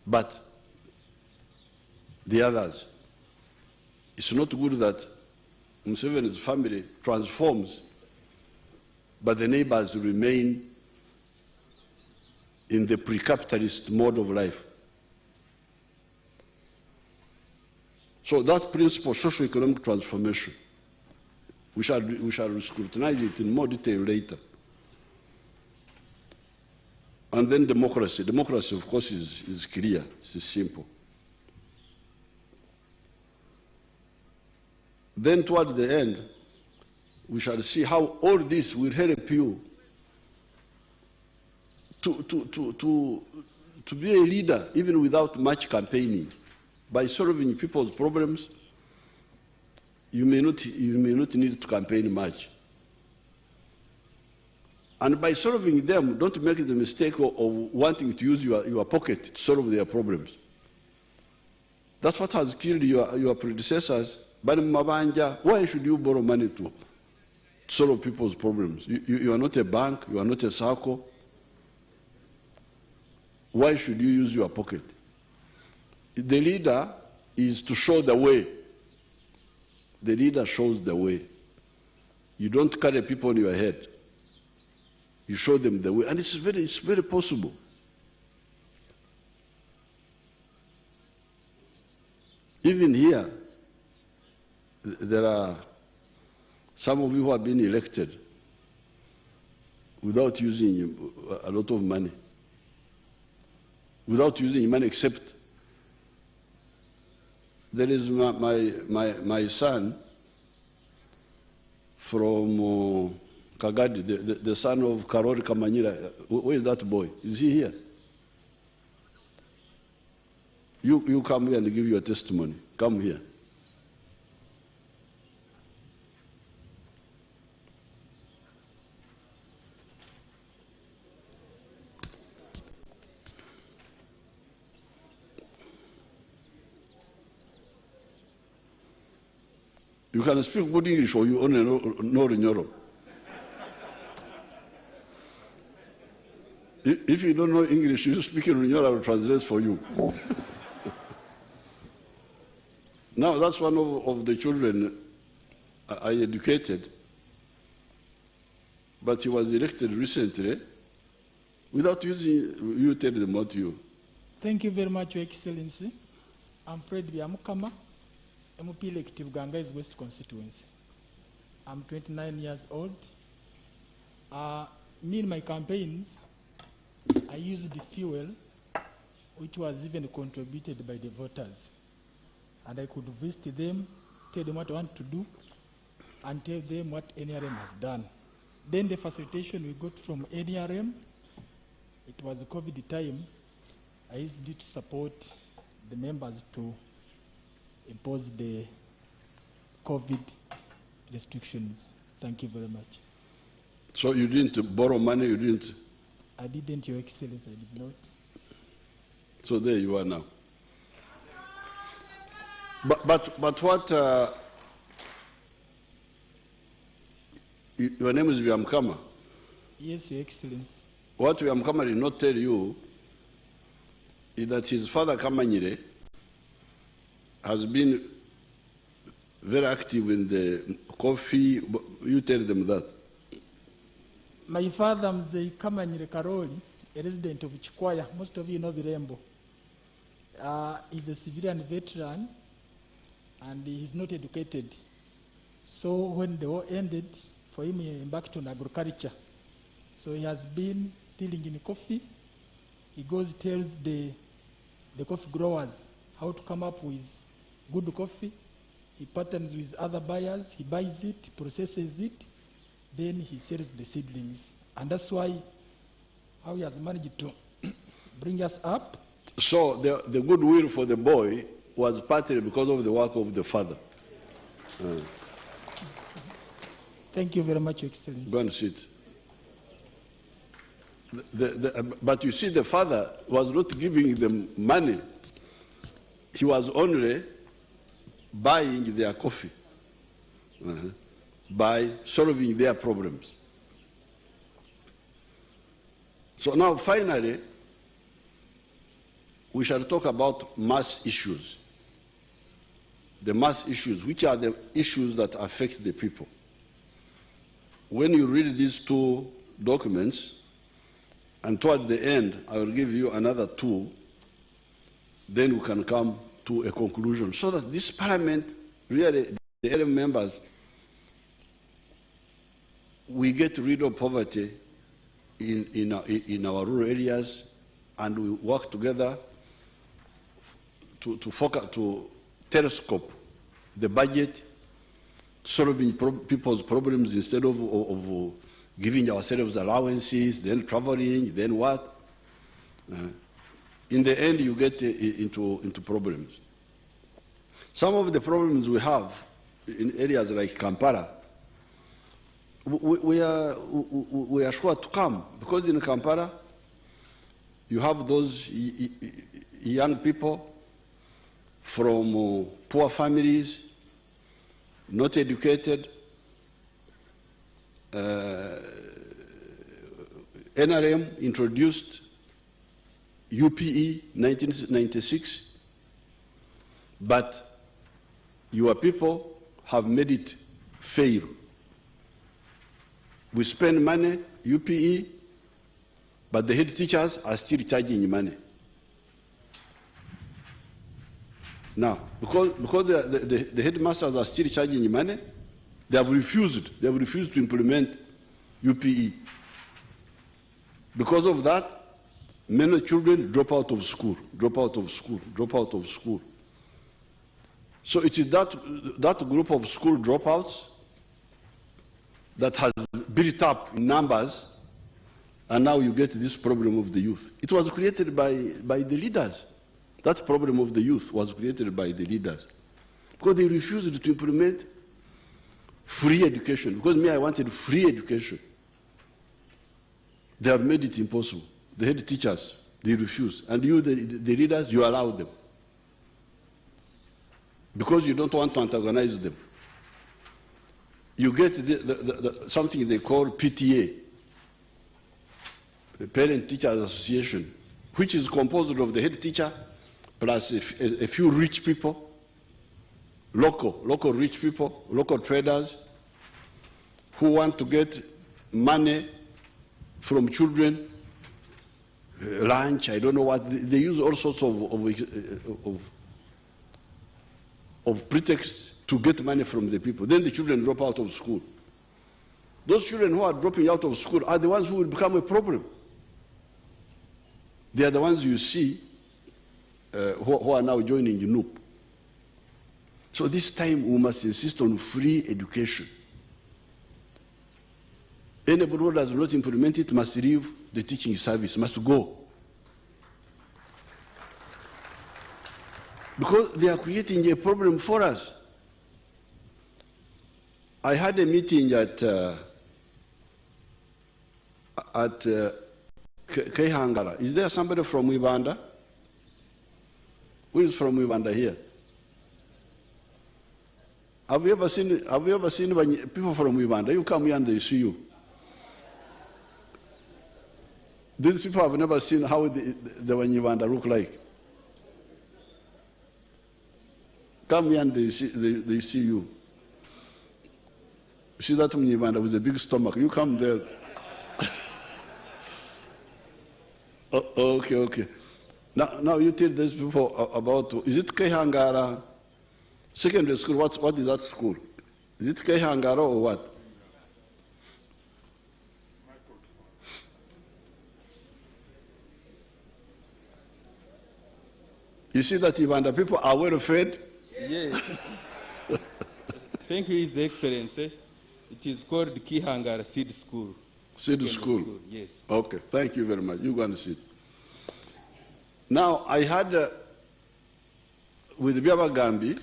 But the others, it's not good that Museveni's family transforms, but the neighbors remain in the pre-capitalist mode of life. So that principle, socio-economic transformation, we shall scrutinize it in more detail later. And then democracy. Democracy, of course, is clear, it's simple. Then toward the end, we shall see how all this will help you to be a leader, even without much campaigning. By solving people's problems, you may not need to campaign much. And by solving them, don't make the mistake of wanting to use your pocket to solve their problems. That's what has killed your predecessors. Why should you borrow money to solve people's problems? You are not a bank, you are not a circle. Why should you use your pocket? The leader is to show the way. The leader shows the way. You don't carry people on your head. You show them the way, and it's very possible. Even here, there are some of you who have been elected without using a lot of money. Without using money, except there is my son from Kagadi, the son of Karori Kamanyira. Where is that boy? Is he here? You come here and give your testimony. Come here. You can speak good English or you only know Runyoro. If you don't know English, you speak in Runyoro, I will translate for you. Now, that's one of the children I educated, but he was elected recently without using, you tell them what you. Thank you very much, Your Excellency. I'm Fred Biamukama, MP elective Uganda West constituency. I'm 29 years old. Me in my campaigns, I used the fuel which was even contributed by the voters. And I could visit them, tell them what I want to do, and tell them what NRM has done. Then the facilitation we got from NRM it was a COVID time, I used it to support the members to impose the COVID restrictions. Thank you very much. So you didn't borrow money, you didn't? I didn't, Your Excellency, I did not. So there you are now. But what, your name is Byamkama? Yes, Your Excellency. What Byamkama did not tell you is that his father Kamanyire has been very active in the coffee. You tell them that. My father, Mzee Kamanyire Karoli, a resident of Chikwaya, most of you know Virembo. He's a civilian veteran and he's not educated. So when the war ended, for him he embarked on agriculture. So he has been dealing in coffee. He goes, tells the coffee growers how to come up with good coffee. He partners with other buyers, he buys it, processes it, then he sells the seedlings. And that's why how he has managed to bring us up. So the goodwill for the boy was partly because of the work of the father. Thank you very much, Your Excellency. Go and sit. But you see, the father was not giving them money. He was only buying their coffee by solving their problems. So now, finally, we shall talk about mass issues. The mass issues, which are the issues that affect the people. When you read these two documents, and toward the end, I will give you another two, then we can come to a conclusion, so that this parliament, really, the NRM members, we get rid of poverty in our rural areas, and we work together to focus, to telescope the budget, solving people's problems instead of giving ourselves allowances, then traveling, then what? In the end, you get into problems. Some of the problems we have in areas like Kampala, we are sure to come, because in Kampala, you have those young people from poor families, not educated. NRM introduced UPE 1996, but your people have made it fail. We spend money, UPE, but the head teachers are still charging money. Now, because the headmasters are still charging money, they have refused to implement UPE. Because of that, many children drop out of school. So it is that group of school dropouts that has built up in numbers, and now you get this problem of the youth. It was created by the leaders. That problem of the youth was created by the leaders, because they refused to implement free education. Because me, I wanted free education. They have made it impossible. The head teachers, they refuse. And you, the leaders, you allow them. Because you don't want to antagonize them. You get something they call PTA, the Parent Teachers Association, which is composed of the head teacher plus a few rich people, local rich people, local traders, who want to get money from children, lunch, I don't know what. They use all sorts of pretexts to get money from the people. Then the children drop out of school. Those children who are dropping out of school are the ones who will become a problem. They are the ones you see who are now joining UNUP. So this time we must insist on free education. Anybody who does not implement it must leave the teaching service, must go. Because they are creating a problem for us. I had a meeting at Kehangara. Is there somebody from Uganda? Who is from Uganda here? Have you ever seen people from Uganda? You come here and they see you. These people have never seen how the Uganda look like. Come here and they see you. See that Uganda with a big stomach. You come there. Okay. Now you tell these people about, is it Kehangara secondary school? What is that school? Is it Kehangara or what? You see that Uganda people are well fed? Yes. Thank you, His Excellency. It is called Kihangara Seed School. Seed School? Yes. Okay, thank you very much. You go and sit. Now, I had, with Biaba Gambi,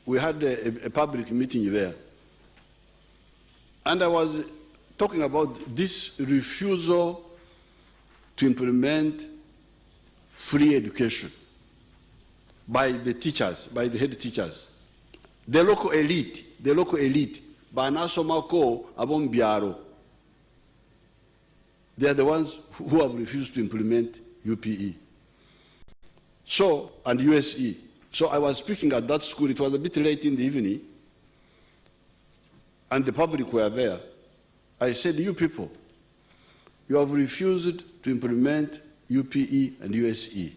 we had a public meeting there. And I was talking about this refusal to implement free education by the teachers, by the head teachers. The local elite, Banasomako Abon Biaro, they are the ones who have refused to implement UPE. So, and USE. So I was speaking at that school. It was a bit late in the evening, and the public were there. I said, you people, you have refused to implement UPE and USE.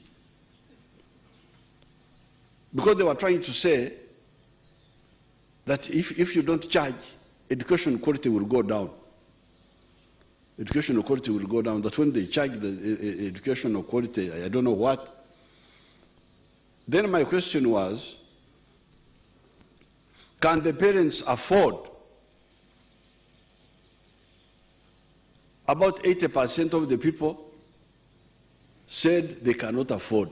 Because they were trying to say that if you don't charge, education quality will go down. Educational quality will go down. That when they charge the educational quality, I don't know what. Then my question was, can the parents afford? About 80% of the people said they cannot afford.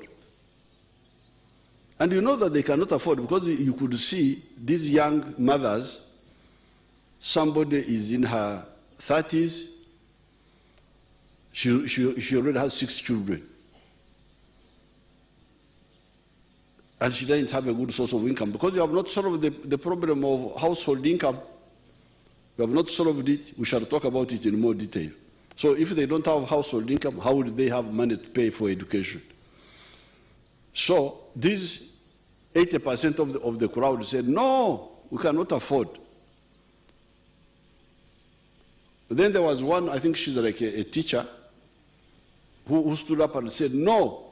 And you know that they cannot afford because you could see these young mothers, somebody is in her 30s, she already has 6 children. And she doesn't have a good source of income because you have not solved the problem of household income. You have not solved it. We shall talk about it in more detail. So if they don't have household income, how would they have money to pay for education? So these 80% of the crowd said, no, we cannot afford. Then there was one, I think she's like a teacher, who stood up and said, no,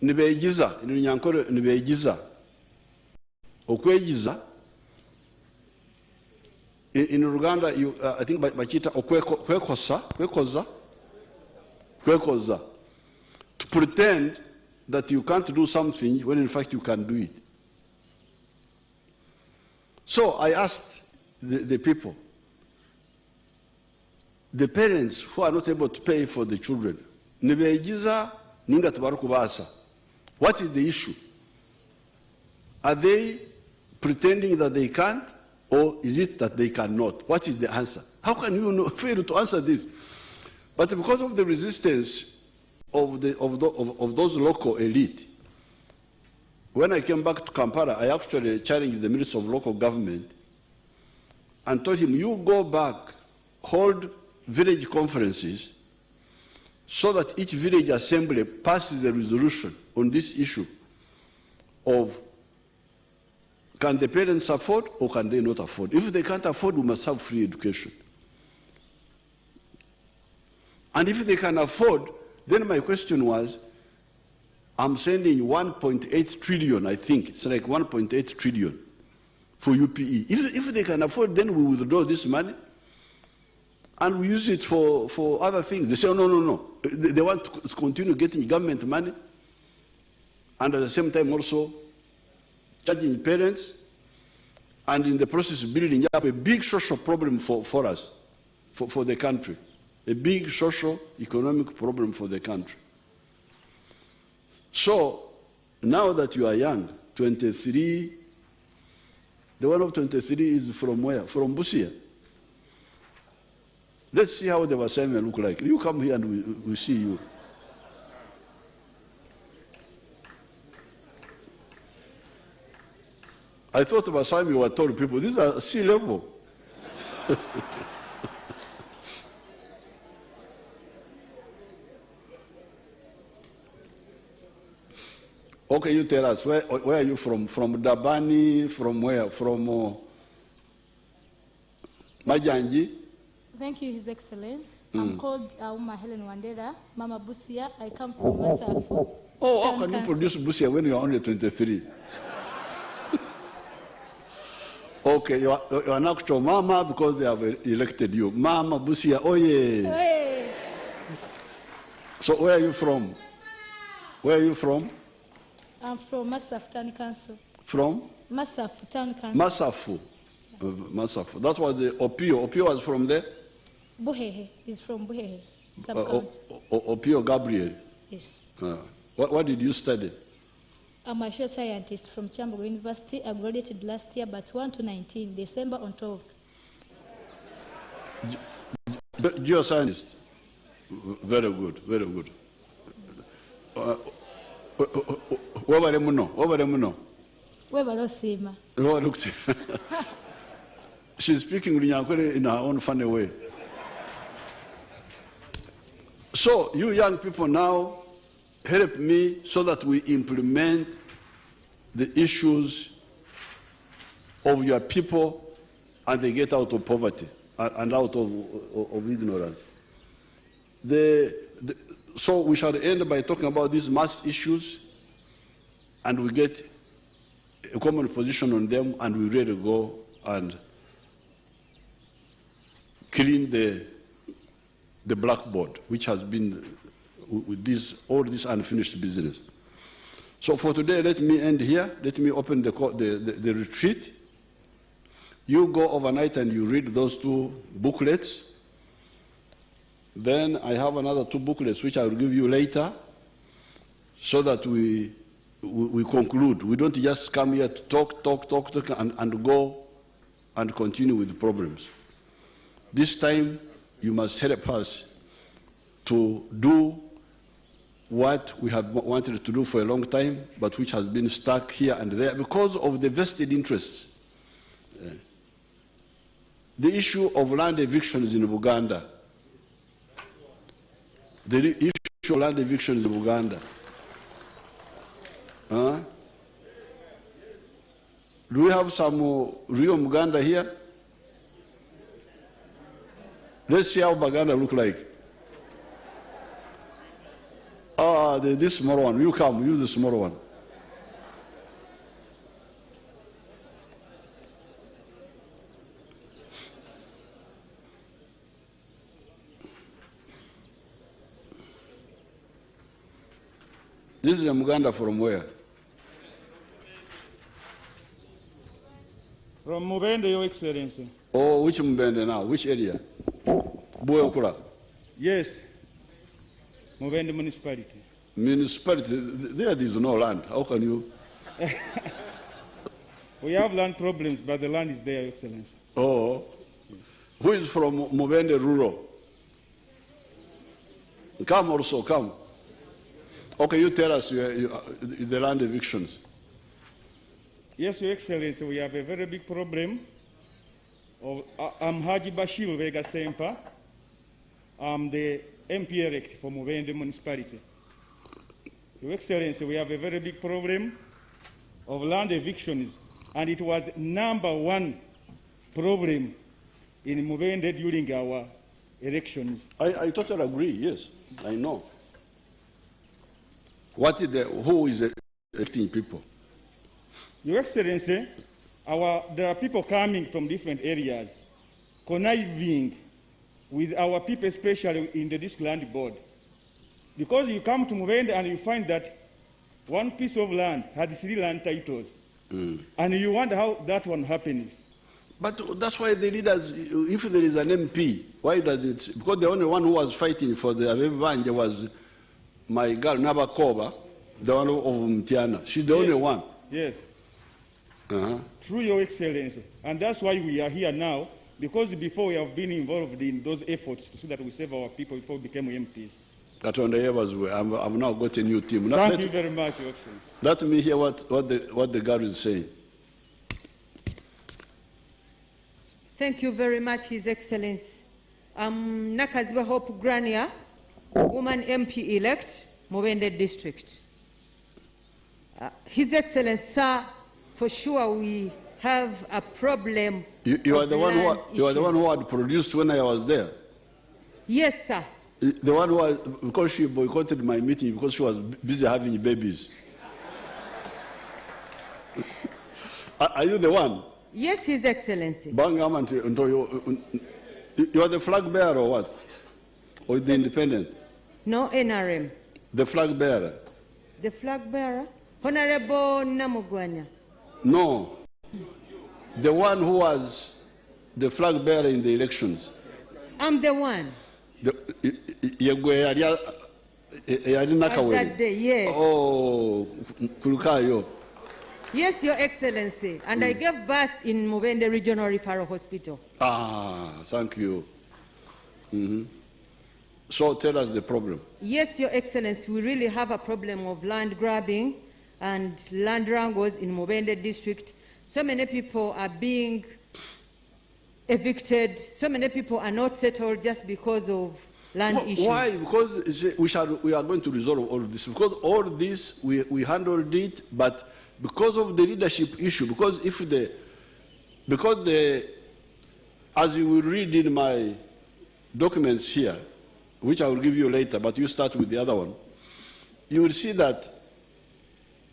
nibegiza, nyankore nibegiza. Okwegiza, in Uganda, I think bakita kwekoza, to pretend that you can't do something when in fact you can do it. So I asked the people, the parents who are not able to pay for the children, nibegiza ninga tubarukubasa. What is the issue? Are they pretending that they can't, or is it that they cannot? What is the answer? How can you fail to answer this? But because of the resistance of those local elite, when I came back to Kampala, I actually challenged the Minister of Local Government and told him, you go back, hold village conferences so that each village assembly passes a resolution on this issue of can the parents afford or can they not afford? If they can't afford, we must have free education. And if they can afford, then my question was, I'm sending 1.8 trillion, I think, it's like 1.8 trillion for UPE. If they can afford, then we withdraw this money and we use it for other things. They say, oh, no. They want to continue getting government money and at the same time also charging parents and in the process building up a big social problem for us. for the country, a big social, economic problem for the country. So now that you are young, 23, the one of 23 is from where? From Busia. Let's see how the assignment look like. You come here and we see you. I thought of assignment were told people, these are sea level. Okay, you tell us, where are you from? From Dabani, from where? From Majanji? Thank you, His Excellence. I'm called Uma Helen Wandera, Mama Busia. I come from Masafu. Oh, how can you produce Busia when you are only 23? Okay, you are an actual Mama because they have elected you. Mama Busia, oh yeah. Hey. So where are you from? Where are you from? I'm from Masafu Town Council. From? Masafu Town Council. Masafu. Masafu. That was the Opio. Opio was from there? Buhehe is from Buhehe. Sub-county. Opio Gabriel. Yes. What did you study? I'm a social scientist from Chambogo University. I graduated last year, but 1 to 19, December on 12th. Geoscientist. Very good, very good. She's speaking in her own funny way. So, you young people now, help me so that we implement the issues of your people and they get out of poverty and out of ignorance. So we shall end by talking about these mass issues and we get a common position on them and we ready to go and clean the blackboard, which has been with all this unfinished business. So for today, let me end here. Let me open the retreat. You go overnight and you read those 2 booklets. Then I have another 2 booklets which I will give you later so that we conclude. We don't just come here to talk and go and continue with the problems. This time, you must help us to do what we have wanted to do for a long time, but which has been stuck here and there because of the vested interests. The issue of land evictions in Uganda. The issue of land evictions in Uganda. Do we have some real Uganda here? Let's see how Uganda look like. This small one. You come, use the small one. This is a Uganda from where? From Mubende, Your Excellency. Oh, which Mubende now? Which area? Buekura. Yes. Mubende municipality. Municipality, there is no land. How can you? We have land problems, but the land is there, Your Excellency. Oh. Who is from Mubende rural? Come also, come. Okay, you tell us the land evictions. Yes, Your Excellency, we have a very big problem. I'm Haji Bashir Vega Sempa. I'm the MP elect for Mubende municipality. Your Excellency, we have a very big problem of land evictions, and it was #1 problem in Mubende during our elections. I totally agree, yes, I know. Who is electing people? Your Excellency, there are people coming from different areas, conniving with our people, especially in the District Land Board. Because you come to Mubende and you find that one piece of land had 3 land titles, and you wonder how that one happens. But that's why the leaders, if there is an MP, why does it? Because the only one who was fighting for the Abebanje was my girl, Nabakoba, the one of Mtiana. She's the only one. Yes. Through Your Excellency. And that's why we are here now, because before we have been involved in those efforts so that we save our people before we became MPs. I've now got a new team. Thank you very much, Your Excellency. Let me hear what the girl is saying. Thank you very much, His Excellency. Nakaziba Hope Grania, woman MP-elect, Mubende District. His Excellency, sir, for sure we have a problem. You are the one who had produced when I was there. Yes, sir. The one who because she boycotted my meeting because she was busy having babies. Are you the one? Yes, His Excellency. You are the flag bearer or what? Or the independent? No, NRM. The flag bearer? The flag bearer? Honorable Namugwanya. No. The one who was the flag bearer in the elections. I'm the one. That day, yes. Oh, Kulukayo. Yes, Your Excellency. And I gave birth in Mubende Regional Referral Hospital. Ah, thank you. So tell us the problem. Yes, Your Excellency. We really have a problem of land grabbing and land wrangles in Mubende District. So many people are being evicted. So many people are not settled just because of land issues. Why? Because we are going to resolve all of this. Because all this, we handled it, but because of the leadership issue, as you will read in my documents here, which I will give you later, but you start with the other one, you will see that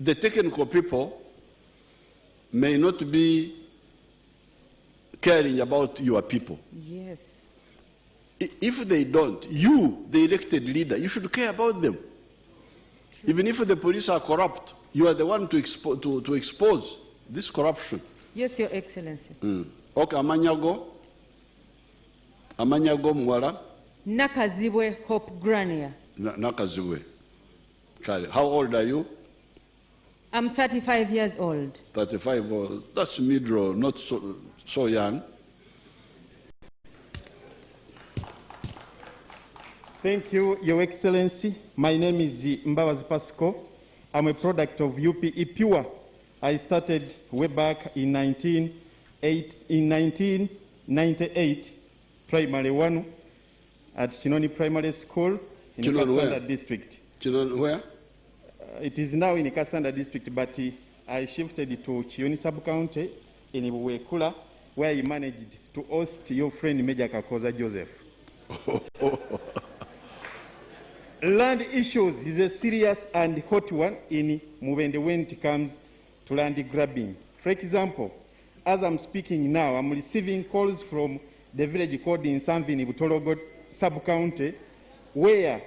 the technical people may not be caring about your people. Yes. If they don't, you, the elected leader, you should care about them. True. Even if the police are corrupt, you are the one to expose this corruption. Yes, Your Excellency. Okay, Amanyago Mwala. Nakazibwe Hope Grania. Nakazibwe. How old are you? I'm 35 years old. 35 old. That's middle, not so young. Thank you, Your Excellency. My name is Mbabazi Pasco. I'm a product of UPE Pure. I started way back in 1998, primary one, at Chinoni Primary School in Kasanda District. Chinoni where? It is now in Kasanda District, but I shifted to Chioni Sub-County in Ibuwekula, where I managed to host your friend Major Kakoza Joseph. Land issues is a serious and hot one in Mubende when it comes to land grabbing. For example, as I'm speaking now, I'm receiving calls from the village called in Sanvini Butologo sub-county, where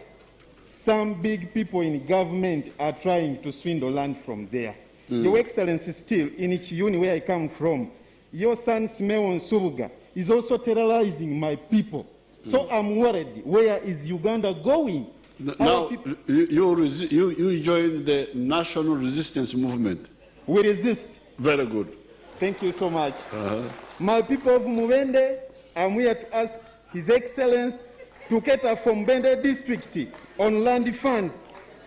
some big people in government are trying to swindle land from there. Your Excellency, still in Chiyuni, where I come from, your son Simeon Subuga is also terrorizing my people. So I'm worried, where is Uganda going? Now, you joined the National Resistance Movement. We resist. Very good. Thank you so much. My people of Mubende, I'm here to ask His Excellency to cater from Bende District on land fund.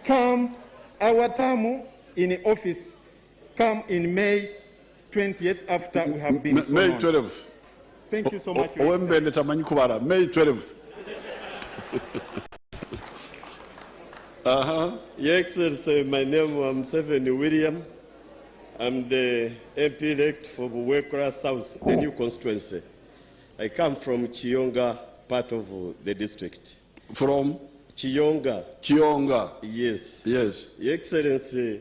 Come our term in office, come in May 20th after we have been May 12th. Thank you so much. May 12th. Your Excellency, my name is Seven William. I'm the MP elect for Buwekura South, the new constituency. I come from Chiyonga, part of the district. From? Chiyonga. Chiyonga. Yes. Yes. Your Excellency,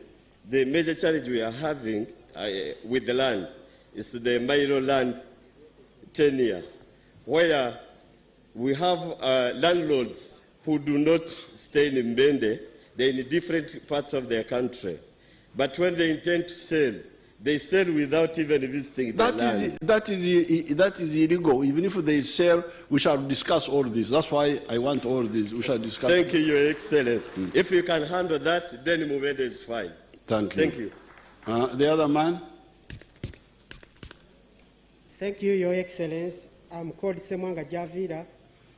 the major challenge we are having with the land is the Milo land tenure, where we have landlords who do not stay in Mbende, they're in different parts of their country. But when they intend to sell, They sell without even visiting the land. That is illegal. Even if they sell, we shall discuss all this. That's why I want all this. We shall discuss. Thank you, Your Excellency. If you can handle that, then Mubende is fine. Thank you. Thank you. The other man? Thank you, Your Excellency. I'm called Semwanga Javira,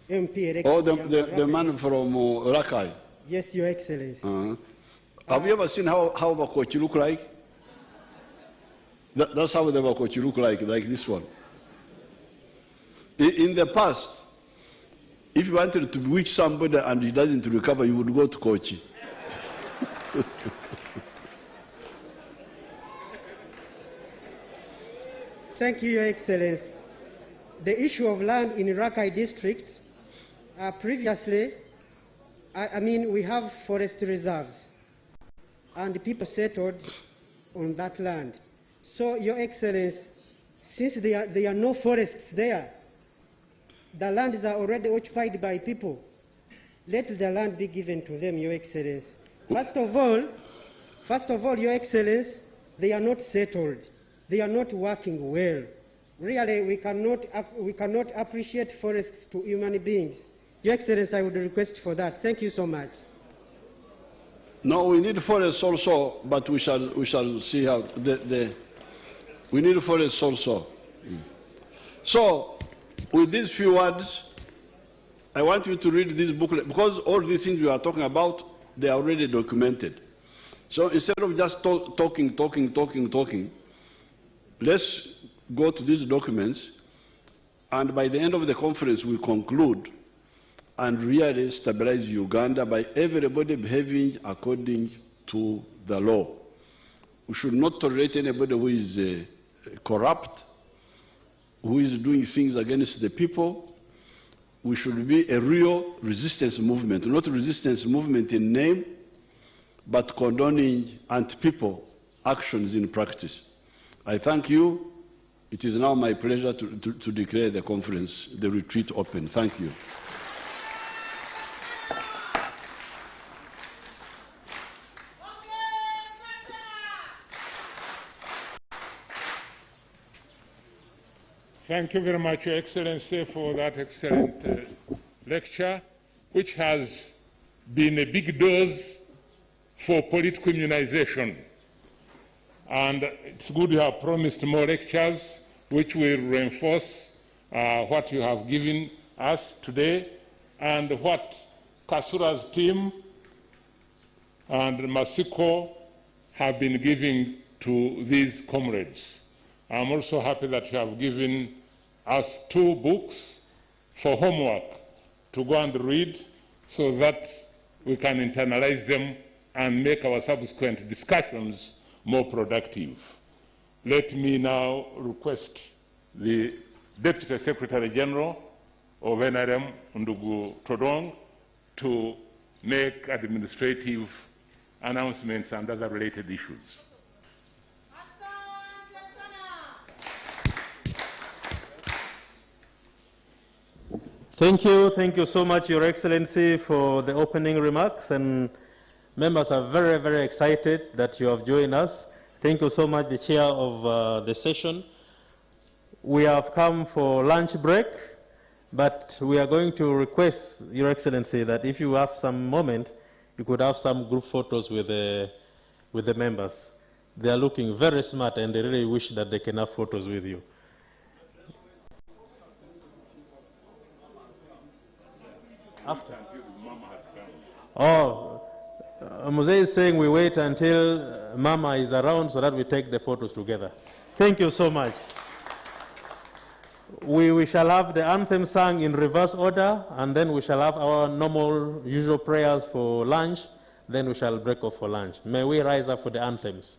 MP elected. Oh, the man from Rakai. Yes, Your Excellency. Have you ever seen how Bakochi look like? That's how the Bakochi look like this one. In the past, if you wanted to bewitch somebody and he doesn't recover, you would go to Kochi. Thank you, Your Excellency. The issue of land in Rakai district, previously, we have forest reserves, and people settled on that land. So, Your Excellency, since there are no forests there, the lands are already occupied by people. Let the land be given to them, Your Excellency. First of all, Your Excellency, they are not settled. They are not working well. Really, we cannot appreciate forests to human beings. Your Excellency, I would request for that. Thank you so much. No, we need forests also, but we shall see how we need forests also. So, with these few words, I want you to read this booklet, because all these things we are talking about, they are already documented. So instead of just talking, let's go to these documents, and by the end of the conference, we conclude and really stabilize Uganda by everybody behaving according to the law. We should not tolerate anybody who is corrupt, who is doing things against the people. We should be a real resistance movement, not a resistance movement in name, but condoning anti-people actions in practice. I thank you. It is now my pleasure to declare the conference, the retreat open. Thank you. Thank you very much, Your Excellency, for that excellent lecture, which has been a big dose for political immunization. And it's good you have promised more lectures, which will reinforce what you have given us today and what Kasura's team and Masiko have been giving to these comrades. I'm also happy that you have given us 2 books for homework to go and read so that we can internalize them and make our subsequent discussions more productive. Let me now request the Deputy Secretary General of NRM, Ndugu Todong, to make administrative announcements and other related issues. Thank you so much, Your Excellency, for the opening remarks, and members are very, very excited that you have joined us. Thank you so much, the chair of the session. We have come for lunch break, but we are going to request, Your Excellency, that if you have some moment, you could have some group photos with the members. They are looking very smart, and they really wish that they can have photos with you. After. Oh, Mose is saying we wait until Mama is around so that we take the photos together. Thank you so much. We shall have the anthem sung in reverse order, and then we shall have our normal, usual prayers for lunch. Then we shall break off for lunch. May we rise up for the anthems.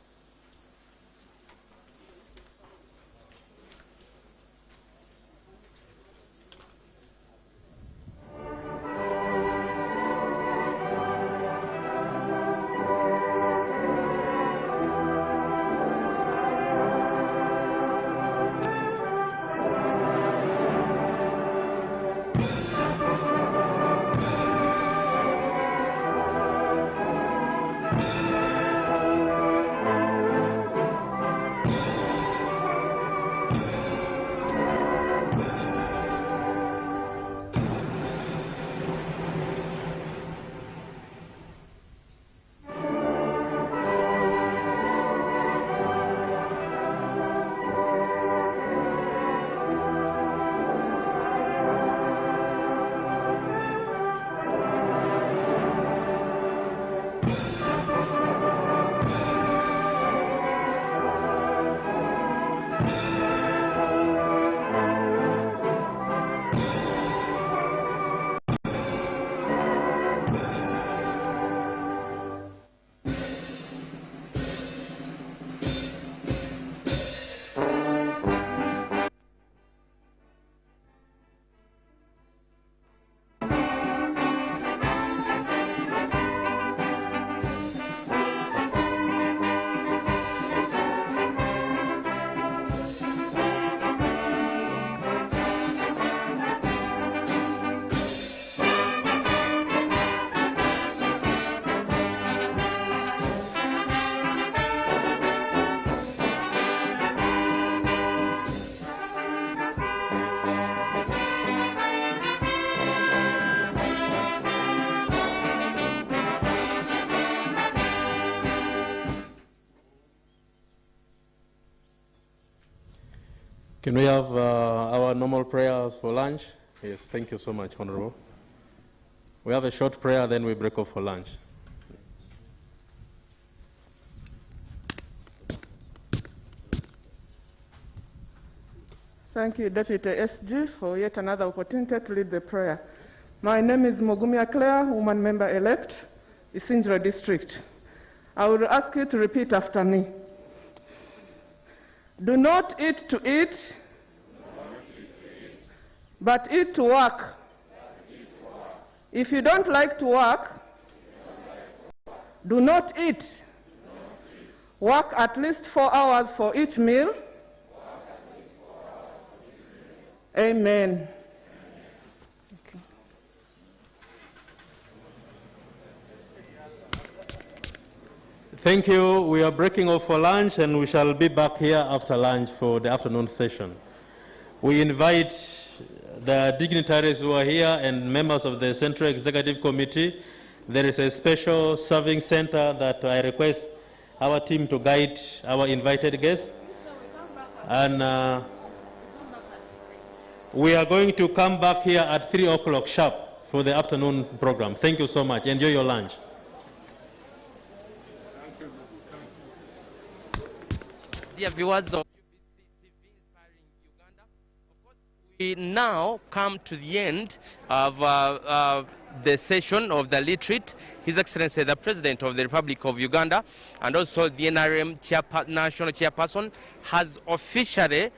Can we have our normal prayers for lunch? Yes, thank you so much, Honorable. We have a short prayer, then we break off for lunch. Thank you, Deputy SG, for yet another opportunity to lead the prayer. My name is Mogumia Claire, woman member-elect, Isinjiro District. I will ask you to repeat after me. Do not eat to eat, but eat to work. If you don't like to work, do not eat. Work at least 4 hours for each meal. Amen. Thank you. We are breaking off for lunch, and we shall be back here after lunch for the afternoon session. We invite the dignitaries who are here and members of the Central Executive Committee. There is a special serving center that I request our team to guide our invited guests. And we are going to come back here at 3 o'clock sharp for the afternoon program. Thank you so much. Enjoy your lunch. Dear viewers of UBC TV Inspiring Uganda, of course, we now come to the end of the session of the retreat. His Excellency, the President of the Republic of Uganda, and also the NRM National Chairperson, has officially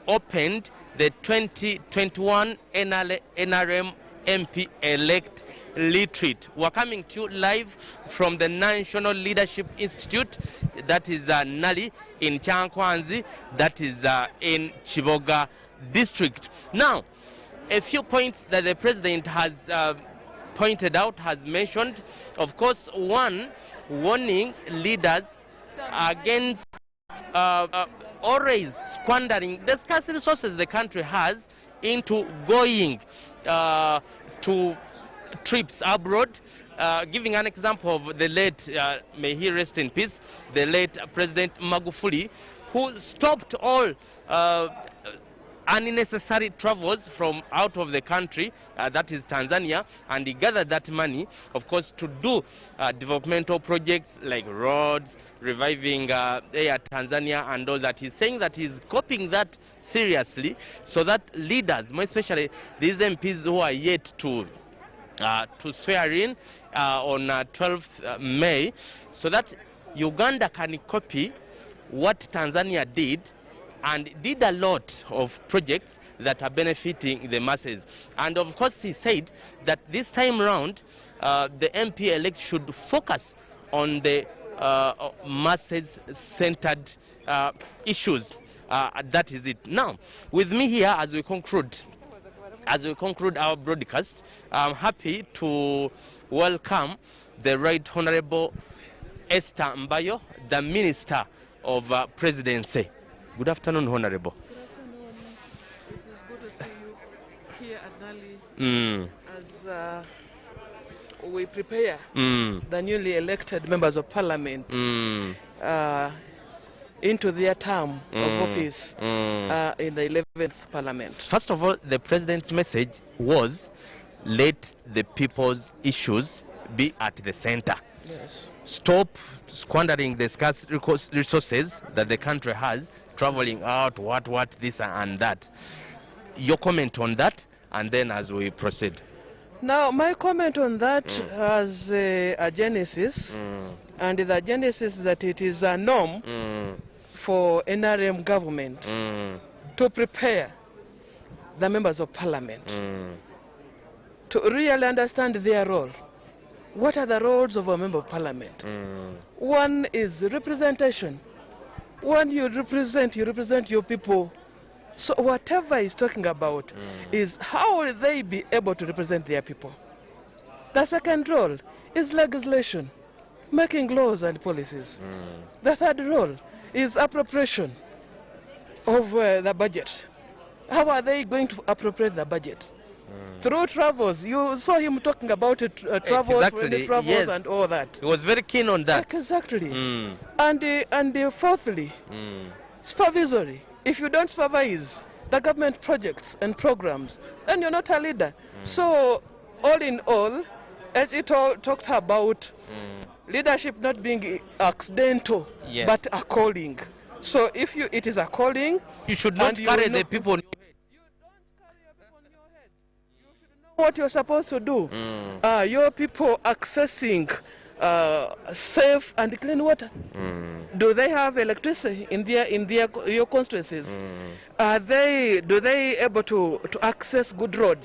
opened the 2021 NRM MP elect retreat. We're coming to you live from the National Leadership Institute, that is Nali in Chankwanzi, that is in Chiboga district. Now, a few points that the President has pointed out, has mentioned. Of course, one, warning leaders against always squandering the scarce resources the country has into going to trips abroad, giving an example of the late, may he rest in peace, the late President Magufuli, who stopped all unnecessary travels from out of the country, that is Tanzania, and he gathered that money, of course, to do developmental projects like roads, reviving Air Tanzania and all that. He's saying that he's copying that seriously, so that leaders, more especially these MPs who are yet to swear in on 12th May, so that Uganda can copy what Tanzania did, and did a lot of projects that are benefiting the masses. And of course, he said that this time round, the MP elect should focus on the masses-centered issues. That is it. Now, with me here as we conclude our broadcast, I'm happy to welcome the Right Honorable Esther Mbayo, the Minister of Presidency. Good afternoon, Honorable. Good afternoon. It is good to see you here at Nali as we prepare the newly elected members of Parliament into their term of office in the 11th Parliament. First of all, the President's message was, let the people's issues be at the center. Yes. Stop squandering the scarce resources that the country has traveling out, what, this and that. Your comment on that, and then as we proceed. Now, my comment on that has a genesis, and the genesis that it is a norm for NRM government to prepare the members of parliament to really understand their role. What are the roles of a member of parliament? One is representation. When you represent your people. So whatever he's talking about is how will they be able to represent their people. The second role is legislation, making laws and policies. The third role is appropriation of the budget. How are they going to appropriate the budget? Through travels. You saw him talking about travels, exactly, travels yes. and all that. He was very keen on that. Exactly. And fourthly, supervisory. If you don't supervise the government projects and programs, then you're not a leader. So, all in all, as it all talked about leadership not being accidental, yes. but a calling. So, if it is a calling, you should not carry the people. What you're supposed to do. Your people accessing safe and clean water. Do they have electricity in your constituencies? Do they able to access good roads?